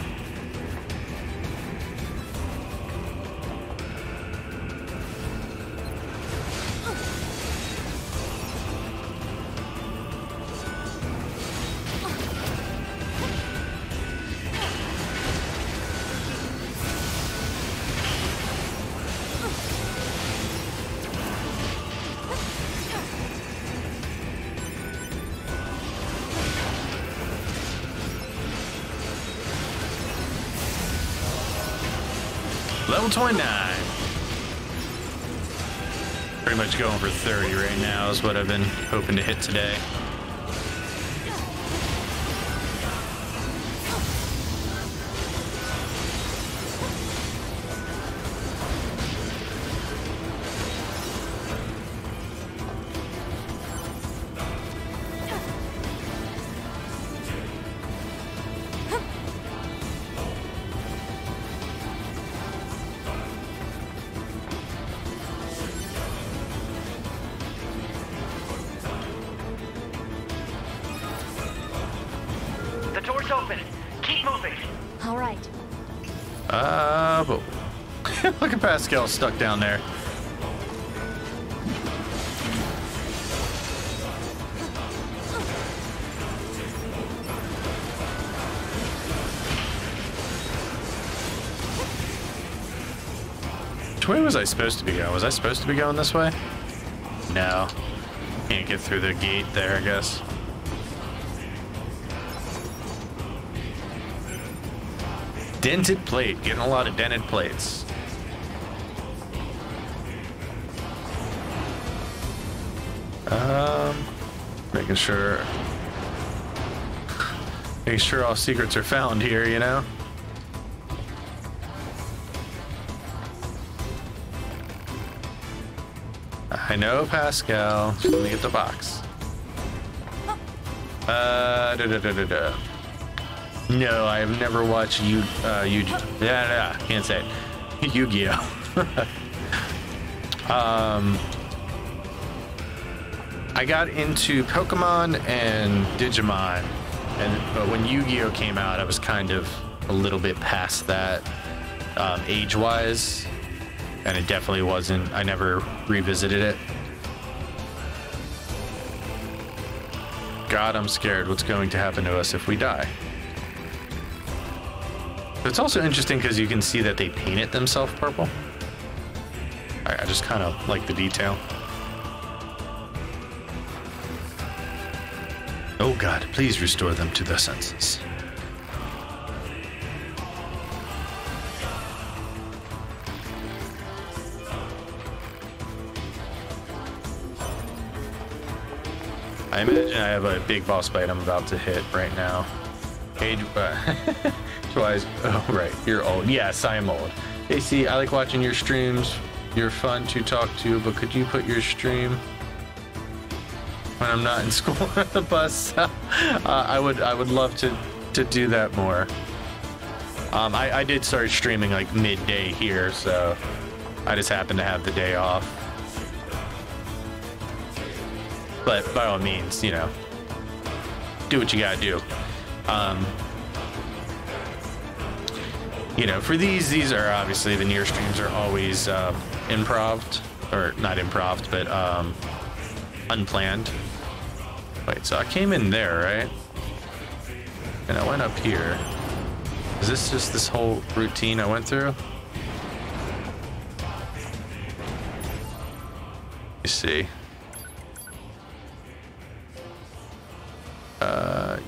Level 29. Pretty much going for 30 right now is what I've been hoping to hit today. The door's open. Keep moving. All right. But look at Pascal stuck down there. Which way was I supposed to be going? Was I supposed to be going this way? No. Can't get through the gate there, I guess. Dented plate. Getting a lot of dented plates. Making sure all secrets are found here, you know? I know, Pascal. Just let me get the box. No, I have never watched can't say it. Yu-Gi-Oh. I got into Pokemon and Digimon, but when Yu-Gi-Oh came out, I was kind of a little bit past that age-wise, and it definitely wasn't. I never revisited it. God, I'm scared. What's going to happen to us if we die? It's also interesting because you can see that they painted themselves purple. I just kind of like the detail. Oh God, please restore them to their senses. I imagine I have a big boss fight I'm about to hit right now. Age, twice. Oh, right. You're old. Yes, I am old. AC, I like watching your streams. You're fun to talk to, but could you put your stream when I'm not in school at the bus? I would love to do that more. I did start streaming like midday here, so I just happened to have the day off. But by all means, you know, do what you gotta do. You know, for these are obviously the NieR streams are always improv'd, or not improv'd, but unplanned. Wait, so I came in there, right? And I went up here. Is this just this whole routine I went through? You see.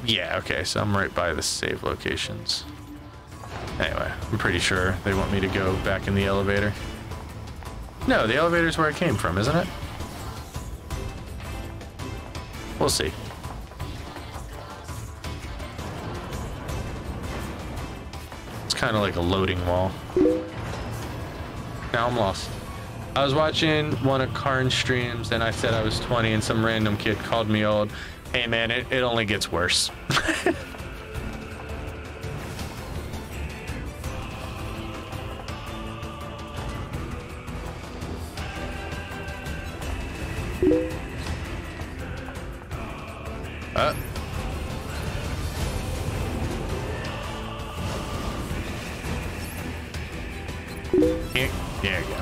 Yeah, okay, so I'm right by the save locations. Anyway, I'm pretty sure they want me to go back in the elevator. No, the elevator's where I came from, isn't it? We'll see. It's kind of like a loading wall. Now I'm lost. I was watching one of Karn's streams and I said I was 20 and some random kid called me old. Hey man, it only gets worse. Here, there you go.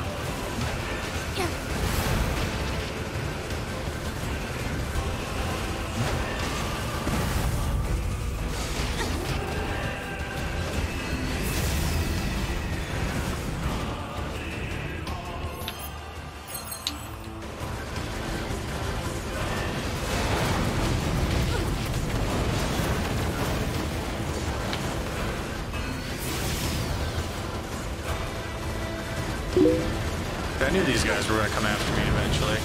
I knew these guys were going to come after me eventually.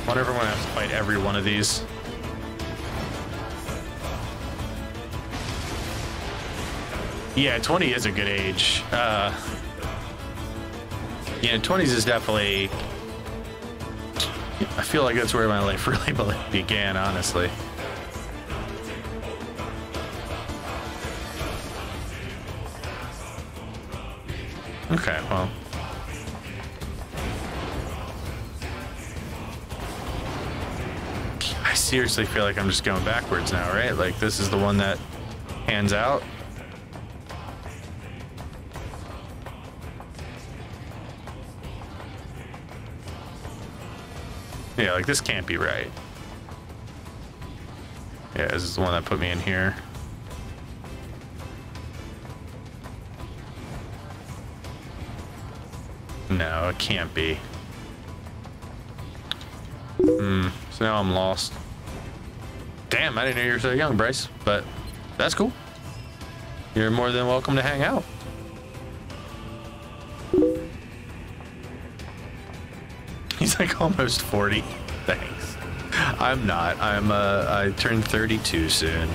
Wonder if I'm going to have to fight every one of these. Yeah, 20 is a good age. Yeah, 20s is definitely... I feel like that's where my life really began, honestly. Okay, well. I seriously feel like I'm just going backwards now, right? Like, this is the one that hands out. Yeah, like, this can't be right. Yeah, this is the one that put me in here. No, it can't be. So now I'm lost. Damn, I didn't know you were so young, Bryce, but that's cool. You're more than welcome to hang out. He's like almost 40. Thanks. I'm not. I turned 32 soon.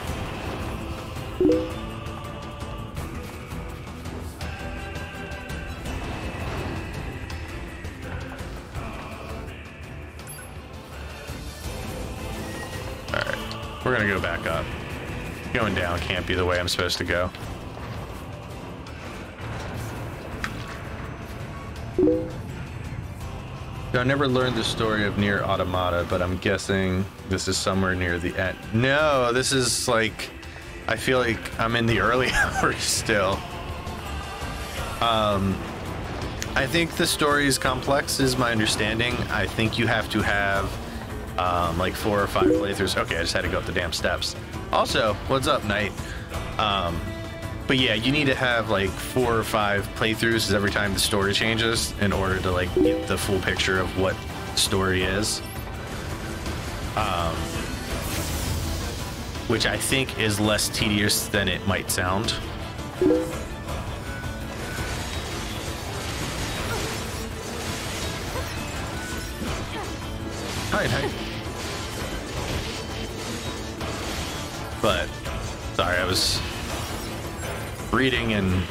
We're gonna go back up. Going down can't be the way I'm supposed to go. I never learned the story of NieR Automata, but I'm guessing this is somewhere near the end. No, this is like, I feel like I'm in the early hours still. I think the story is complex, is my understanding. I think you have to have like 4 or 5 playthroughs. Okay, I just had to go up the damn steps. Also, what's up, Knight? But yeah, you need to have like 4 or 5 playthroughs every time the story changes in order to like get the full picture of what the story is. Which I think is less tedious than it might sound. Hi. But sorry, I was reading and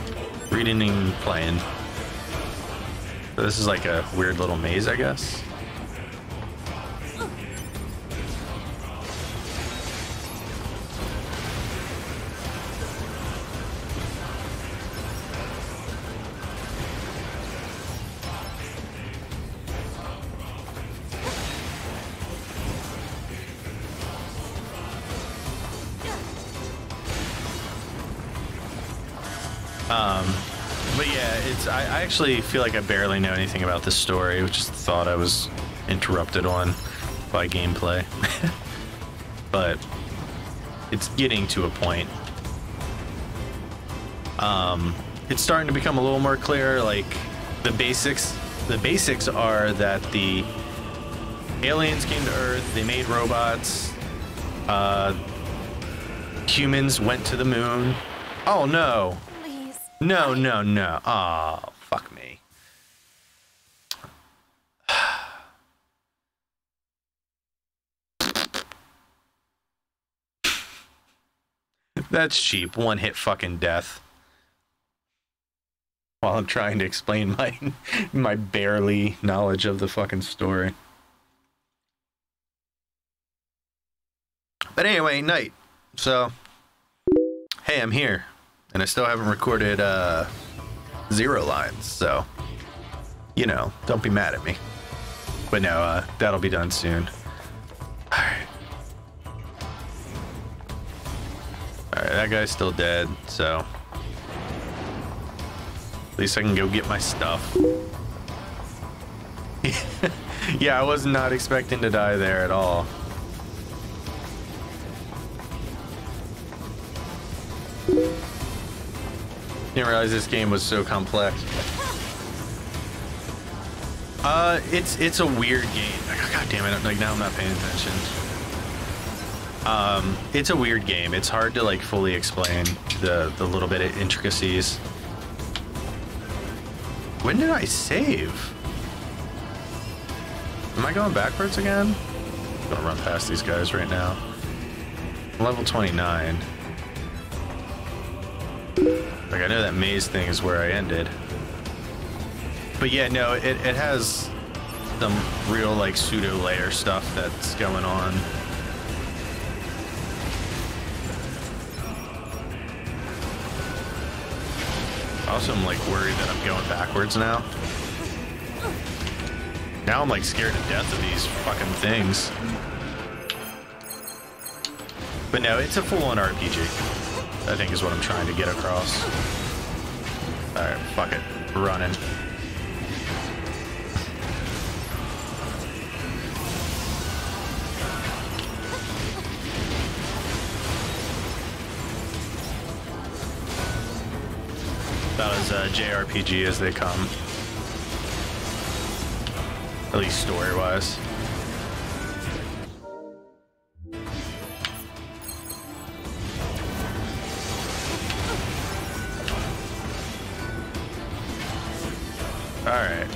playing. So this is like a weird little maze, I guess. But yeah, I actually feel like I barely know anything about this story, which is the thought I was interrupted on by gameplay. But it's getting to a point. It's starting to become a little more clear, like the basics. The basics are that the aliens came to Earth, they made robots, humans went to the moon. Oh no. No. Oh, fuck me. That's cheap. One hit fucking death. While I'm trying to explain my barely knowledge of the fucking story. But anyway, night. So, hey, I'm here. And I still haven't recorded 0 lines, so, you know, don't be mad at me. But no, that'll be done soon. Alright. Alright, that guy's still dead, so at least I can go get my stuff. Yeah, I was not expecting to die there at all. Didn't realize this game was so complex. It's a weird game. God damn it! Like now I'm not paying attention. It's a weird game. It's hard to like fully explain the little bit of intricacies. When did I save? Am I going backwards again? I'm gonna run past these guys right now. Level 29. Like I know that maze thing is where I ended. But yeah, no, it has some real like pseudo layer stuff that's going on. Also, I'm like worried that I'm going backwards now. Now I'm like scared to death of these fucking things. But no, it's a full-on RPG. I think is what I'm trying to get across. Alright, fuck it. We're running. About as JRPG as they come. At least story-wise. Alright.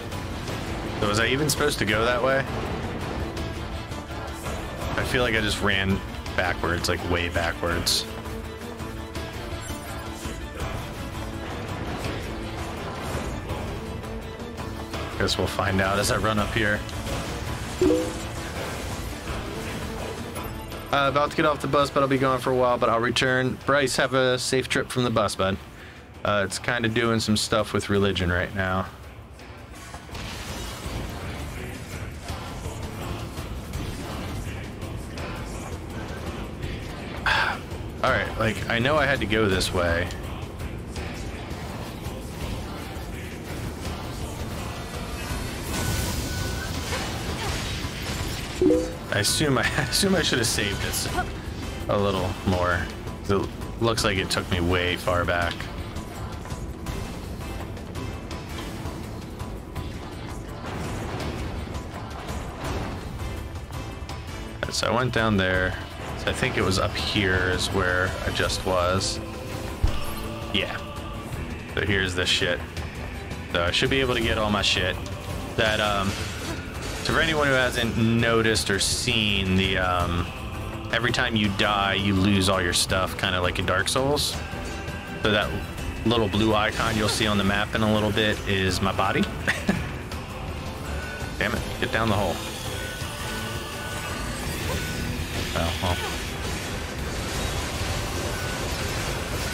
So was I even supposed to go that way? I feel like I just ran backwards, like way backwards. Guess we'll find out as I run up here. About to get off the bus, but I'll be gone for a while, but I'll return. Bryce, have a safe trip from the bus, bud. It's kind of doing some stuff with religion right now. Alright, like, I know I had to go this way. I assume I should have saved this a little more. It looks like it took me way far back. So I went down there. So I think it was up here is where I just was. Yeah. So here's this shit. So I should be able to get all my shit. That so for anyone who hasn't noticed or seen, the every time you die, you lose all your stuff, kind of like in Dark Souls. So that little blue icon you'll see on the map in a little bit is my body. Damn it, get down the hole. Oh, well.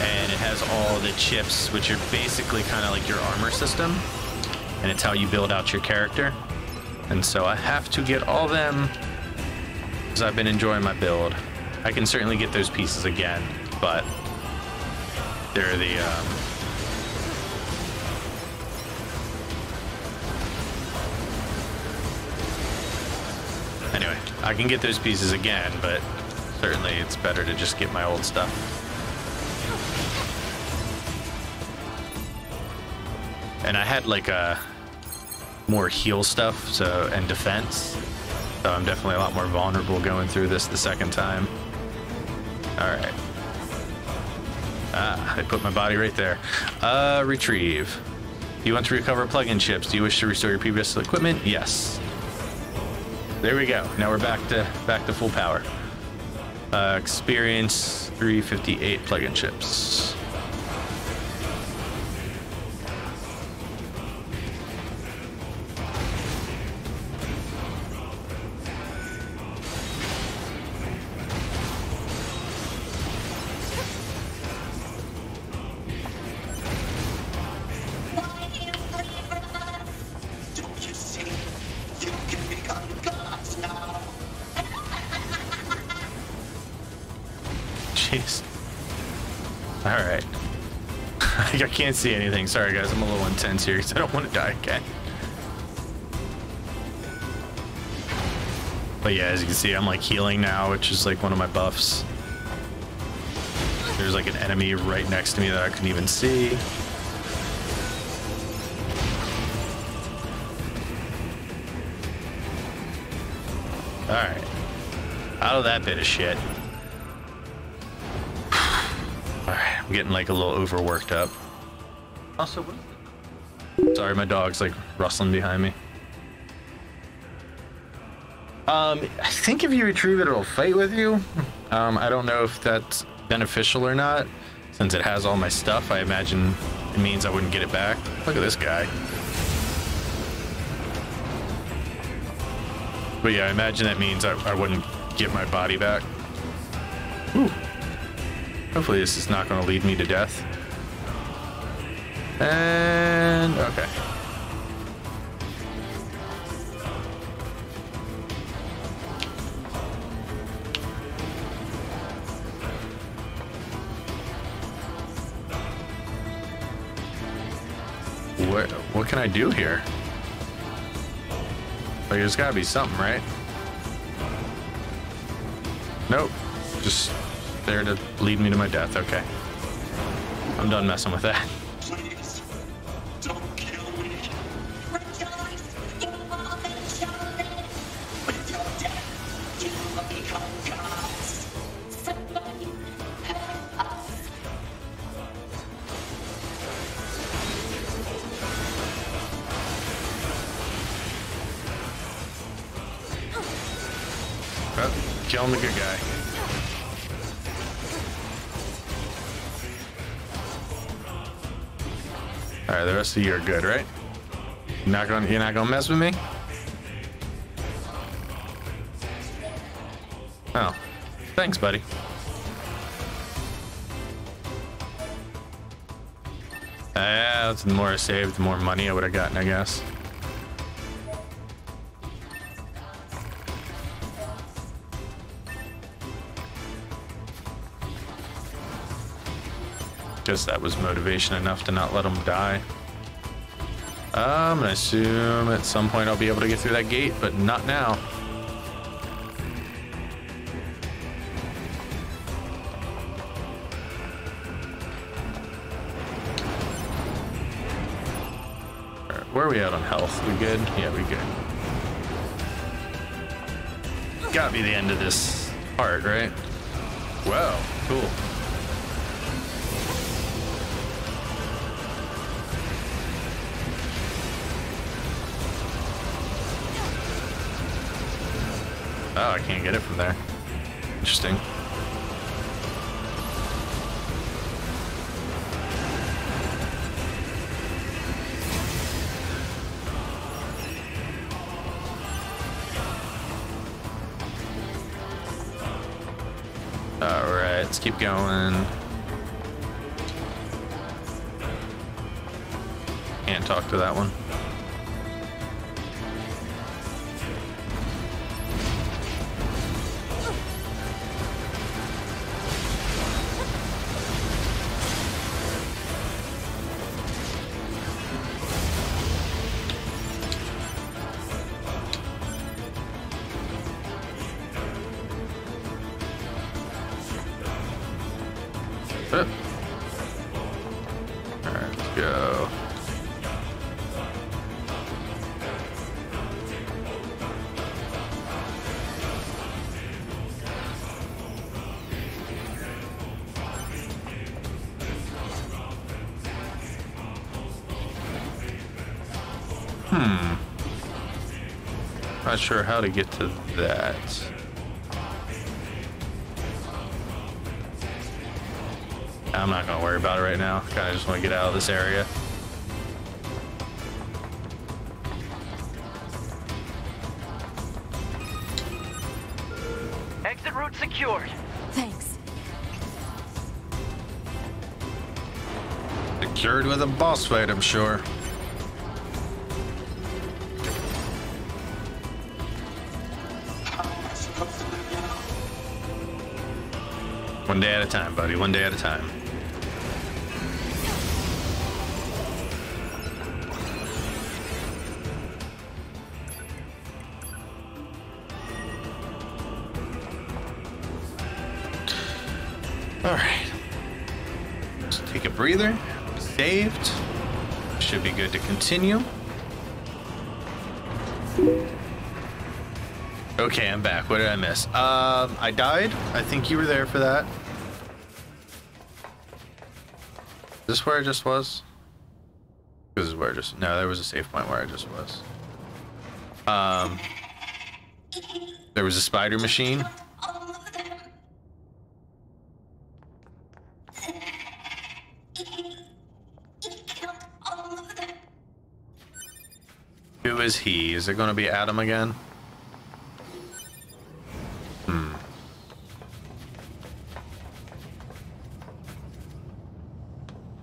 And it has all the chips, which are basically kind of like your armor system. And it's how you build out your character. And so I have to get all them because I've been enjoying my build. I can certainly get those pieces again, but they're the anyway, I can get those pieces again, but certainly it's better to just get my old stuff. And I had like a more heal stuff, so, and defense. So I'm definitely a lot more vulnerable going through this the second time. Alright. Ah, I put my body right there. Retrieve. You want to recover plug-in chips. Do you wish to restore your previous equipment? Yes. There we go. Now we're back to full power. Experience 358 plug-in chips. Don't you see? You can become gods now. Jeez. Alright. I can't see anything. Sorry, guys. I'm a little intense here because I don't want to die again. But yeah, as you can see, I'm like healing now, which is like one of my buffs. There's like an enemy right next to me that I couldn't even see. Alright. Out of that bit of shit. Alright, I'm getting like a little overworked up. Also, sorry, my dog's like rustling behind me. I think if you retrieve it, it'll fight with you. I don't know if that's beneficial or not. Since it has all my stuff, I imagine it means I wouldn't get it back. Look at this guy. But yeah, I imagine that means I wouldn't get my body back. Whew. Hopefully this is not going to lead me to death. And okay. What can I do here? Like, there's gotta be something, right? Nope. Just there to lead me to my death. Okay. I'm done messing with that. Please, don't kill me. Rejoice, you will be chosen. With your death, you will become gods. Somebody help us. Oh, killing the good guy. All right, the rest of you are good, right? You're not gonna mess with me? Oh, thanks, buddy. Yeah, the more I saved, the more money I would have gotten, I guess. Guess that was motivation enough to not let him die. I'm gonna assume at some point I'll be able to get through that gate, but not now. Alright, where are we at on health? We good? Yeah, we good. Gotta be the end of this part, right? Wow, cool. Oh, I can't get it from there. Interesting. Alright, let's keep going. Can't talk to that one. Alright, let's go. Not sure how to get to that. I'm not gonna worry about it right now. Kind of just want to get out of this area. Exit route secured. Thanks. Secured with a boss fight, I'm sure. How am I supposed to live now? One day at a time, buddy. One day at a time. All right. Just take a breather. Saved. Should be good to continue. Okay, I'm back. What did I miss? I died. I think you were there for that. Is this where I just was? This is where I just... No, there was a save point where I just was. There was a spider machine. All of them. He killed all of them. Who is he? Is it going to be Adam again?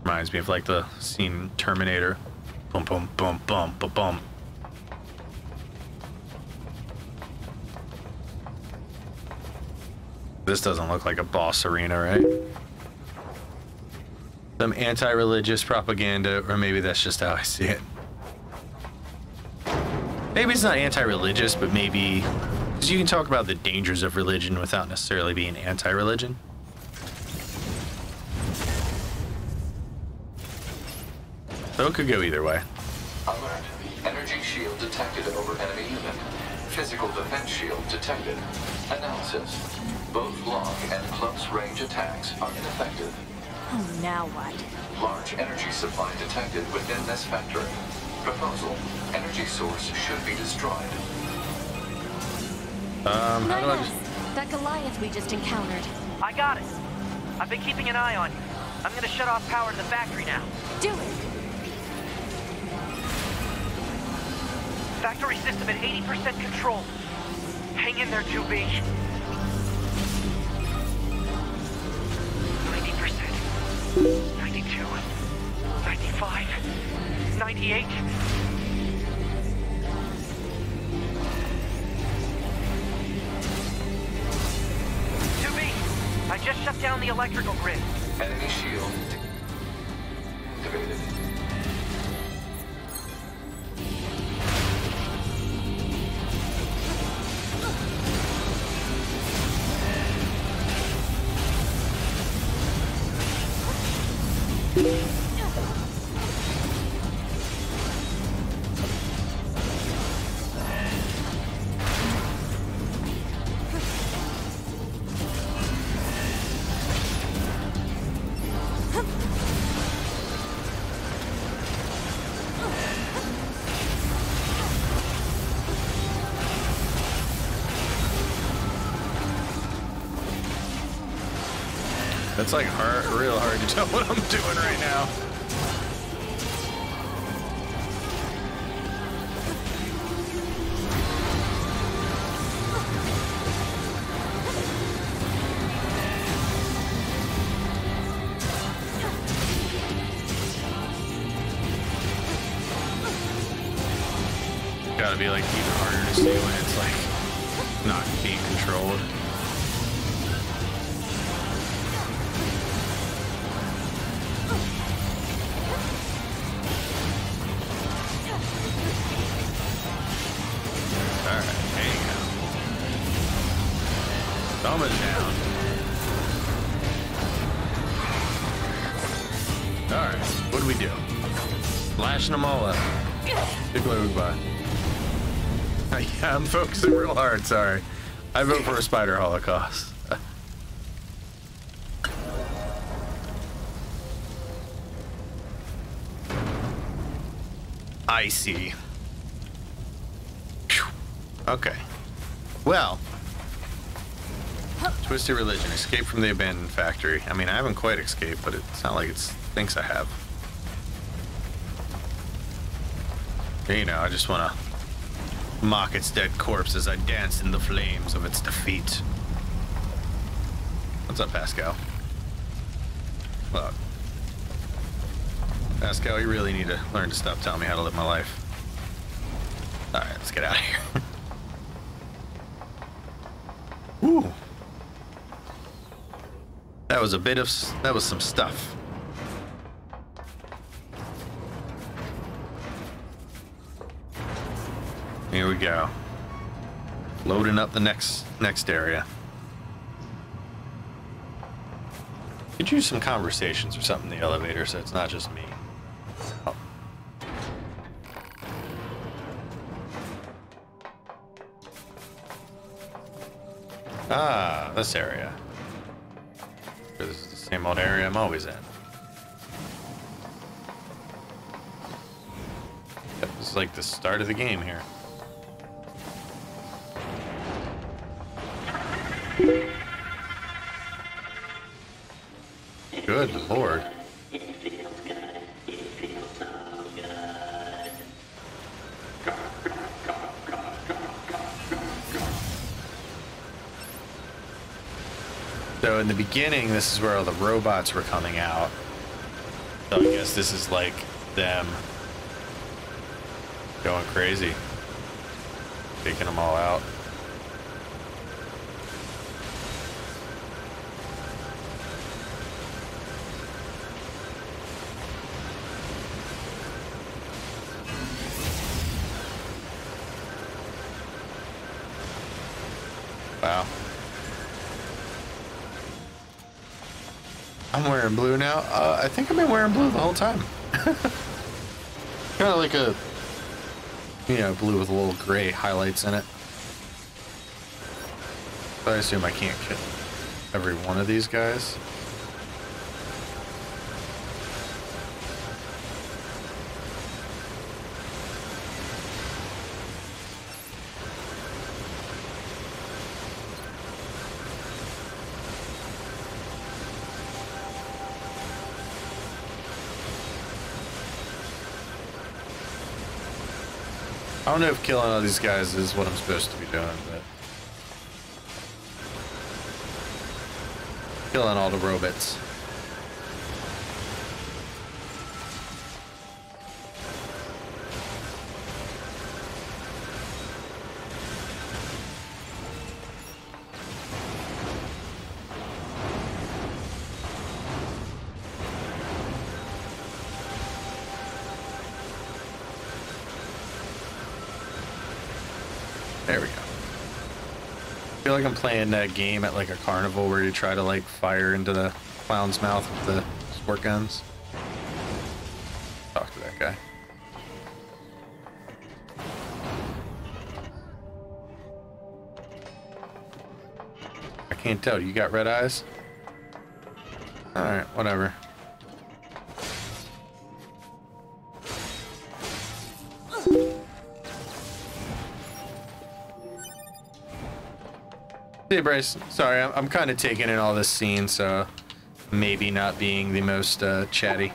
Reminds me of like the scene in Terminator. Boom, boom, boom, boom, boom, boom. This doesn't look like a boss arena, right? Some anti-religious propaganda, or maybe that's just how I see it. Maybe it's not anti-religious, but maybe... Because you can talk about the dangers of religion without necessarily being anti-religion. So it could go either way. Alert. Energy shield detected over enemy unit. Physical defense shield detected. Analysis. Both long and close range attacks are ineffective. Oh, now what? Large energy supply detected within this factory. Proposal. Energy source should be destroyed. How do I just... That Goliath we just encountered. I got it. I've been keeping an eye on you. I'm gonna shut off power to the factory now. Do it! Factory system at 80% control. Hang in there, 2B. 90%. 92. 95. 98. I just shut down the electrical grid. Enemy shield activated. It's like real hard to tell what I'm doing right now. Gotta be like even harder to see when it's like not being controlled. Almost down. Alright, what do we do? Lashing them all up. Big way by. Yeah, I'm focusing real hard, sorry. I vote for a spider holocaust. I see. Phew. Okay. Well. Twisted religion. Escape from the abandoned factory. I mean, I haven't quite escaped, but it's not like it thinks I have. You know, I just want to mock its dead corpse as I dance in the flames of its defeat. What's up, Pascal? Look. Pascal, you really need to learn to stop telling me how to live my life. Alright, let's get out of here. Woo! That was some stuff. Here we go. Loading up the next area. Could use some conversations or something in the elevator so it's not just me. Oh. Ah, this area. This is the same old area I'm always in. This is like the start of the game here. Good lord. So in the beginning, this is where all the robots were coming out. So I guess this is like them going crazy. Taking them all out. Wow. I'm wearing blue now. I think I've been wearing blue the whole time. Kind of like a, you know, blue with a little gray highlights in it. But I assume I can't kill every one of these guys. I don't know if killing all these guys is what I'm supposed to be doing, but killing all the robots. There we go. I feel like I'm playing that game at like a carnival where you try to like fire into the clown's mouth with the squirt guns. Talk to that guy. I can't tell. You got red eyes? Alright, whatever. Hey Bryce, sorry, I'm kind of taking in all this scene, so maybe not being the most chatty.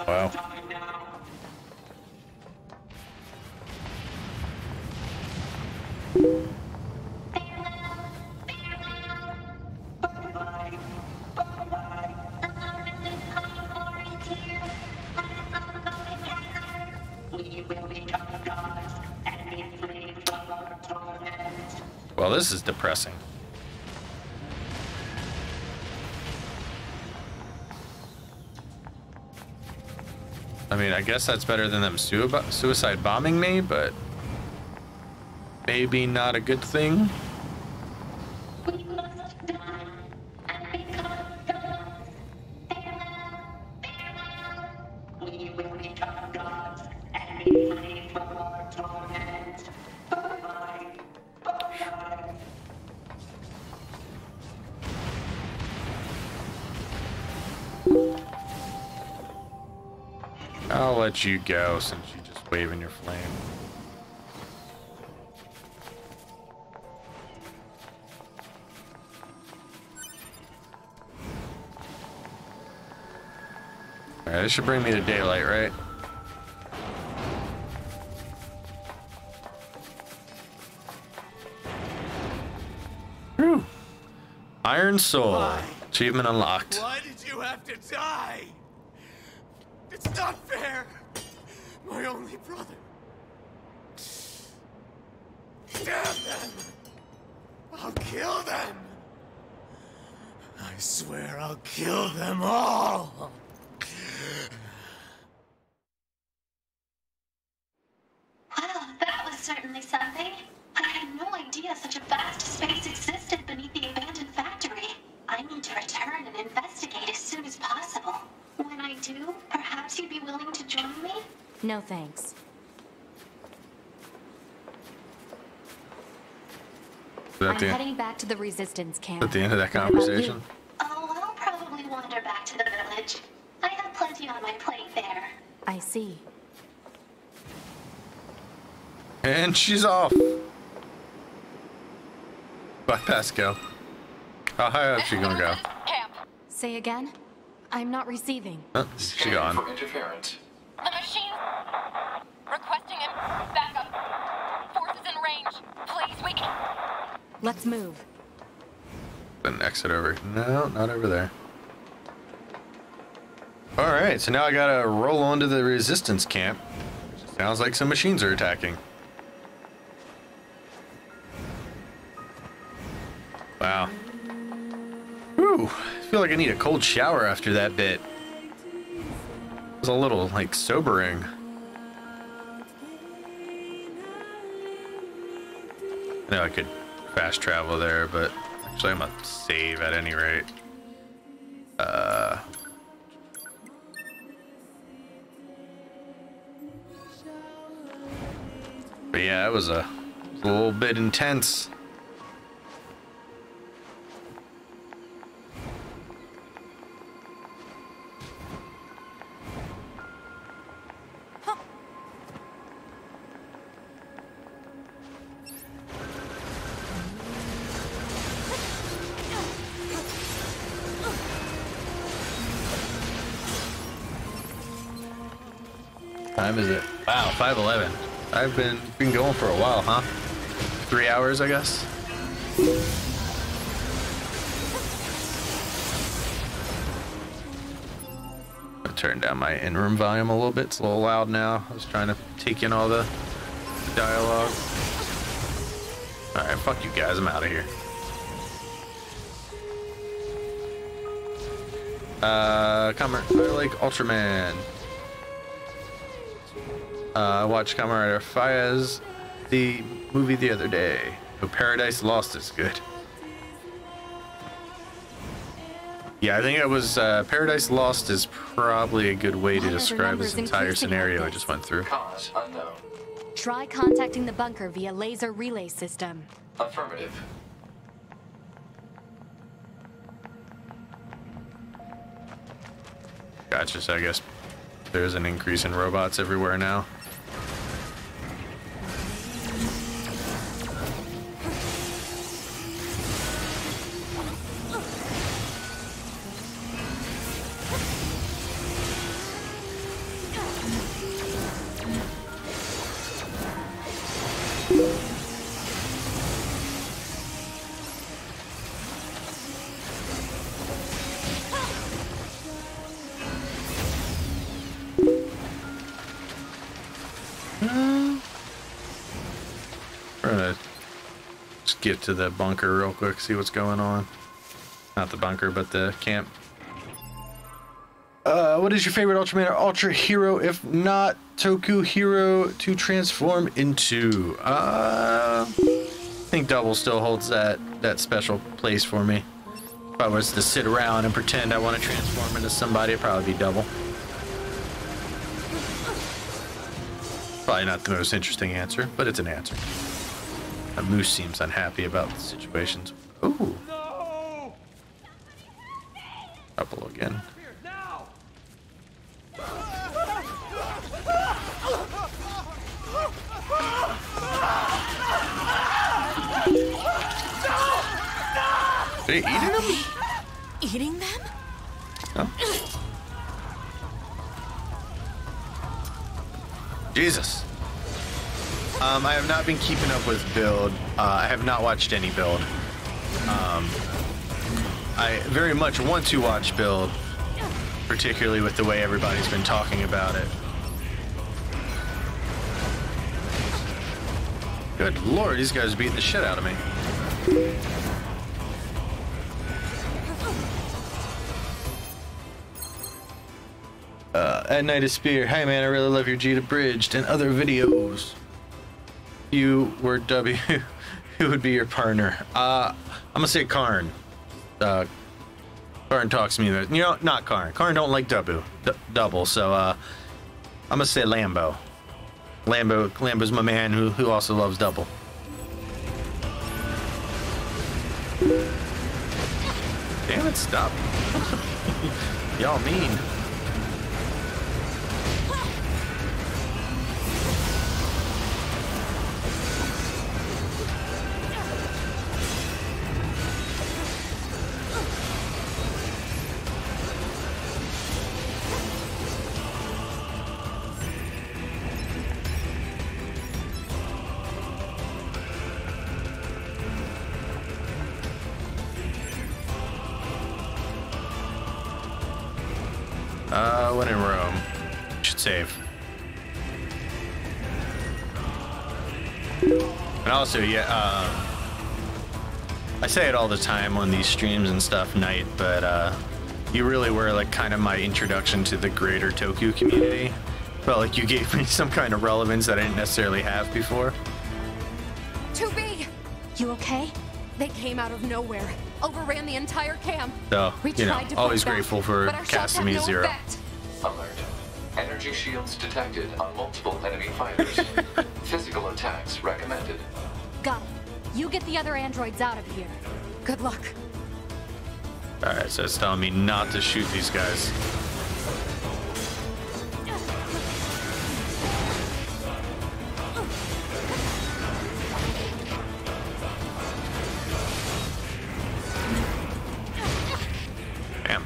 Wow. Well, this is depressing. I mean, I guess that's better than them suicide bombing me, but maybe not a good thing. I'll let you go since you're just waving your flame. Alright, this should bring me to daylight, right? Whew. Iron Soul. Why? Achievement unlocked. Why did you have to die? It's not fair. My only brother. Damn them! I'll kill them! I swear I'll kill them all! Wow, that was certainly something. I had no idea such a vast space existed beneath the abandoned factory. I need to return and investigate as soon as possible. When I do, perhaps you'd be willing to join me? No thanks. I'm heading back to the resistance camp. At the end of that What about conversation. you? Oh, I'll probably wander back to the village. I have plenty on my plate there. I see. And she's off. Bye, Pascal. How high up is she gonna go? Camp. Say again? I'm not receiving. Oh, she Scanning gone. for interference. The machine requesting a backup. Forces in range. Please, we can. Let's move. Then exit over. No, not over there. Alright, so now I gotta roll onto the resistance camp. Sounds like some machines are attacking. Wow. Whew. I feel like I need a cold shower after that bit. It was a little, like, sobering. I know I could fast travel there, but actually I'm gonna save at any rate. But yeah, it was a little bit intense. Time is it? Wow, 5:11. I've been going for a while, huh? 3 hours, I guess. I'll turn down my in-room volume a little bit. It's a little loud now. I was trying to take in all the dialogue. All right, fuck you guys. I'm out of here. I like Ultraman. I watched Kamen Rider Faiz, the movie the other day. Oh, Paradise Lost is good. Yeah, I think it was Paradise Lost is probably a good way to describe this entire scenario I just went through. Cause unknown. Try contacting the bunker via laser relay system. Affirmative. Gotcha, so I guess there's an increase in robots everywhere now. We're gonna just get to the bunker real quick, see what's going on. Not the bunker, but the camp. What is your favorite Ultraman or Ultra Hero, if not Toku Hero, to transform into? I think Double still holds that special place for me. If I was to sit around and pretend I want to transform into somebody, it'd probably be Double. Probably not the most interesting answer, but it's an answer. A moose seems unhappy about the situations. Ooh. No! Double again. Here, now! Are you eating them? Eating them? Oh. Jesus. I have not been keeping up with build. I have not watched any build. I very much want to watch build, particularly with the way everybody's been talking about it. Good lord, these guys are beating the shit out of me. At Night of Spear, hey man, I really love your G to Bridged and other videos. You were W, who would be your partner? I'm gonna say Karn. Karn talks to me, you know, not Karn. Karn don't like double, so I'm gonna say Lambo. Lambo's my man who also loves double. Damn it, stop. Y'all mean. When in Rome, should save. And also, yeah, I say it all the time on these streams and stuff, Knight, but you really were like kind of my introduction to the greater Toku community. Felt like you gave me some kind of relevance that I didn't necessarily have before. 2B! You okay? They came out of nowhere, overran the entire camp. So, We you know, tried to always fight back, grateful for but our shots had casting me no zero. effect. Alert. Energy shields detected on multiple enemy fighters. Physical attacks recommended. Got it. You get the other androids out of here. Good luck. Alright, so it's telling me not to shoot these guys. Damn.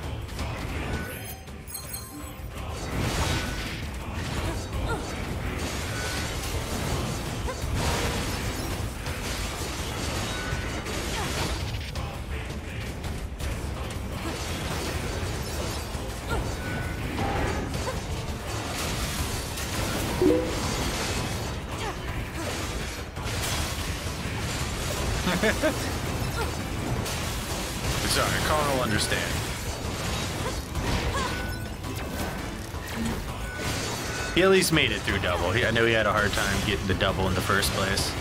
It's alright, Colin will understand. He at least made it through double. I know he had a hard time getting the double in the first place.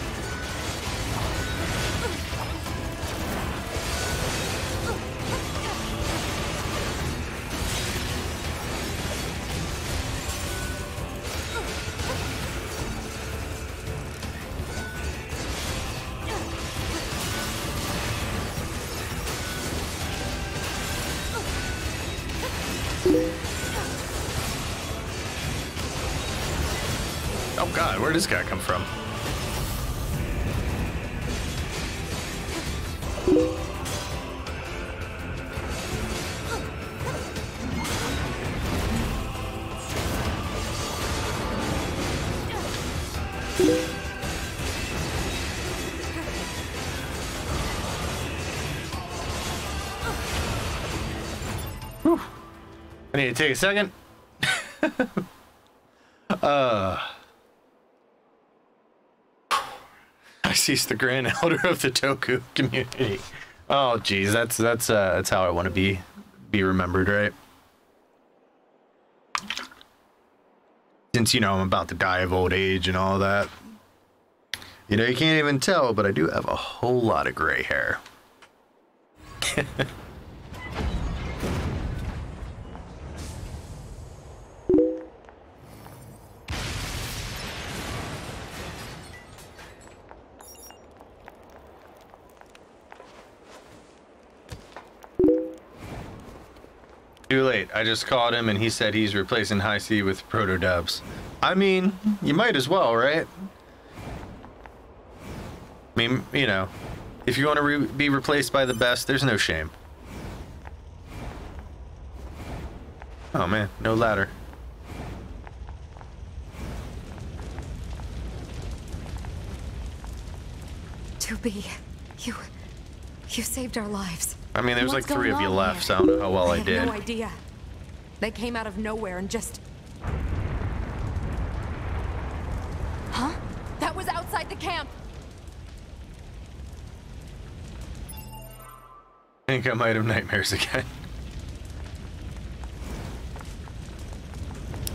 Oh god, where did this guy come from? Whew. I need to take a second. I cease the grand elder of the Toku community. Oh geez, that's how I want to be remembered, right? Since, you know, I'm about to die of old age and all that. You know, you can't even tell, but I do have a whole lot of gray hair. Too late. I just called him and he said he's replacing High C with proto dubs. I mean, you might as well, right? I mean, you know, If you want to be replaced by the best, there's no shame. Oh man, no ladder. You saved our lives. I mean, there's like What's 3 of going you on left, here? so I don't know how well I have did. no idea. They came out of nowhere and just... Huh? That was outside the camp. I think I might have nightmares again.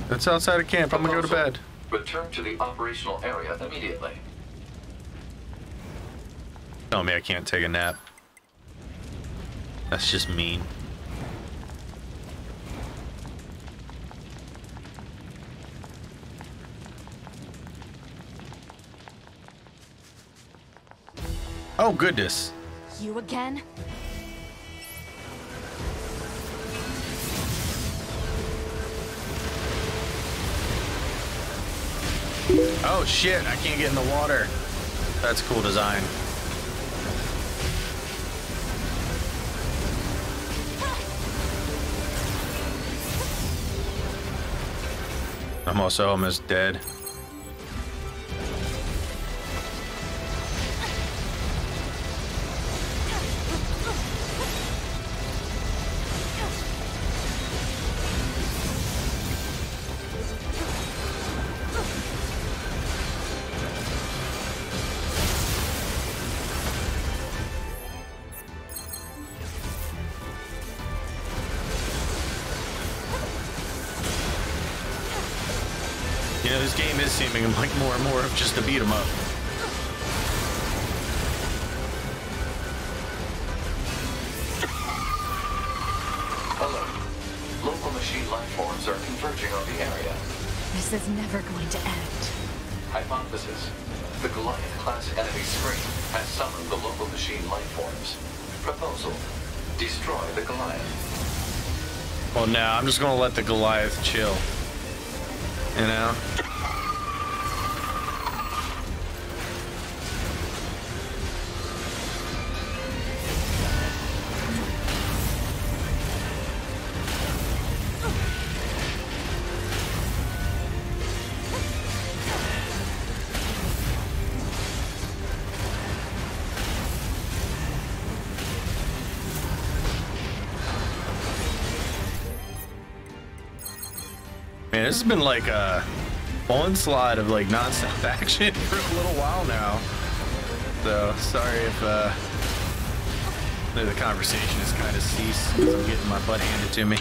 That's outside of camp. I'm gonna go to bed. Return to the operational area immediately. Tell me I can't take a nap. That's just mean. Oh goodness. You again? Oh shit, I can't get in the water. That's cool design. I'm also almost dead. You know, this game is seeming like more and more of just a beat 'em up. Hello. Local machine life forms are converging on the area. This is never going to end. Hypothesis. The Goliath-class enemy screen has summoned the local machine life forms. Proposal. Destroy the Goliath. Well, now I'm just gonna let the Goliath chill. You know? Man, this has been like a onslaught of like non-stop action for a little while now. So sorry if the conversation has kind of ceased because I'm getting my butt handed to me.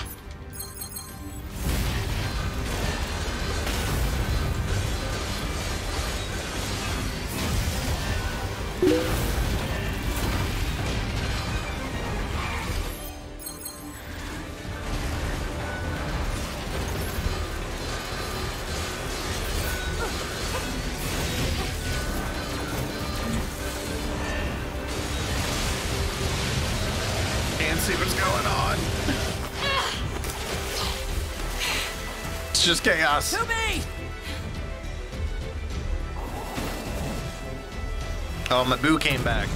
See what's going on. It's just chaos. To me! Oh, my boo came back.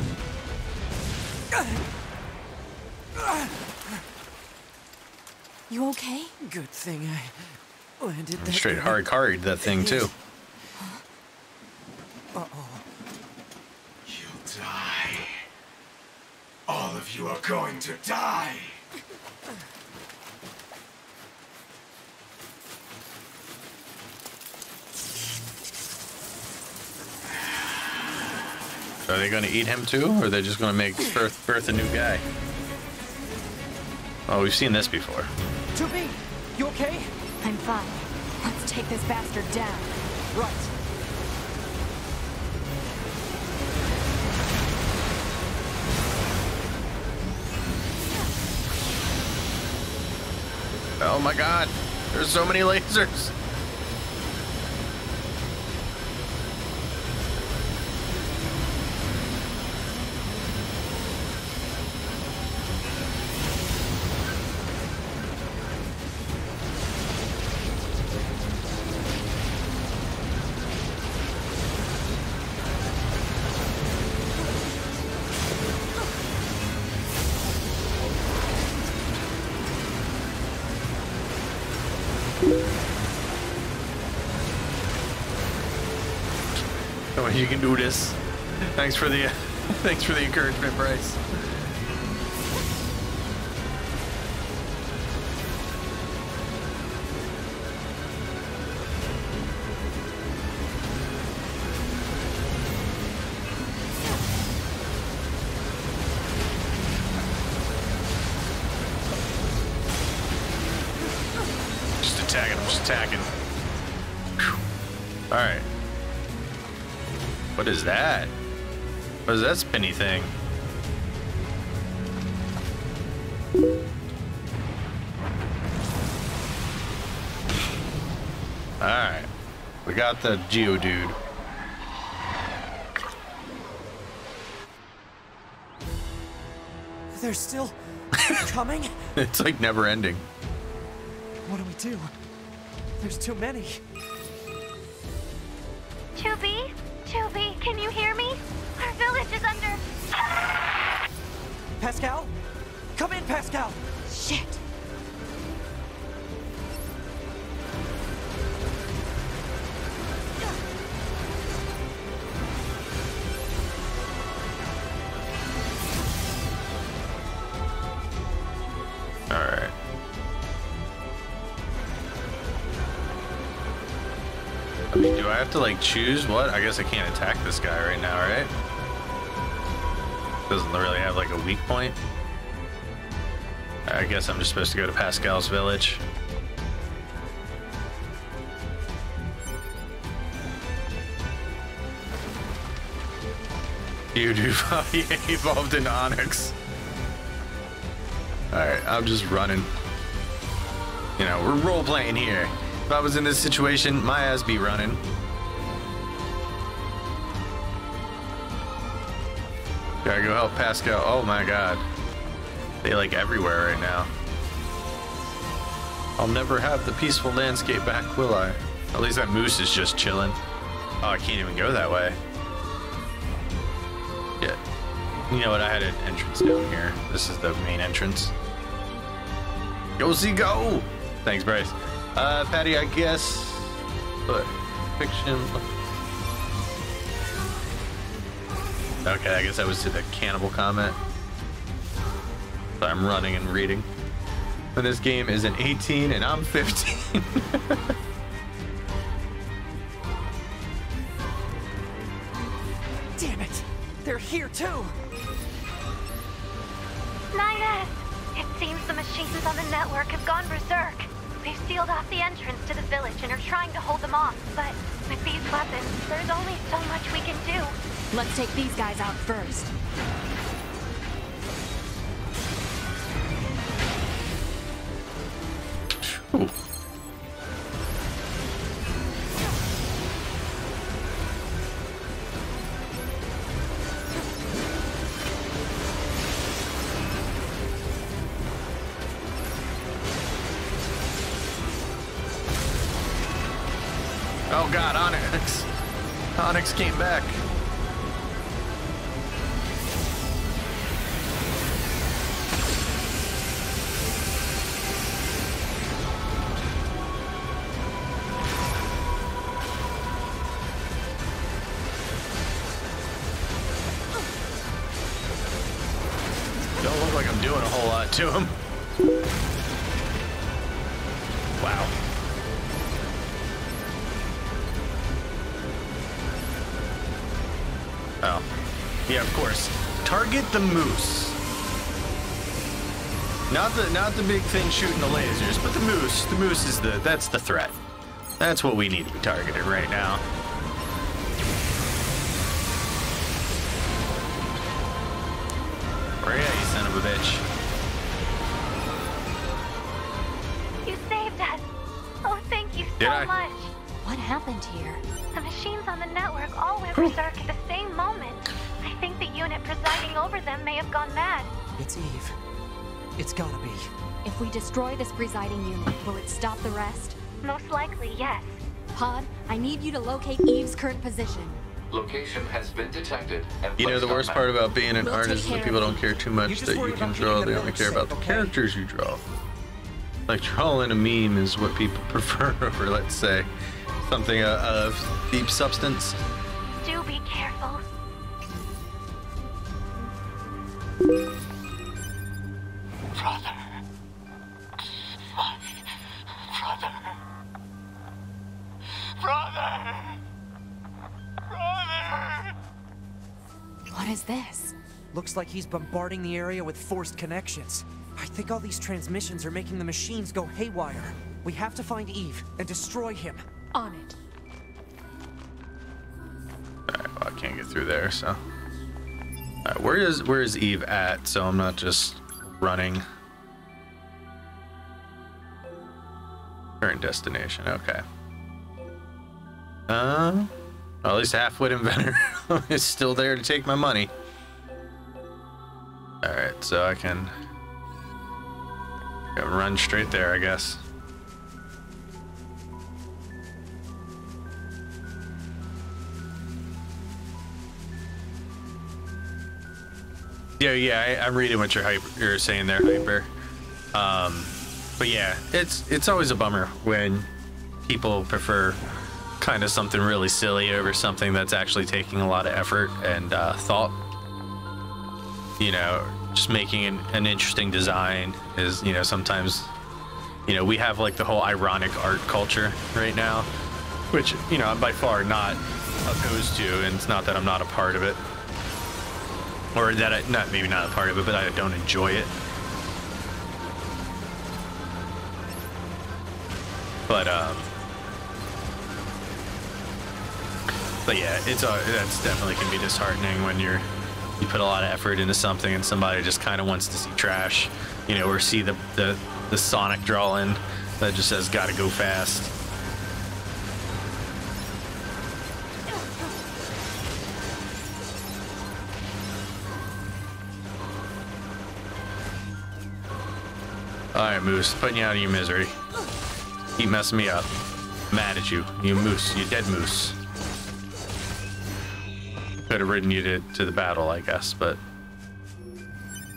You okay? Good thing I landed that. Straight hard carried that thing too. Uh-oh. You'll die. All of you are going to die. Are they going to eat him too, or are they just going to make birth a new guy? Oh, we've seen this before. To me! You okay? I'm fine. Let's take this bastard down. Right. Oh my god, there's so many lasers. Oh, you can do this. Thanks for the thanks for the encouragement, Bryce. Just attacking. All right. What is that? What is that spinny thing? All right. We got the Geodude. They're still coming? It's like never ending. What do we do? There's too many. 2B? 2B, can you hear me? Our village is under... Pascal? Come in, Pascal! Shit. All right. I mean, do I have to like choose what? I guess I can't attack this guy right now, right? Doesn't really have like a weak point. I guess I'm just supposed to go to Pascal's village. You do evolved into Onyx. Alright, I'm just running. You know, we're role playing here. If I was in this situation, my ass be running. Gotta go help Pascal. Oh my god. They like everywhere right now. I'll never have the peaceful landscape back, will I? At least that moose is just chilling. Oh, I can't even go that way. Yeah. You know what? I had an entrance down here. This is the main entrance. Go see go! Thanks, Bryce. Patty, I guess. But fiction. Okay, I guess that was to the cannibal comment. So I'm running and reading. And this game is an 18 and I'm 15. Damn it! They're here too! 9S! It seems the machines on the network have gone berserk. They've sealed off the entrance to the village and are trying to hold them off, but with these weapons, there's only so much we can do. Let's take these guys out first. Ooh. Oh god, Onyx. Onyx came back. Don't look like I'm doing a whole lot to him. Wow. Oh. Yeah, of course. Target the moose. Not the big thing shooting the lasers, but the moose. The moose is that's the threat. That's what we need to be targeted right now. Where are you, son of a bitch? You saved us. Oh, thank you Did so I? much. What happened here? The machines on the network all went berserk at the same moment. I think the unit presiding over them may have gone mad. It's Eve. It's gotta be. If we destroy this presiding unit, will it stop the rest? Most likely, yes. Pod, I need you to locate Eve's current position. Location has been detected and You know, the placed on worst map. part about being an We'll artist is take that care people of don't care too much You just that you worry can about draw. keeping They the only village care about safe, the okay? characters you draw. Like drawing a meme is what people prefer over, let's say, something of deep substance. Doobie careful. Brother. My brother. Brother. Brother. What is this? Looks like he's bombarding the area with forced connections. I think all these transmissions are making the machines go haywire. We have to find Eve and destroy him. On it. Alright, well, I can't get through there, so. Alright, where is Eve at? So I'm not just running. Current destination, okay. Well, at least half-wit inventor is still there to take my money. Alright, so I can run straight there, I guess. Yeah, I'm reading what you're saying there, Hyper. But yeah, it's always a bummer when people prefer kind of something really silly over something that's actually taking a lot of effort and thought. You know, just making an interesting design is, you know, sometimes, you know, we have like the whole ironic art culture right now, which, you know, I'm by far not opposed to, and it's not that I'm not a part of it. Or that maybe not a part of it, but I don't enjoy it. But yeah, that's definitely can be disheartening when you put a lot of effort into something and somebody just kind of wants to see trash, you know, or see the Sonic draw-in that just says "gotta go fast." Alright, Moose, putting you out of your misery. Keep messing me up. Mad at you. You moose. You dead moose. Could have ridden you to the battle, I guess, but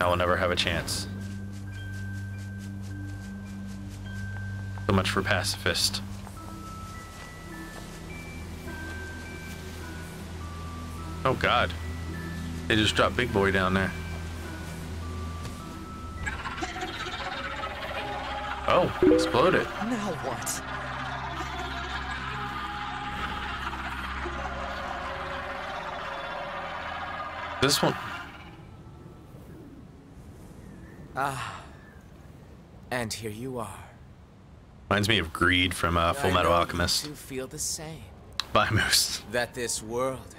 I will never have a chance. So much for pacifist. Oh god. They just dropped Big Boy down there. Oh, exploded. Now what? This one. Ah. And here you are. Reminds me of Greed from Full Metal Alchemist. You feel the same. Bye, Moose. That this world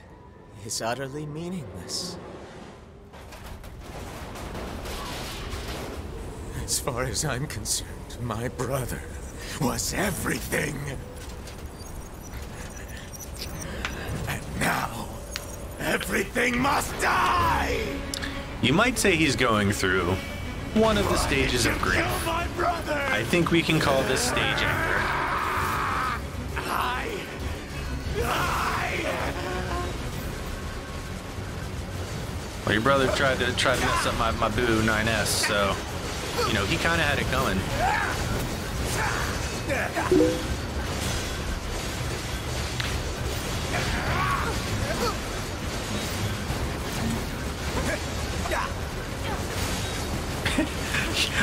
is utterly meaningless. As far as I'm concerned, my brother was everything. And now, everything must die! You might say he's going through one of the stages of grief. I think we can call this stage anger. Well, your brother tried to mess up my Boo 9S, so you know he kind of had it coming.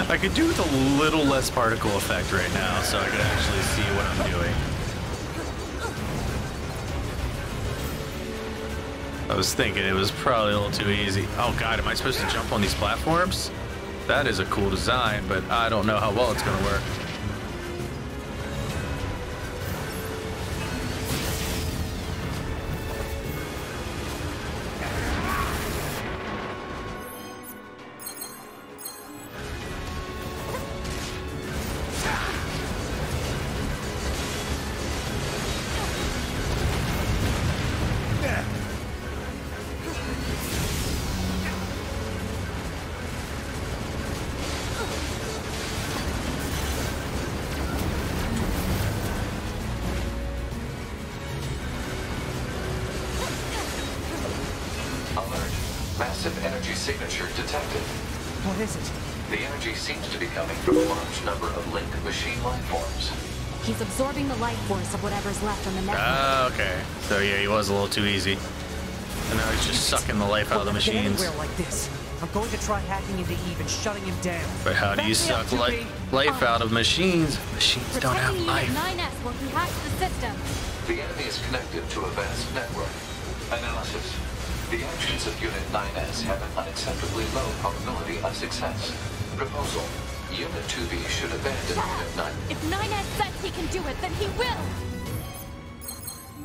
I could do with a little less particle effect right now, so I could actually see what I'm doing. I was thinking it was probably a little too easy. Oh god, am I supposed to jump on these platforms? That is a cool design, but I don't know how well it's going to work. Massive energy signature detected. What is it? The energy seems to be coming from a large number of linked machine life forms. He's absorbing the life force of whatever's left on the network. Okay. So yeah, he was a little too easy. And now he's just sucking the life out of the machines. Anywhere like this. I'm going to try hacking into Eve and shutting him down. But how do you suck life out of machines? Machines don't have life. 9S while he hacks the system. The enemy is connected to a vast network. Analysis. The actions of Unit 9S have an unacceptably low probability of success. Proposal. Unit 2B should abandon Unit 9. If 9S says he can do it, then he will!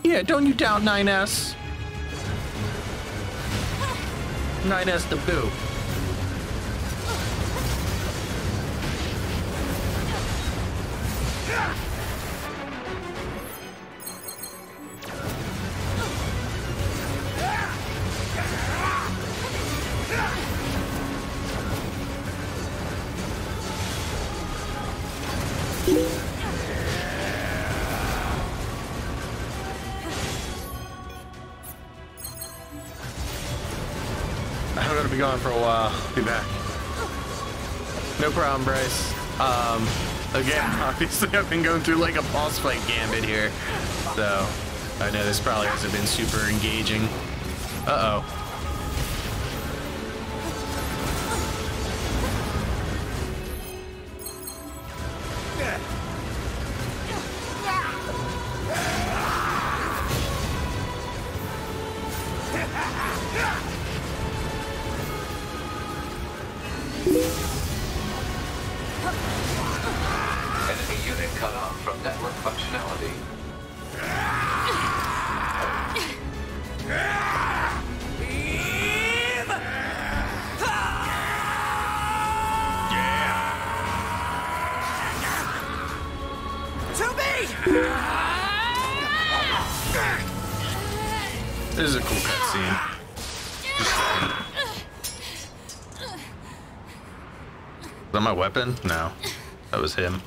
Yeah, don't you doubt 9S. 9S the boo. I'm gonna be gone for a while. Be back. No problem, Bryce. Again, obviously I've been going through like a boss fight gambit here, so I know this probably hasn't been super engaging. Uh-oh. Enemy unit cut off from network functionality. This is a cool cutscene. Is that my weapon? No. That was him.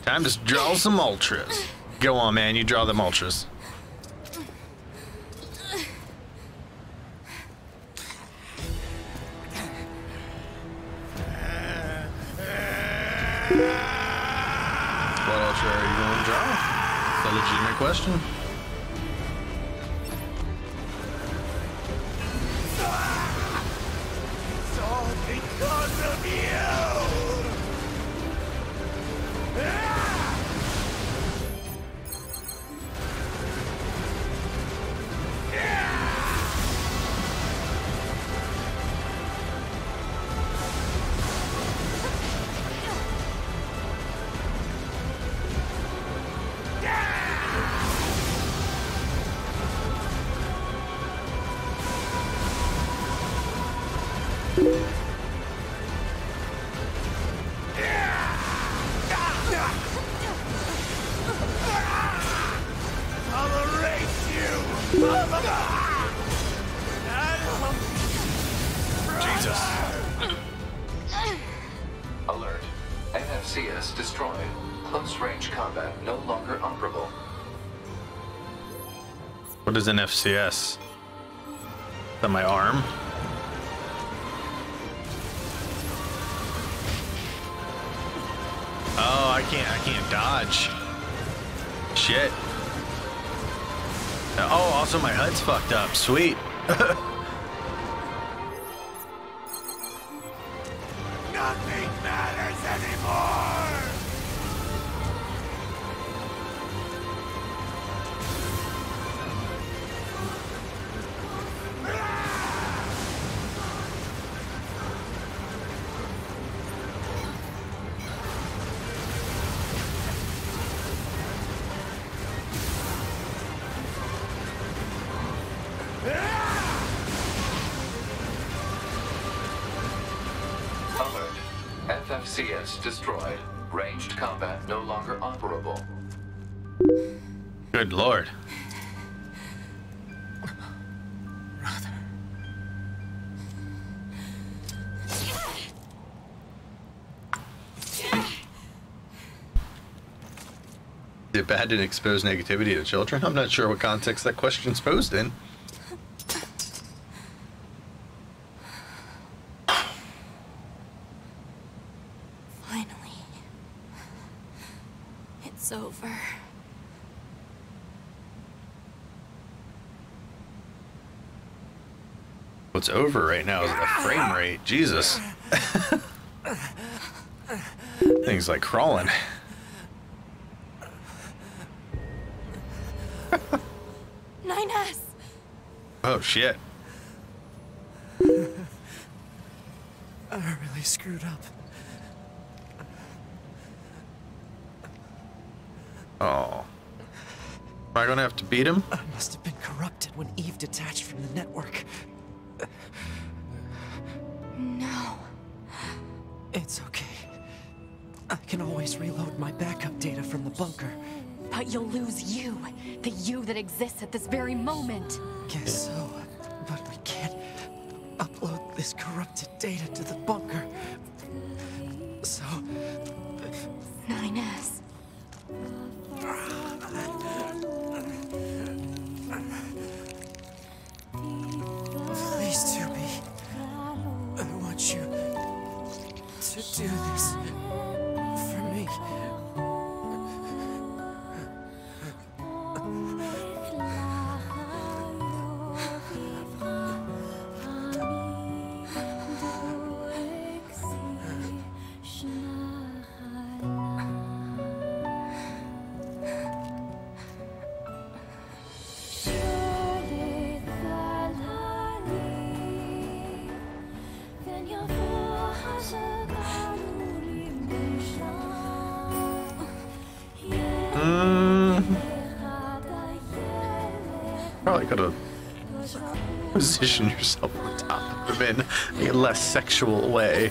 Time to draw some ultras. Go on, man. You draw them ultras. What ultra are you going to draw? It's a legitimate question. It's all because of you! I'll erase you! Jesus. Alert. NFCS destroyed. Close range combat no longer operable. What is an FCS? Is that my arm? Oh, I can't dodge. Shit. Oh, also my HUD's fucked up. Sweet. Nothing matters anymore! Alert. FFCS destroyed. Ranged combat no longer operable. Good lord. Is it bad to expose negativity to children? I'm not sure what context that question's posed in. Finally. It's over. it's over right now is the frame rate. Jesus. Thing's like crawling. 9S! Oh, shit. I really screwed up. Oh. Am I gonna have to beat him? I must have been corrupted when Eve detached from the network. No. It's okay. I can always reload my backup data from the bunker. But you'll lose you. The you that exists at this very moment. Guess so. But we can't upload this corrupted data to the bunker. So... 9S. Please, 2B. I want you to do this for me. Probably could have positioned yourself on top of him in a less sexual way.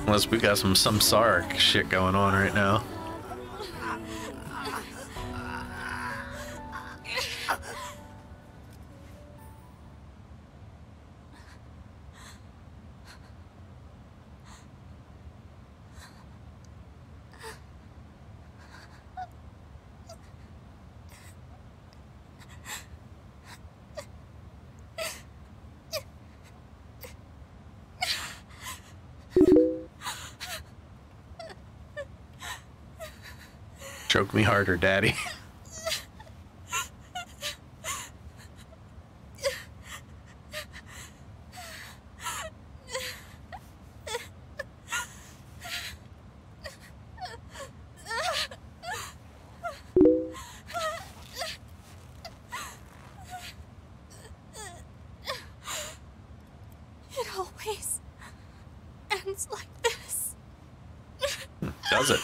Unless we got some samsaric shit going on right now. Choke me harder, Daddy. It always ends like this. Does it?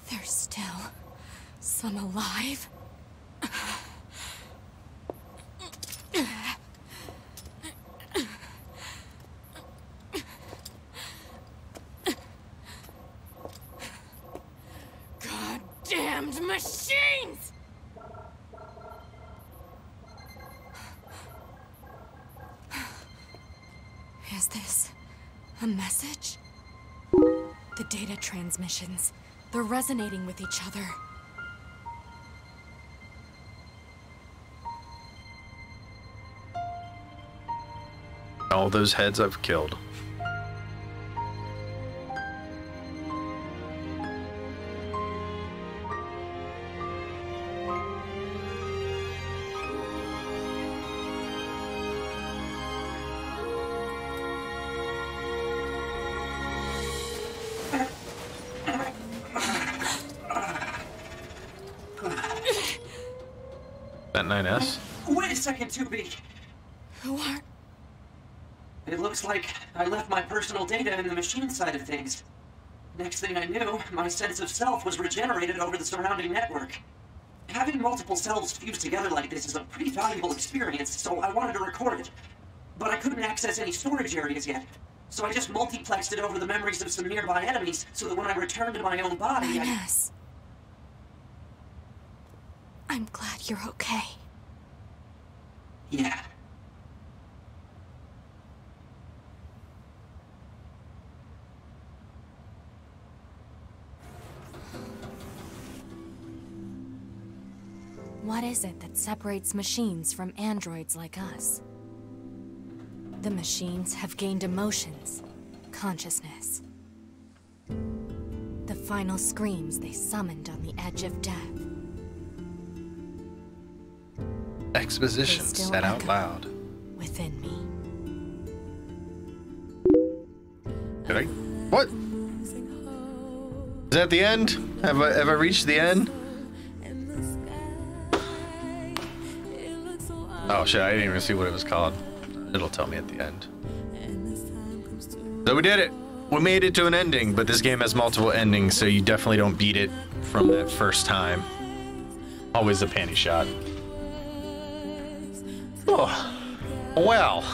There's still some alive. Goddamned machines! Is this a message? The data transmissions. They're resonating with each other. All those heads I've killed. That 9S? Wait a second, 2B. Who are... It looks like I left my personal data in the machine side of things. Next thing I knew, my sense of self was regenerated over the surrounding network. Having multiple selves fused together like this is a pretty valuable experience, so I wanted to record it. But I couldn't access any storage areas yet, so I just multiplexed it over the memories of some nearby enemies so that when I returned to my own body, Yes. I'm glad you're okay. Yeah. is it that separates machines from androids like us? The machines have gained emotions, consciousness. The final screams they summoned on the edge of death. Exposition They still said out echo loud. Within me. Did I? What? Is that the end? Have I reached the end? Oh shit, I didn't even see what it was called. It'll tell me at the end. So we did it! We made it to an ending, but this game has multiple endings, so you definitely don't beat it from that first time. Always a panty shot. Oh, well,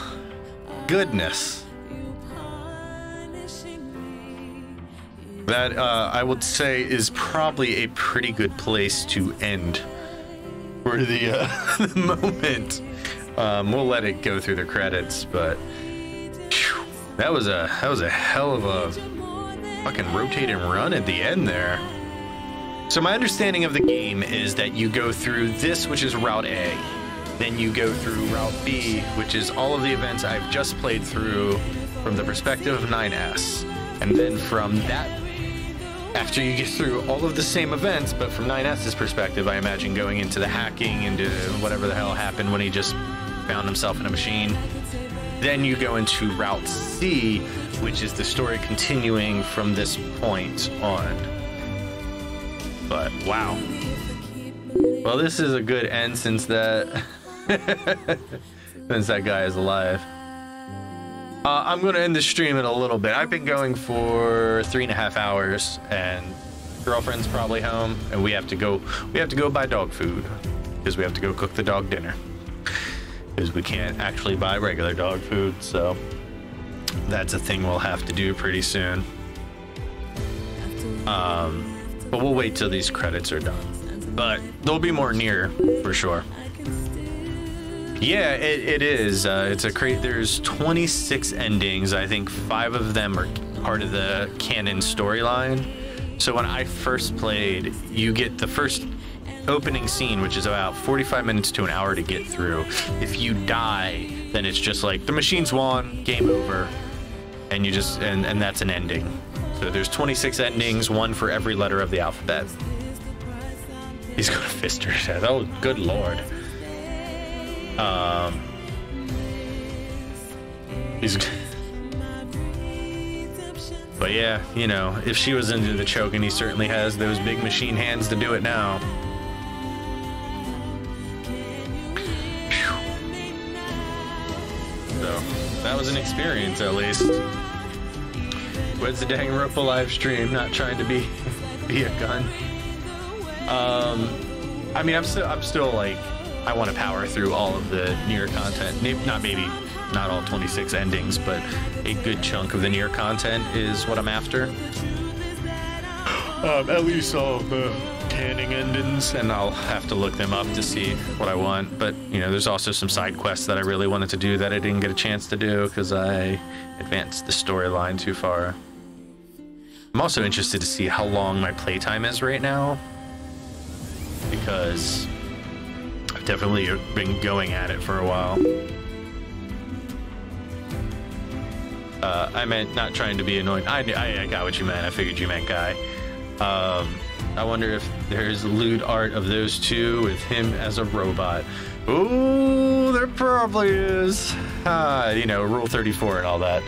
goodness. That, I would say, is probably a pretty good place to end for the, the moment. We'll let it go through the credits, but phew, that was a hell of a fucking rotate and run at the end there. So my understanding of the game is that you go through this, which is Route A. Then you go through Route B, which is all of the events I've just played through from the perspective of 9S. And then from that, after you get through all of the same events, but from 9S's perspective, I imagine going into the hacking, into whatever the hell happened when he just found himself in a machine. Then you go into Route C, which is the story continuing from this point on. But wow. Well, this is a good end since that since that guy is alive. I'm gonna end the stream in a little bit. I've been going for 3.5 hours, and girlfriend's probably home, and we have to go buy dog food because we have to go cook the dog dinner because we can't actually buy regular dog food. So that's a thing we'll have to do pretty soon. But we'll wait till these credits are done. But there'll be more NieR for sure. Yeah, it is. It's a there's 26 endings. I think 5 of them are part of the canon storyline. So when I first played, you get the first opening scene, which is about 45 minutes to an hour to get through. If you die, then it's just like the machine's won, game over, and you just and that's an ending. So there's 26 endings, 1 for every letter of the alphabet. He's gonna fist her to death. Oh, good lord. But yeah, you know, if she was into the choking, he certainly has those big machine hands to do it now. So that was an experience, at least. Where's the dang rope live stream? Not trying to be a gun. I mean, I'm still like, I want to power through all of the NieR content. Not all 26 endings, but a good chunk of the NieR content is what I'm after. At least all of the canon endings, and I'll have to look them up to see what I want. But, you know, there's also some side quests that I really wanted to do that I didn't get a chance to do because I advanced the storyline too far. I'm also interested to see how long my playtime is right now, because I've definitely been going at it for a while. I meant not trying to be annoying. I got what you meant. I figured you meant Guy. I wonder if there's lewd art of those two with him as a robot. Ooh, there probably is. You know, Rule 34 and all that.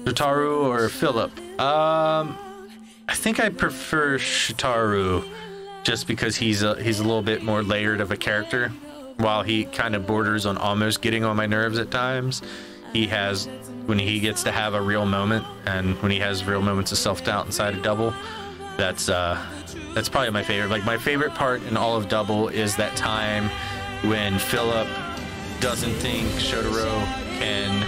Shitaru or Philip? I think I prefer Shitaru, just because he's a little bit more layered of a character. While he kind of borders on almost getting on my nerves at times, when he gets to have a real moment, and when he has real moments of self-doubt inside of Double, that's probably my favorite. Like, my favorite part in all of Double is that time when Philip doesn't think Shotaro can,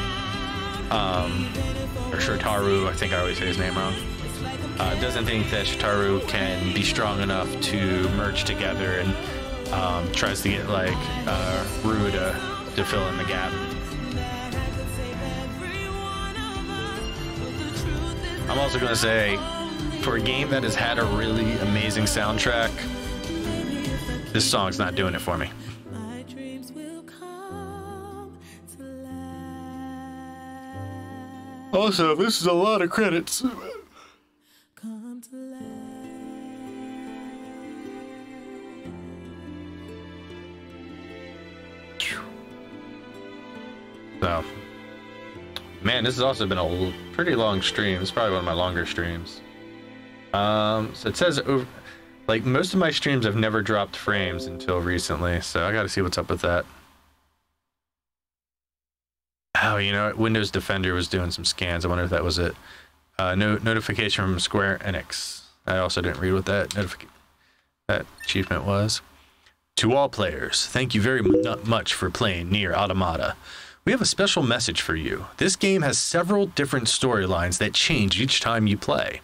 or Shotaro, I think I always say his name wrong, doesn't think that Shotaro can be strong enough to merge together, and tries to get like Rue to fill in the gap. I'm also going to say for a game that has had a really amazing soundtrack, this song's not doing it for me. Also, this is a lot of credits. So, man, this has also been a pretty long stream. It's probably one of my longer streams. So it says like most of my streams have never dropped frames until recently, so I gotta see what's up with that. Oh, you know what? Windows Defender was doing some scans. I wonder if that was it. Notification from Square Enix. I also didn't read what that achievement was. To all players, thank you very much for playing NieR Automata. We have a special message for you. This game has several different storylines that change each time you play.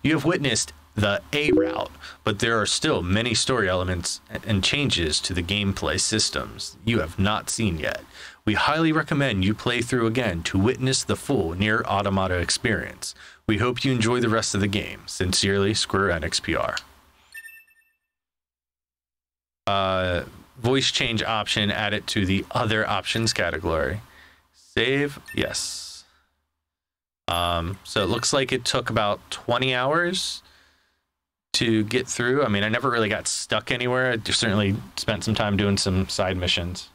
You have witnessed the A route, but there are still many story elements and changes to the gameplay systems you have not seen yet. We highly recommend you play through again to witness the full NieR Automata experience. We hope you enjoy the rest of the game. Sincerely, Square Enix PR. Voice change option added to the other options category. Save, yes. So it looks like it took about 20 hours to get through. I mean, I never really got stuck anywhere. I certainly spent some time doing some side missions.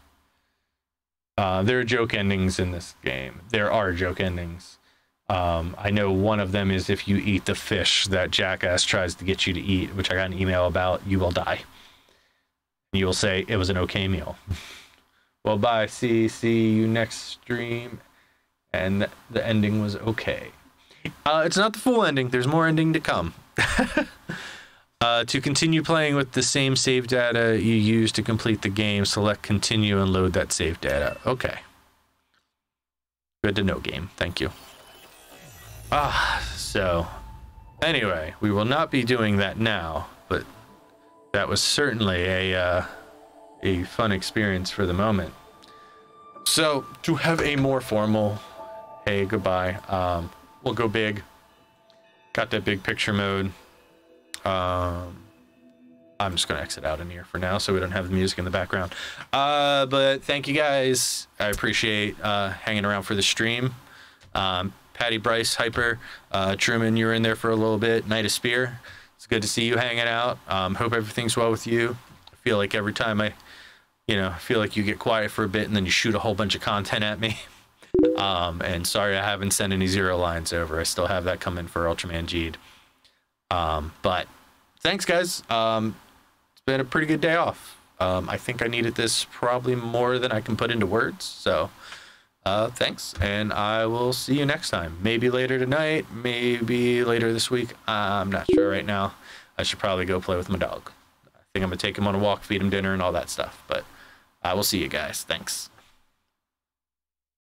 There are joke endings in this game. There are joke endings. I know one of them is if you eat the fish that Jackass tries to get you to eat, which I got an email about, you will die. You will say it was an okay meal. Well, bye. See you next stream. And the ending was okay. It's not the full ending. There's more ending to come. To continue playing with the same save data you used to complete the game, select continue and load that save data. Okay. Good to know, game. Thank you. So anyway, we will not be doing that now, but that was certainly a fun experience for the moment. So to have a more formal, hey, goodbye. We'll go big. Got that big picture mode. I'm just gonna exit out of NieR for now, so we don't have the music in the background. But thank you guys. I appreciate hanging around for the stream. Patty, Bryce, Hyper, Truman, you were in there for a little bit. Knight of Spear. It's good to see you hanging out. Hope everything's well with you. I feel like every time I feel like you get quiet for a bit and then you shoot a whole bunch of content at me. And sorry I haven't sent any zero lines over. I still have that coming for Ultraman G'd. But thanks, guys. It's been a pretty good day off. I think I needed this probably more than I can put into words. So thanks, and I will see you next time. Maybe later tonight, maybe later this week. I'm not sure right now. I should probably go play with my dog. I think I'm gonna take him on a walk, feed him dinner, and all that stuff. But I will see you guys. Thanks.